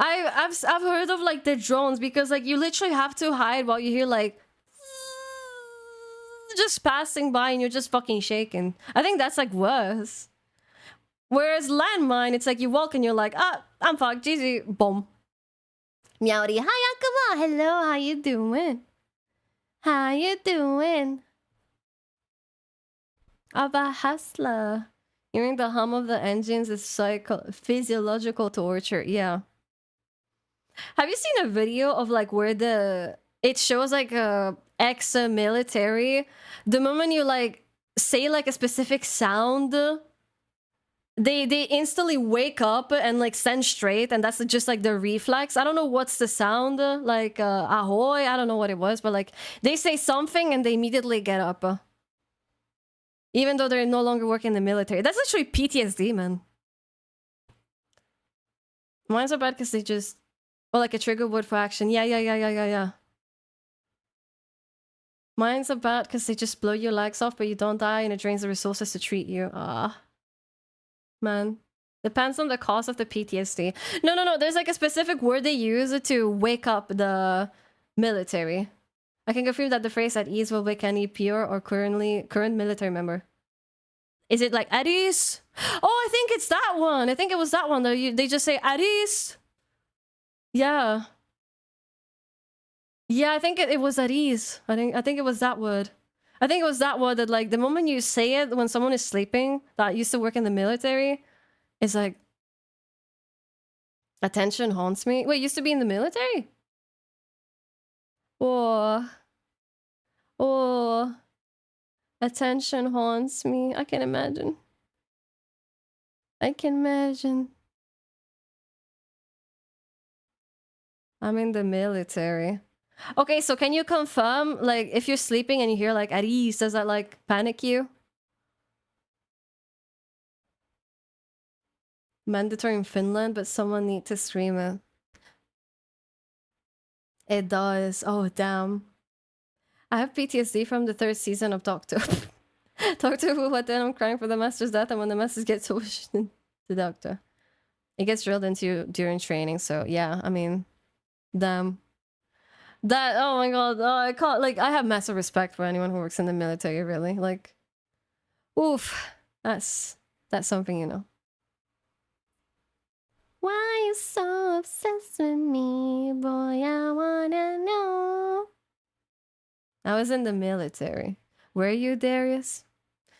I've heard of like the drones because like you literally have to hide while you hear like just passing by and you're just fucking shaking. I think that's like worse. Whereas landmine, it's like you walk and you're like, ah, I'm fucked, GG, boom. Meowdy, hi Akuma, hello, how you doing? How you doing? Abba hustler. Hearing the hum of the engines is physiological torture, yeah. Have you seen a video of like where it shows like a ex-military? The moment you like say like a specific sound, they instantly wake up and like stand straight, and that's just like the reflex. I don't know what's the sound, like ahoy, I don't know what it was, but like they say something and they immediately get up. Even though they're no longer working in the military. That's actually PTSD, man. Mine's are bad because they just... Oh, like a trigger word for action. Yeah. Mine's are bad because they just blow your legs off, but you don't die and it drains the resources to treat you. Ah. Man. Depends on the cause of the PTSD. No. There's like a specific word they use to wake up the military. I can confirm that the phrase "at ease" will wake any pure or current military member. Is it like "at ease"? Oh, I think it's that one. I think it was that one. They just say "at ease." Yeah. Yeah, I think it was "at ease." I think it was that word. I think it was that word that like the moment you say it when someone is sleeping that used to work in the military, it's like attention haunts me. Wait, used to be in the military? Oh. Attention haunts me. I can imagine. I'm in the military. Okay, so can you confirm, like, if you're sleeping and you hear, like, "at ease," does that, like, panic you? Mandatory in Finland, but someone need to scream it. It does. Oh, damn. I have PTSD from the 3rd season of Doctor. Doctor Who, what then? I'm crying for the Master's death, and when the Master gets pushed the Doctor. It gets drilled into you during training, so yeah, I mean, damn. That, oh my god, oh, I can't, like, I have massive respect for anyone who works in the military, really. Like, oof, that's something, you know. Why you so obsessed with me, boy, I wanna know. I was in the military. Were you, Darius?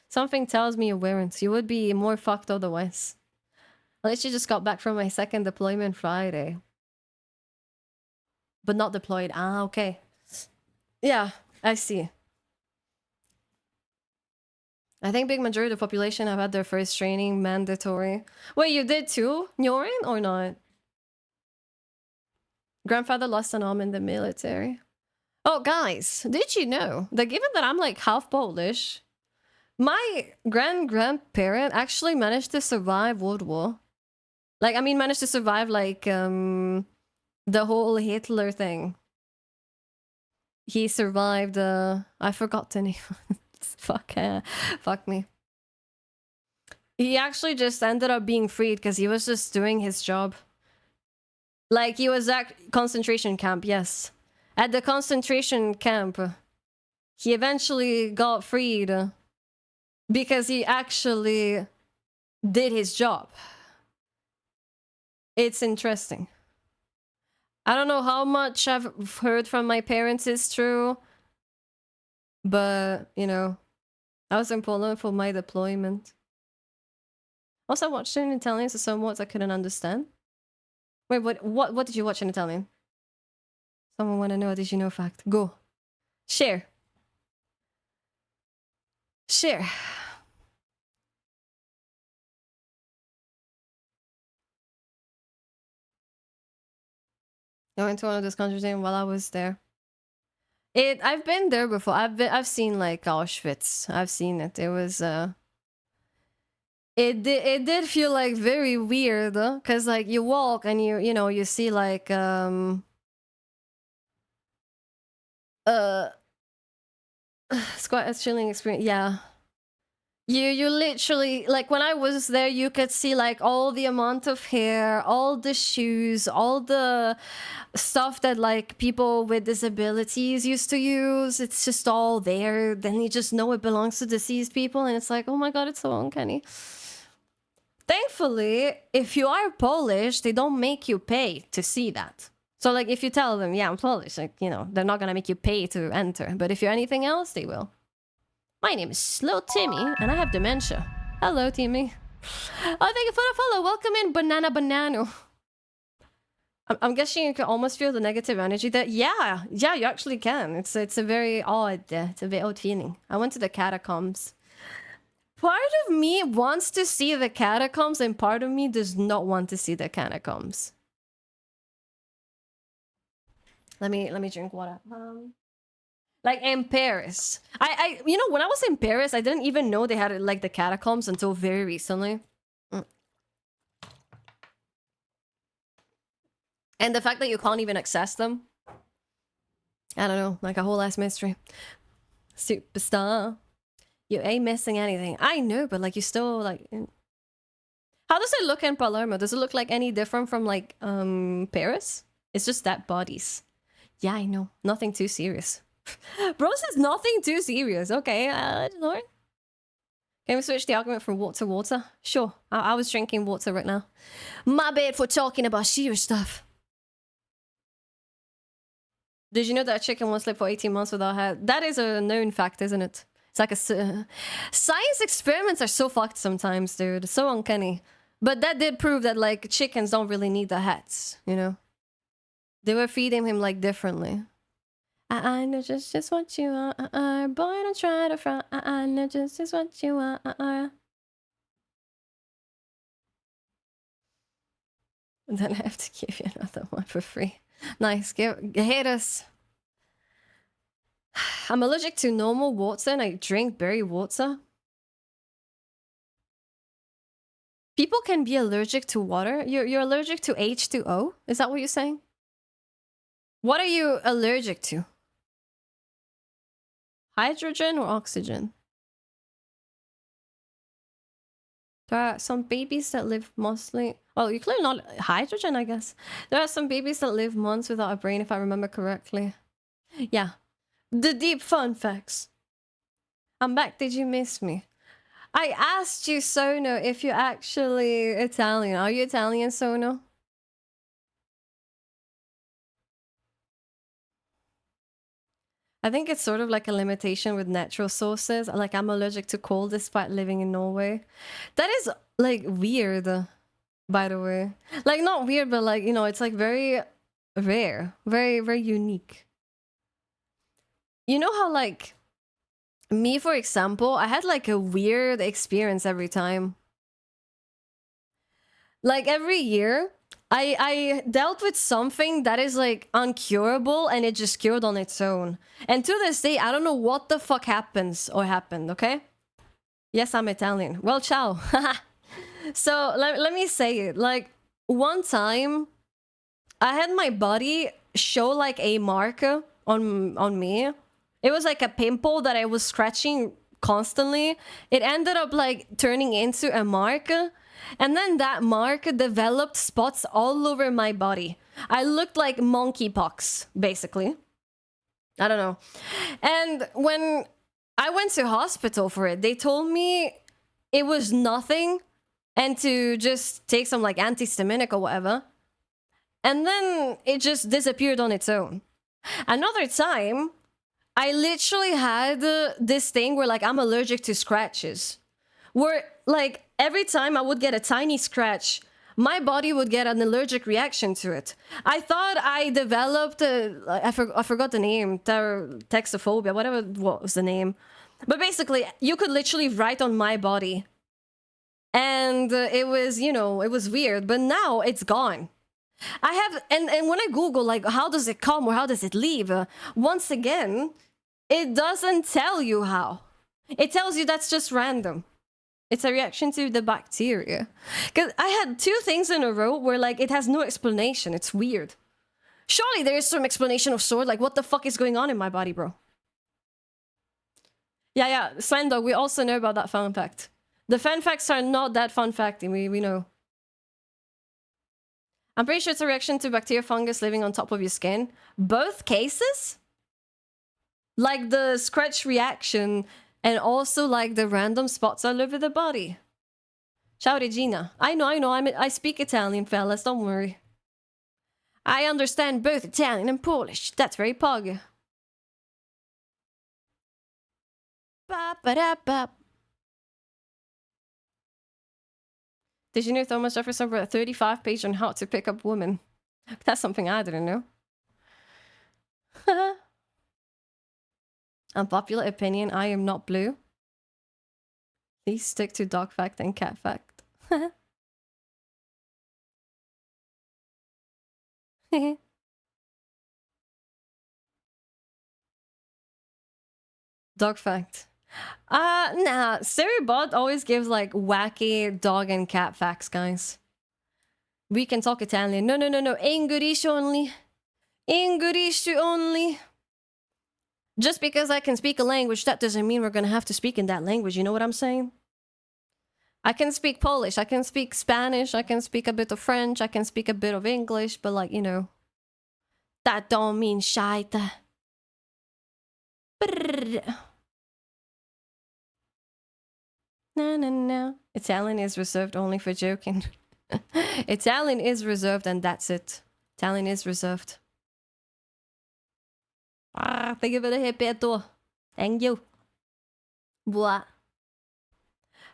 Something tells me you weren't. You would be more fucked otherwise. At least you just got back from my 2nd deployment Friday. But not deployed. Ah, okay. Yeah, I see. I think big majority of the population have had their first training mandatory. Wait, you did too, Nyorin, or not? Grandfather lost an arm in the military. Oh, guys, did you know that given that I'm like half Polish, my grandparent actually managed to survive World War. Like, I mean, managed to survive like the whole Hitler thing. He survived. I forgot the name. Fuck me. He actually just ended up being freed because he was just doing his job. Like, he was at concentration camp, yes. At the concentration camp, he eventually got freed because he actually did his job. It's interesting. I don't know how much I've heard from my parents is true, but, you know, I was in Poland for my deployment. Also, I watched it in Italian, so some words I couldn't understand. Wait, what did you watch in Italian? Someone want to know a did you know fact? Go. Share. Share. I went to one of those countries while I was there. I've been there before. I've seen like Auschwitz. I've seen it. It was it did feel like very weird, cuz like you walk and you know, you see like it's quite a chilling experience. Yeah. You literally, like, when I was there, you could see like all the amount of hair, all the shoes, all the stuff that like people with disabilities used to use. It's just all there. Then you just know it belongs to deceased people, and it's like, oh my god, it's so uncanny. Thankfully, if you are Polish, they don't make you pay to see that. So like if you tell them, yeah, I'm Polish, like, you know, they're not gonna make you pay to enter. But if you're anything else, they will. My name is Slow Timmy, and I have dementia. Hello, Timmy. Oh, thank you for the follow. Welcome in, Banana. I'm guessing you can almost feel the negative energy there. Yeah, you actually can. It's a very odd, it's a bit odd feeling. I went to the catacombs. Part of me wants to see the catacombs, and part of me does not want to see the catacombs. Let me drink water. Like in Paris. You know, when I was in Paris, I didn't even know they had like the catacombs until very recently. And the fact that you can't even access them. I don't know, like a whole ass mystery. Superstar. You ain't missing anything. I know, but like you still like... How does it look in Palermo? Does it look like any different from like Paris? It's just that bodies. Yeah, I know. Nothing too serious. Bro says nothing too serious. Okay, Lord. Can we switch the argument from water to water? Sure. I was drinking water right now. My bad for talking about serious stuff. Did you know that a chicken won't sleep for 18 months without her? That is a known fact, isn't it? It's like a... Science experiments are so fucked sometimes, dude. So uncanny. But that did prove that, like, chickens don't really need the hats, you know? They were feeding him, like, differently. I know just what you are. Boy, don't try to front. I know just what you are. And then I have to give you another one for free. Nice. Hit us. I'm allergic to normal water and I drink berry water. People can be allergic to water. You're allergic to H2O? Is that what you're saying? What are you allergic to? Hydrogen or oxygen? There are some babies that live mostly... Well, you're clearly not hydrogen, I guess. There are some babies that live months without a brain, if I remember correctly. Yeah. The deep fun facts. I'm back. Did you miss me? I asked you, Sono, if you're actually Italian. Are you Italian, Sono? I think it's sort of like a limitation with natural sources. Like, I'm allergic to cold despite living in Norway. That is, like, weird, by the way. Like, not weird, but, like, you know, it's, like, very rare. Very, very unique. You know how, like, me, for example, I had, like, a weird experience every time. Like, every year... I dealt with something that is like uncurable and it just cured on its own. And to this day, I don't know what the fuck happened, okay? Yes, I'm Italian. Well, ciao. So let me say it. Like, one time, I had my body show like a mark on me. It was like a pimple that I was scratching constantly. It ended up like turning into a mark. And then that mark developed spots all over my body. I looked like monkeypox, basically. I don't know. And when I went to hospital for it, they told me it was nothing and to just take some like antihistaminic or whatever. And then it just disappeared on its own. Another time, I literally had this thing where like I'm allergic to scratches. Where like every time I would get a tiny scratch, my body would get an allergic reaction to it. I thought I developed, I forgot the name, textophobia, whatever what was the name. But basically, you could literally write on my body. And it was, you know, it was weird, but now it's gone. I have, and when I Google, like, how does it come or how does it leave? Once again, it doesn't tell you how. It tells you that's just random. It's a reaction to the bacteria. Because I had 2 things in a row where, like, it has no explanation. It's weird. Surely there is some explanation of sort, like, what the fuck is going on in my body, bro? Yeah, Slendog, we also know about that fun fact. The fun facts are not that fun facty, we know. I'm pretty sure it's a reaction to bacteria fungus living on top of your skin. Both cases? Like the scratch reaction and also like the random spots all over the body. Ciao Regina. I know, I speak Italian, fellas, don't worry. I understand both Italian and Polish. That's very pog. Ba-ba-da-ba. Did you know Thomas Jefferson wrote a 35-page on how to pick up women? That's something I didn't know. Unpopular opinion, I am not blue. Please stick to dog fact and cat fact. Dog fact. Nah, Seribot always gives like wacky dog and cat facts, guys. We can talk Italian. No. English only. English only. Just because I can speak a language, that doesn't mean we're gonna have to speak in that language, you know what I'm saying? I can speak Polish, I can speak Spanish, I can speak a bit of French, I can speak a bit of English, but like, you know, that don't mean shite. No. Italian is reserved only for joking. Italian is reserved and that's it. Italian is reserved. Thank you for the hippieto. Thank you. What?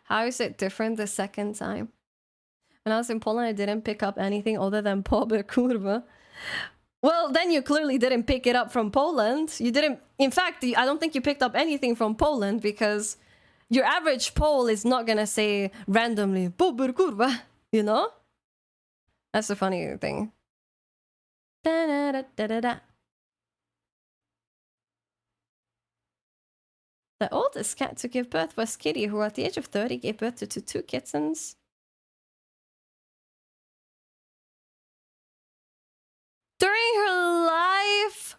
How is it different the second time? When I was in Poland, I didn't pick up anything other than pobre kurwa. Well, then you clearly didn't pick it up from Poland. You didn't... In fact, I don't think you picked up anything from Poland because your average Pole is not gonna say randomly, pobre kurwa, you know? That's the funny thing. Da-da-da-da-da-da. The oldest cat to give birth was Kitty, who at the age of 30 gave birth to 2 kittens. During her life,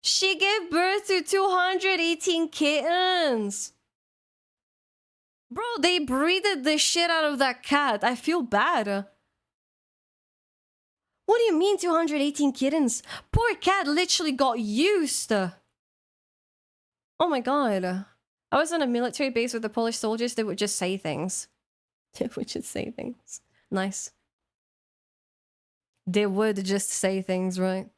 she gave birth to 218 kittens. Bro, they breeded the shit out of that cat. I feel bad. What do you mean 218 kittens? Poor cat literally got used. Oh my god. I was on a military base with the Polish soldiers. They would just say things. They would just say things. Nice. They would just say things, right?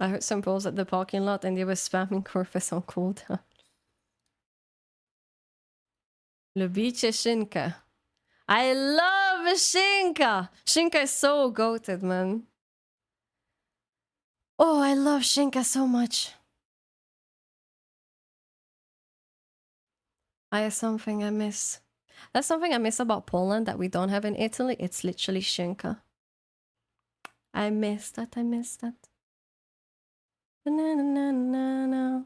I heard some Poles at the parking lot and they were spamming Corvus on quota. Lubicie Shinka. I love Shinka! Shinka is so goated, man. Oh, I love Shinka so much. I have something I miss. That's something I miss about Poland that we don't have in Italy. It's literally Shinka. I miss that, I miss that. Na-na-na-na-na.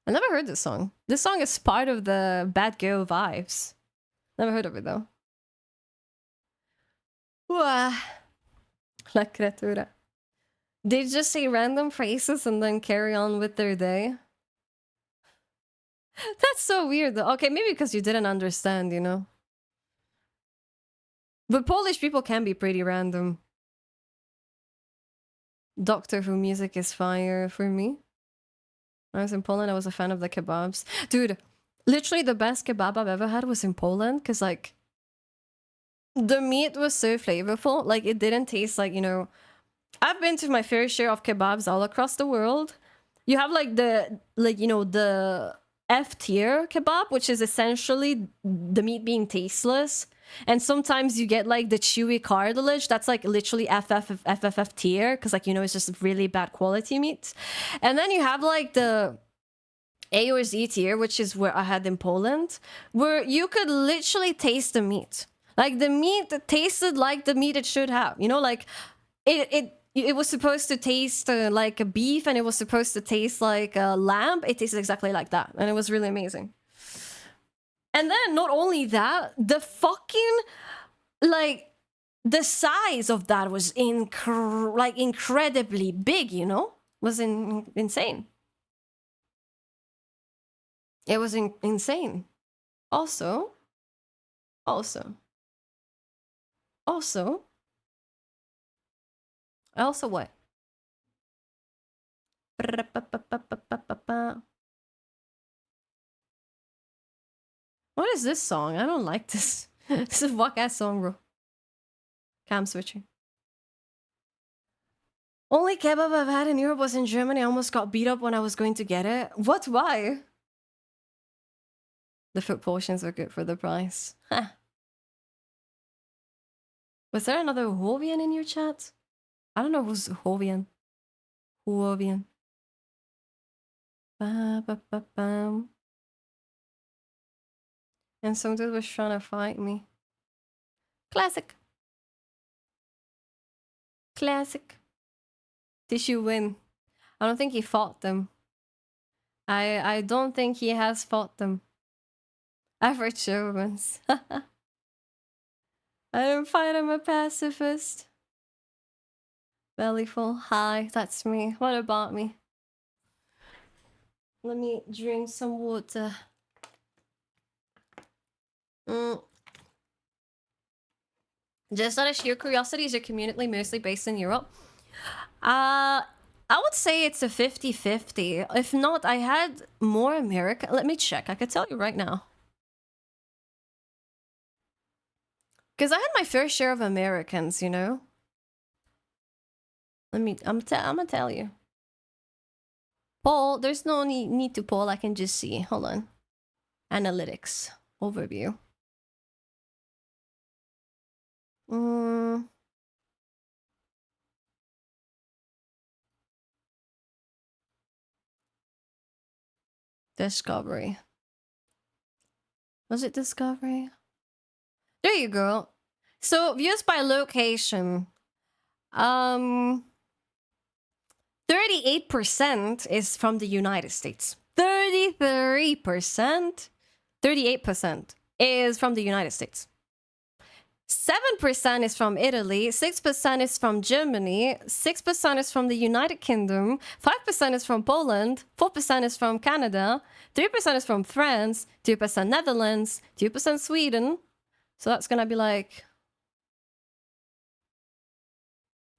I never heard this song. This song is part of the Bad Girl vibes. Never heard of it though. Wah. La creatura. They just say random phrases and then carry on with their day. That's so weird though. Okay, maybe because you didn't understand, you know. But Polish people can be pretty random. Doctor Who music is fire for me. When I was in Poland, I was a fan of the kebabs. Dude, literally the best kebab I've ever had was in Poland, because like the meat was so flavorful. Like it didn't taste like, you know, I've been to my fair share of kebabs all across the world. You have like the F tier kebab, which is essentially the meat being tasteless. And sometimes you get like the chewy cartilage. That's like literally FFF tier, because like it's just really bad quality meat. And then you have like the A or Z tier, which is where I had in Poland, where you could literally taste the meat. Like the meat tasted like the meat it should have. Like it was supposed to taste like a beef, and it was supposed to taste like a lamb. It tasted exactly like that, and it was really amazing. And then not only that, the fucking like the size of that was incredibly big. Was insane. It was insane. Also, also what? What is this song? I don't like this. This is a fuck ass song, bro. Cam switching. Only kebab I've had in Europe was in Germany. I almost got beat up when I was going to get it. What? Why? The food portions are good for the price. Huh. Was there another Hovian in your chat? I don't know who's Hovian. Hovian. Ba, ba, ba, bam. And some dude was trying to fight me. Classic. Classic. Tissue win. I don't think he fought them. I don't think he has fought them. Average Germans. I don't fight, I'm a pacifist. Belly full. Hi, that's me. What about me? Let me drink some water. Just out of sheer curiosity, is your community mostly based in Europe? I would say it's a 50-50. If not, I had more American. Let me check. I could tell you right now. Because I had my fair share of Americans, I'm gonna tell you. Poll, there's no need to poll. I can just see. Hold on. Analytics. Overview. Discovery. Was it Discovery? There you go. So views by location. 38% is from the United States. 33%. 38% is from the United States. 7% is from Italy, 6% is from Germany, 6% is from the United Kingdom, 5% is from Poland, 4% is from Canada, 3% is from France, 2% Netherlands, 2% Sweden. So that's gonna be like...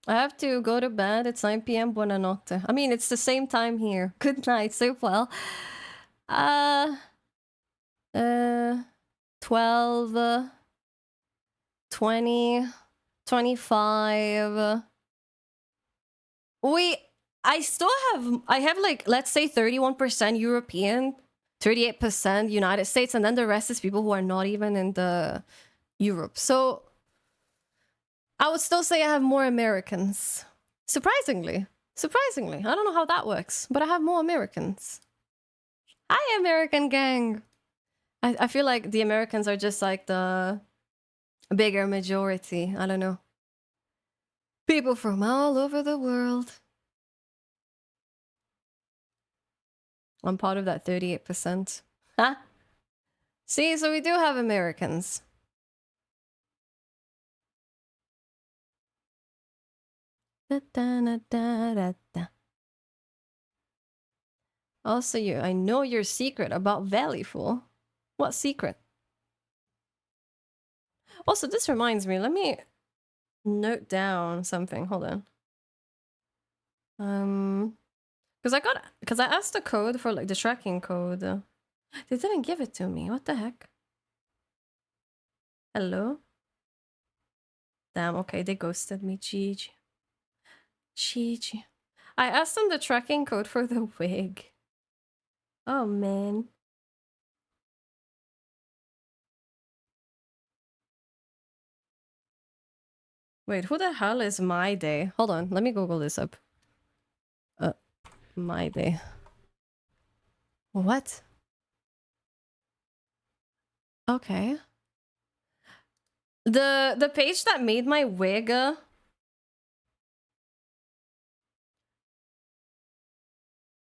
I have to go to bed. It's 9 p.m. Buonanotte. I mean, it's the same time here. Good night, sleep well. 12... 20, 25. I have like, let's say 31% European, 38% United States, and then the rest is people who are not even in the Europe. So I would still say I have more Americans. Surprisingly. I don't know how that works, but I have more Americans. Hi, American gang. I feel like the Americans are just like the bigger majority. I don't know. People from all over the world. I'm part of that 38%. Huh? See, so we do have Americans. Also, I know your secret about Valley Fool. What secret? Also, this reminds me, let me note down something. Hold on. Because I asked the code for like the tracking code. They didn't give it to me. What the heck? Hello? Damn, okay, they ghosted me. GG. Gigi. I asked him the tracking code for the wig. Oh, man. Wait, who the hell is My Day? Hold on, let me Google this up. My Day. What? Okay. The page that made my wig,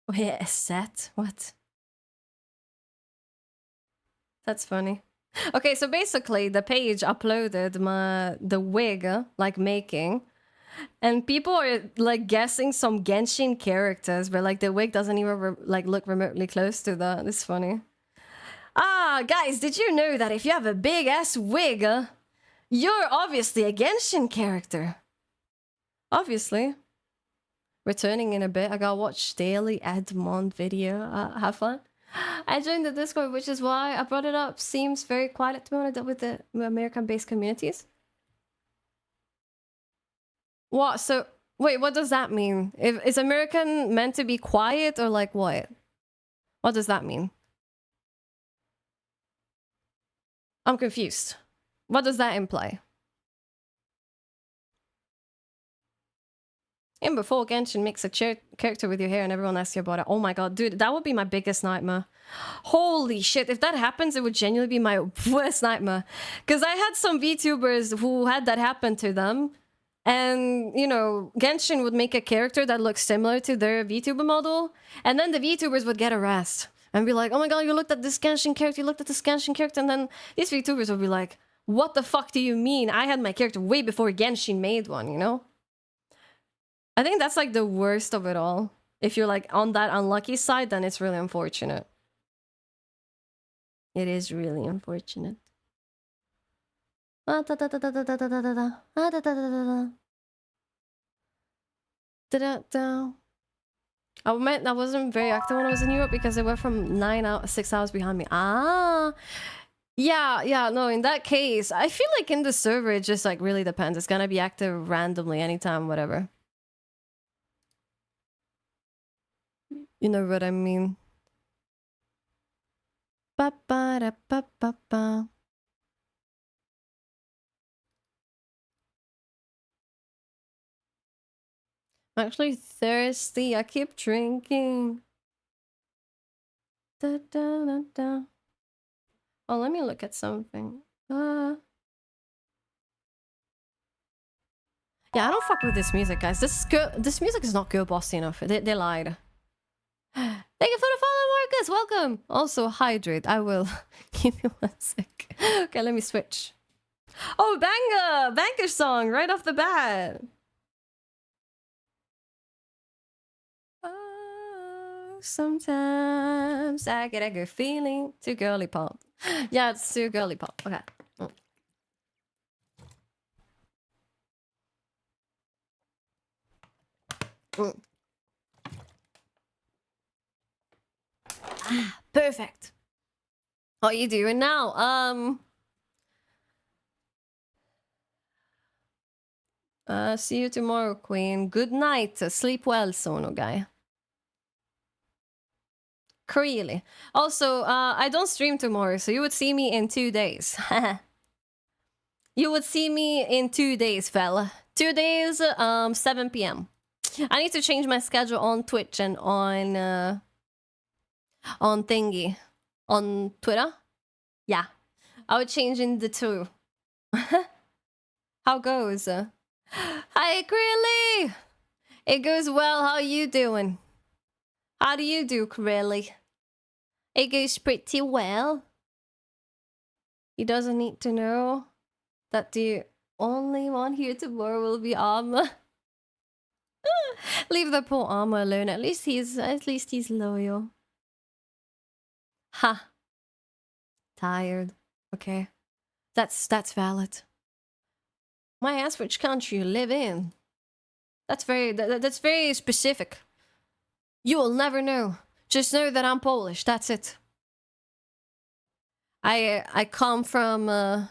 wait, a set? What? That's funny. Okay, so basically the page uploaded the wig, like making, and people are like guessing some Genshin characters, but like the wig doesn't even like look remotely close to that. It's funny. Ah, guys, did you know that if you have a big ass wig, you're obviously a Genshin character? Obviously. Returning in a bit. I gotta watch daily Edmond video. Have fun. I joined the Discord, which is why I brought it up. Seems very quiet at the moment with the American-based communities. What? So, wait, what does that mean? Is American meant to be quiet or like what? What does that mean? I'm confused. What does that imply? In before Genshin makes a character with your hair and everyone asks you about it. Oh my god, dude, that would be my biggest nightmare. Holy shit, if that happens, it would genuinely be my worst nightmare. Because I had some VTubers who had that happen to them. And, you know, Genshin would make a character that looks similar to their VTuber model. And then the VTubers would get harassed. And be like, oh my god, you looked at this Genshin character, you looked at this Genshin character. And then these VTubers would be like, what the fuck do you mean? I had my character way before Genshin made one, you know? I think that's like the worst of it all. If you're like on that unlucky side, then it's really unfortunate. It is really unfortunate. I wasn't very active when I was in Europe because they were from 6 hours behind me. Ah, yeah, no, in that case, I feel like in the server, it just like really depends. It's gonna be active randomly anytime, whatever. You know what I mean? Ba ba da ba ba ba. I'm actually thirsty. I keep drinking. Da, da, da, da. Oh, let me look at something. Yeah, I don't fuck with this music, guys. This music is not girl bossy enough. They lied. Thank you for the follow, Marcus. Welcome. Also, hydrate. I will. Give me 1 sec. Okay, let me switch. Oh, banger! Banger song right off the bat. Oh, sometimes I get a good feeling. Too girly pop. Yeah, it's too girly pop. Okay. Ah, perfect. What are you doing now? See you tomorrow, Queen. Good night. Sleep well, Sono guy. Really. Also, I don't stream tomorrow, so you would see me in 2 days. You would see me in 2 days, fella. 2 days, 7 p.m. I need to change my schedule on Twitch and on thingy. On Twitter? Yeah. I would change in the two. How goes? Hi, Crilly! It goes well. How you doing? How do you do, Crilly? It goes pretty well. He doesn't need to know that the only one here tomorrow will be Alma. Leave the poor Alma alone. At least he's loyal. Ha. Tired. Okay. That's valid. My ass, which country you live in? That's very specific. You will never know. Just know that I'm Polish. That's it. I come from a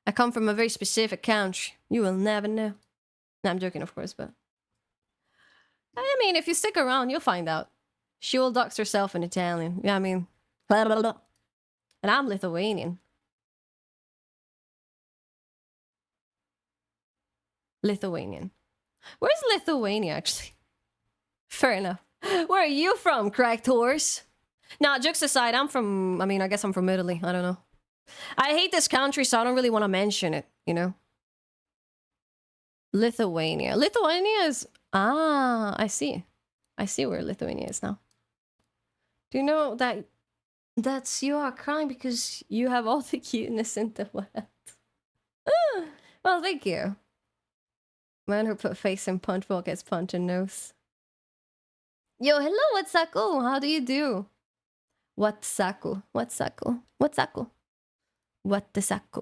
very specific country. You will never know. No, I'm joking, of course, but I mean, if you stick around, you'll find out. She will dox herself in Italian. Yeah, I mean, blah, blah, blah. And I'm Lithuanian. Lithuanian. Where's Lithuania, actually? Fair enough. Where are you from, cracked horse? Nah, jokes aside, I guess I'm from Italy. I don't know. I hate this country, so I don't really want to mention it, you know? Lithuania. Lithuania is... Ah, I see. I see where Lithuania is now. Do you know that... You are crying because you have all the cuteness in the world. Well, thank you. Man who put face in punch bowl gets punch in nose. Yo, hello, what's Saku? How do you do? What Saku? What Saku? What Saku? What the Saku?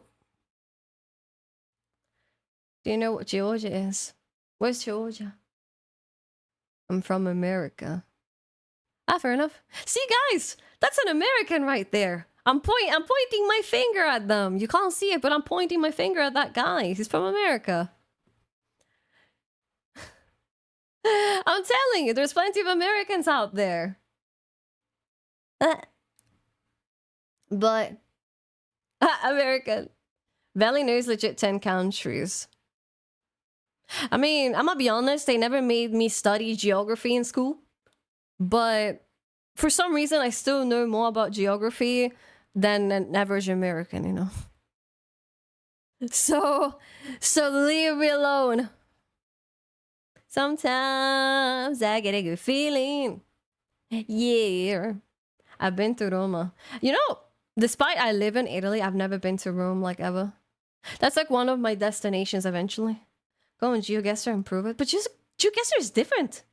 Do you know what Georgia is? Where's Georgia? I'm from America. Ah, fair enough. See, guys, that's an American right there. I'm pointing my finger at them. You can't see it, but I'm pointing my finger at that guy. He's from America. I'm telling you, there's plenty of Americans out there. But American. Veli knows legit 10 countries. I mean, I'm gonna be honest, they never made me study geography in school. But for some reason, I still know more about geography than an average American, you know? So leave me alone. Sometimes I get a good feeling. Yeah. I've been to Roma. You know, despite I live in Italy, I've never been to Rome, like, ever. That's like one of my destinations eventually. Go and GeoGuessr and prove it. But just GeoGuessr is different.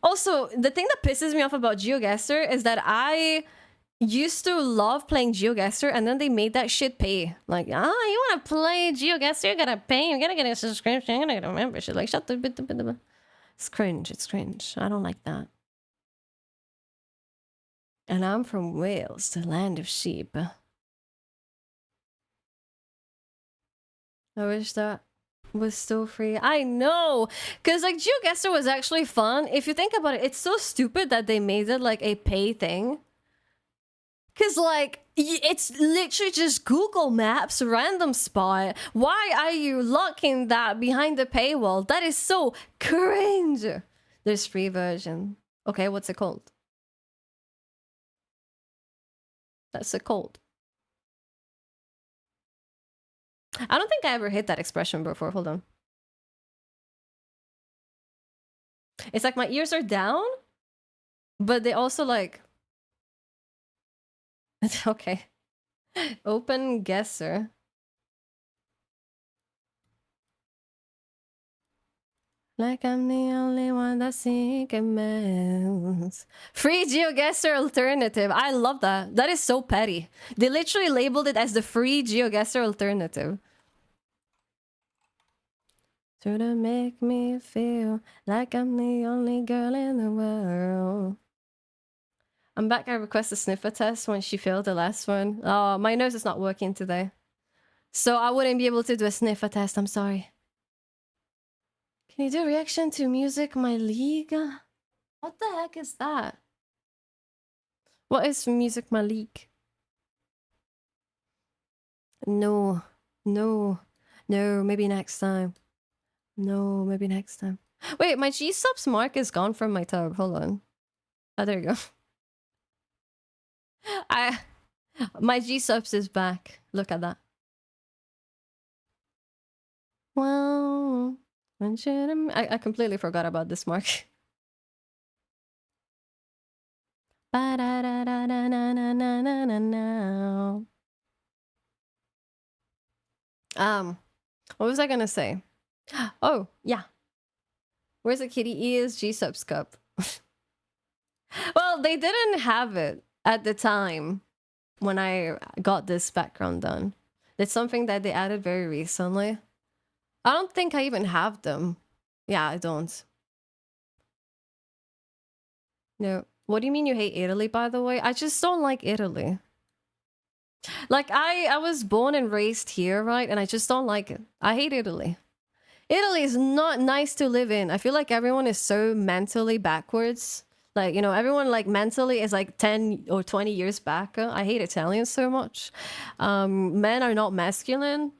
Also, the thing that pisses me off about GeoGuessr is that I used to love playing GeoGuessr, and then they made that shit pay. Like, you want to play GeoGuessr? You gotta pay. You gotta get a subscription. You gotta get a membership. Like, shut the... It's cringe. It's cringe. I don't like that. And I'm from Wales, the land of sheep. I wish that was still free. I know! Because, like, GeoGuessr was actually fun. If you think about it, it's so stupid that they made it, like, a pay thing. Because, like, it's literally just Google Maps, random spot. Why are you locking that behind the paywall? That is so cringe! There's free version. Okay, what's it called? That's it called. I don't think I ever hit that expression before. Hold on. It's like my ears are down, but they also like... Okay. Open guesser. Like I'm the only one that's seeking mess. Free GeoGuessr alternative. I love that. That is so petty. They literally labeled it as the free GeoGuessr alternative. To make me feel like I'm the only girl in the world. I'm back. I request a sniffer test when she failed the last one. Oh, my nose is not working today. So I wouldn't be able to do a sniffer test. I'm sorry. Can you do reaction to music, my league? What the heck is that? What is music, my league? No. Maybe next time. No, maybe next time. Wait, my G-subs mark is gone from my tab. Hold on. Oh, there you go. My G-subs is back. Look at that. Wow. I completely forgot about this mark. What was I gonna say? Oh, yeah. Where's the kitty ears G-subs cup? Well, they didn't have it at the time when I got this background done. It's something that they added very recently. I don't think I even have them. Yeah, I don't. No. What do you mean you hate Italy, by the way? I just don't like Italy. Like, I was born and raised here, right? And I just don't like it. I hate Italy. Italy is not nice to live in. I feel like everyone is so mentally backwards. Like, you know, everyone like mentally is like 10 or 20 years back. I hate Italians so much. Men are not masculine.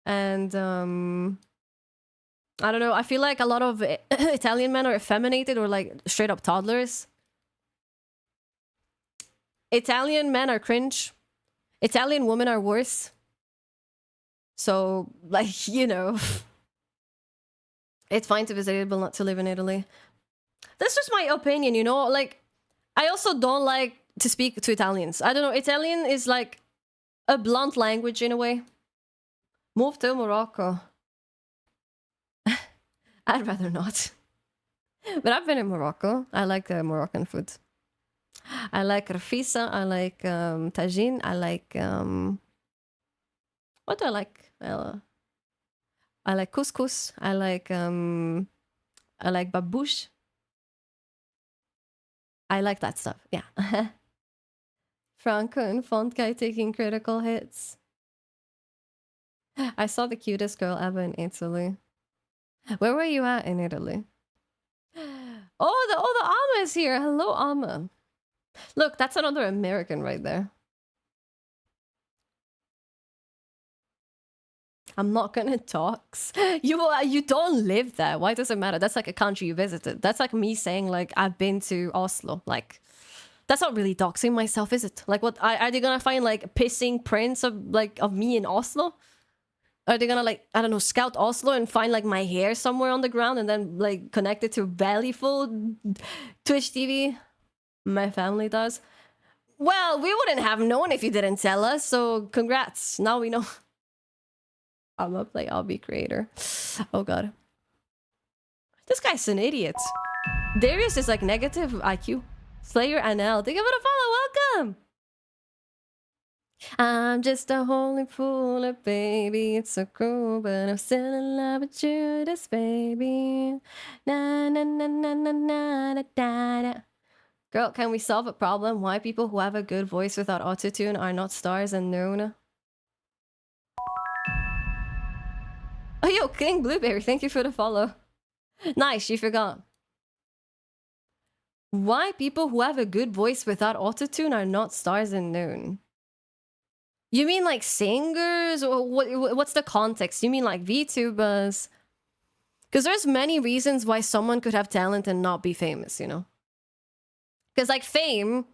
And I don't know. I feel like a lot of Italian men are effeminated or like straight up toddlers. Italian men are cringe. Italian women are worse. So, like, you know, it's fine to visit Italy, but not to live in Italy. That's just my opinion, you know? Like, I also don't like to speak to Italians. I don't know. Italian is like a blunt language in a way. Move to Morocco. I'd rather not. But I've been in Morocco. I like Moroccan food. I like rafisa. I like tagine. I like... what do I like? I like couscous. I like babouche. I like that stuff. Yeah. Franco and Font Guy taking critical hits. I saw the cutest girl ever in Italy. Where were you at in Italy? Oh, the Amma is here. Hello, Amma. Look, that's another American right there. I'm not gonna dox. You don't live there. Why does it matter? That's like a country you visited. That's like me saying like I've been to Oslo. Like that's not really doxing myself, is it? Like what are they gonna find like pissing prints of me in Oslo? Are they gonna like, I don't know, scout Oslo and find like my hair somewhere on the ground and then like connect it to Valleyful Twitch TV? My family does. Well, we wouldn't have known if you didn't tell us, so congrats. Now we know. I'm a play obby creator. Oh god. This guy's an idiot. Darius is like negative IQ. Slayer NL. Thank you for the follow. Welcome. I'm just a holy fool, baby. It's so cool, but I'm still in love with Judas, baby. Na na na na na na da da da. Girl, can we solve a problem? Why people who have a good voice without autotune are not stars and known? Oh, yo, King Blueberry, thank you for the follow. Nice, you forgot. Why people who have a good voice without autotune are not stars and known? You mean like singers? Or what's the context? You mean like VTubers? Because there's many reasons why someone could have talent and not be famous, you know? Because like fame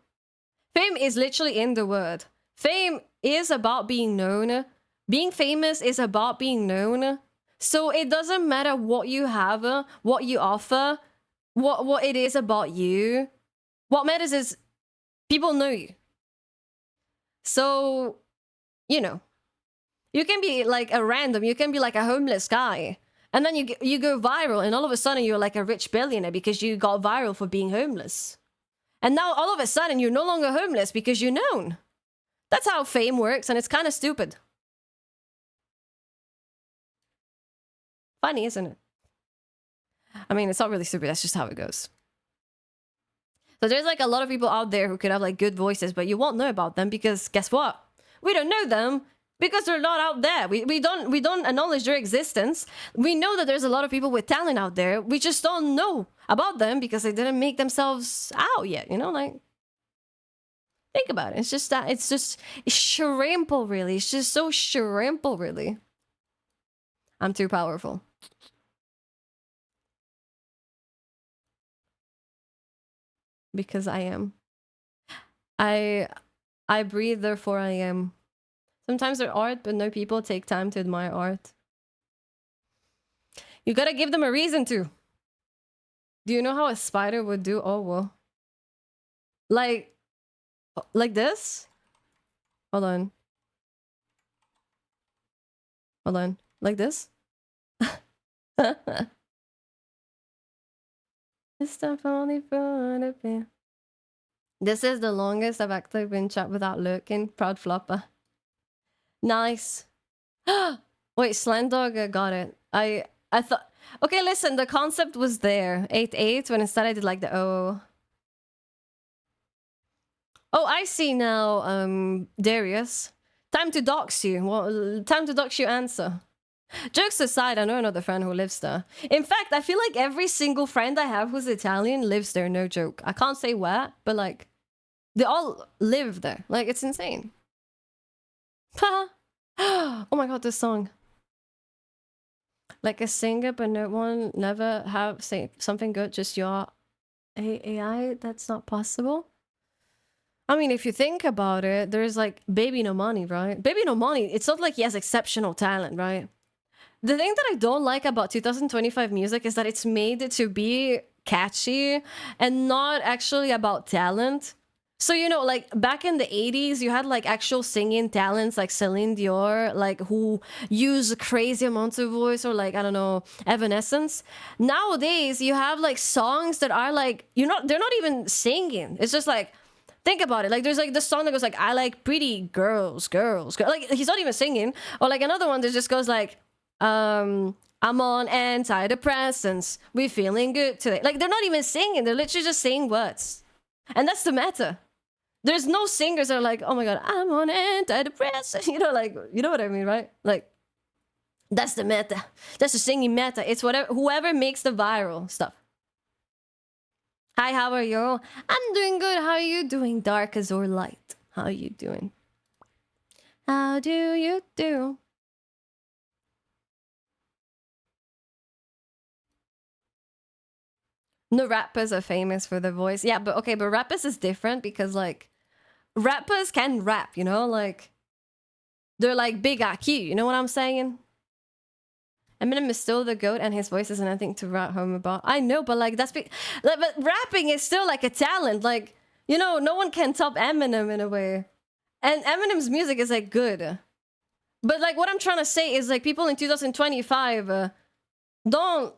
is literally in the word. Fame is about being known. Being famous is about being known. So it doesn't matter what you have, what you offer, what it is about you. What matters is people know you. So, you know, you can be like a random, you can be like a homeless guy. And then you go viral and all of a sudden you're like a rich billionaire because you got viral for being homeless. And now all of a sudden you're no longer homeless because you're known. That's how fame works and it's kind of stupid. Funny, isn't it? I mean, it's not really stupid. That's just how it goes. So there's like a lot of people out there who could have like good voices, but you won't know about them because guess what? We don't know them because they're not out there. We don't acknowledge their existence. We know that there's a lot of people with talent out there. We just don't know about them because they didn't make themselves out yet. You know, like think about it. It's just that it's shrimple, really. It's just so shrimple, really. I'm too powerful. Because I am. I breathe, therefore I am. Sometimes they're art, but no people take time to admire art. You gotta give them a reason to. Do you know how a spider would do? Oh, well. Like this? Hold on. Hold on. Like this? This stuff only for the bear. This is the longest I've actually been chat without looking. Proud flopper. Nice. Wait, Slendog got it. I thought... Okay, listen, the concept was there. 8-8, when instead I did like the O. Oh, I see now, Darius. Time to dox you. Well, time to dox you answer. Jokes aside, I know another friend who lives there. In fact, I feel like every single friend I have who's Italian lives there, no joke. I can't say where, but like, they all live there. Like, it's insane. Oh my god, this song. Like a singer, but no one never have say something good, just your AI. That's not possible. I mean, if you think about it, there's like Baby No Money, right? Baby No Money, it's not like he has exceptional talent, right? The thing that I don't like about 2025 music is that it's made to be catchy and not actually about talent. So, you know, like back in the 80s, you had like actual singing talents like Celine Dion, like who use crazy amounts of voice, or like, I don't know, Evanescence. Nowadays, you have like songs that are like, they're not even singing. It's just like, think about it. Like, there's like the song that goes like, I like pretty girls, girls. Like, he's not even singing. Or like another one that just goes like, I'm on antidepressants. We're feeling good today. Like, they're not even singing. They're literally just saying words. And that's the meta. There's no singers that are like, oh my god, I'm on antidepressants. You know, like, you know what I mean, right? Like, that's the meta. That's the singing meta. It's whatever, whoever makes the viral stuff. Hi, how are you? I'm doing good. How are you doing? Dark as or light? How are you doing? How do you do? No, rappers are famous for their voice. Yeah, but okay, but rappers is different because like rappers can rap, you know, like they're like big IQ, you know what I'm saying? Eminem is still the GOAT and his voice isn't anything to write home about. I know, but like that's like, but rapping is still like a talent. Like, you know, no one can top Eminem in a way. And Eminem's music is like good. But like what I'm trying to say is like people in 2025 don't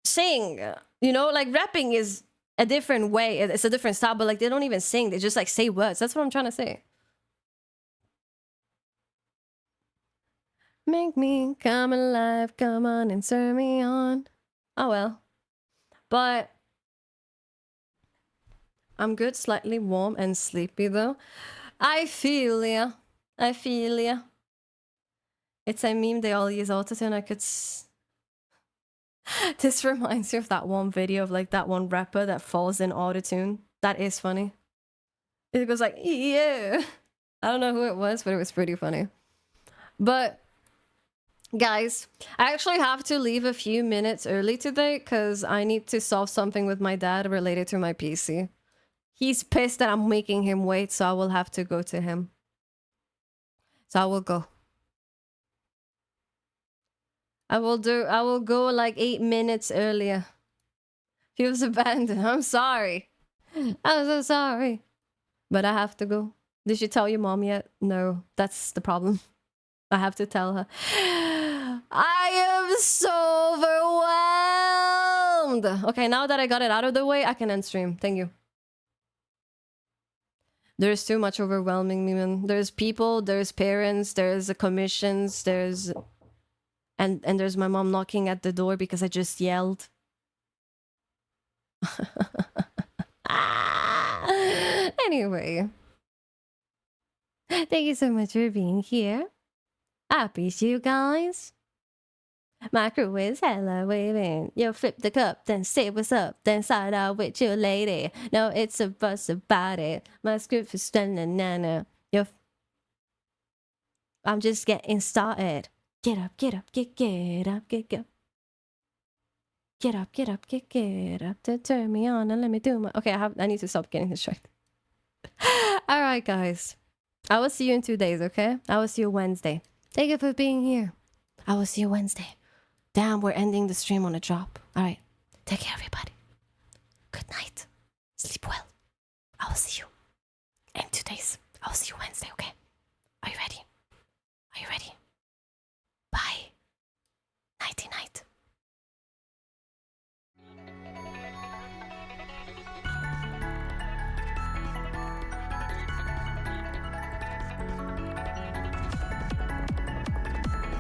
sing, you know, like rapping is a different way, it's a different style, but like they don't even sing, they just like say words. That's what I'm trying to say. Make me come alive, come on and turn me on. Oh well. But I'm good, slightly warm and sleepy though. I feel ya. I feel ya. It's a meme, they all use autotune. I could This reminds me of that one video of like that one rapper that falls in autotune. That is funny. It goes like, yeah. I don't know who it was, but it was pretty funny. But guys, I actually have to leave a few minutes early today because I need to solve something with my dad related to my PC. He's pissed that I'm making him wait, so I will have to go to him. So I will go. I will go like 8 minutes earlier. He was abandoned. I'm sorry. I'm so sorry. But I have to go. Did you tell your mom yet? No, that's the problem. I have to tell her. I am so overwhelmed. Okay, now that I got it out of the way, I can end stream. Thank you. There's too much overwhelming me, man. There's people, there's parents, there's commissions, there's... And there's my mom knocking at the door because I just yelled. Anyway. Thank you so much for being here. I appreciate you guys. My crew is hella waving. You flip the cup, then say what's up, then side out with your lady. No, it's a bus about it. My script is nana. I'm just getting started. Get up, get up, get up, get up. Get up, get up, get up to turn me on and let me do my... Okay, I need to stop getting distracted. Alright, guys. I will see you in 2 days, okay? I will see you Wednesday. Thank you for being here. I will see you Wednesday. Damn, we're ending the stream on a drop. Alright. Take care, everybody. Good night. Sleep well. I will see you in 2 days. I will see you Wednesday, okay? Are you ready? Are you ready?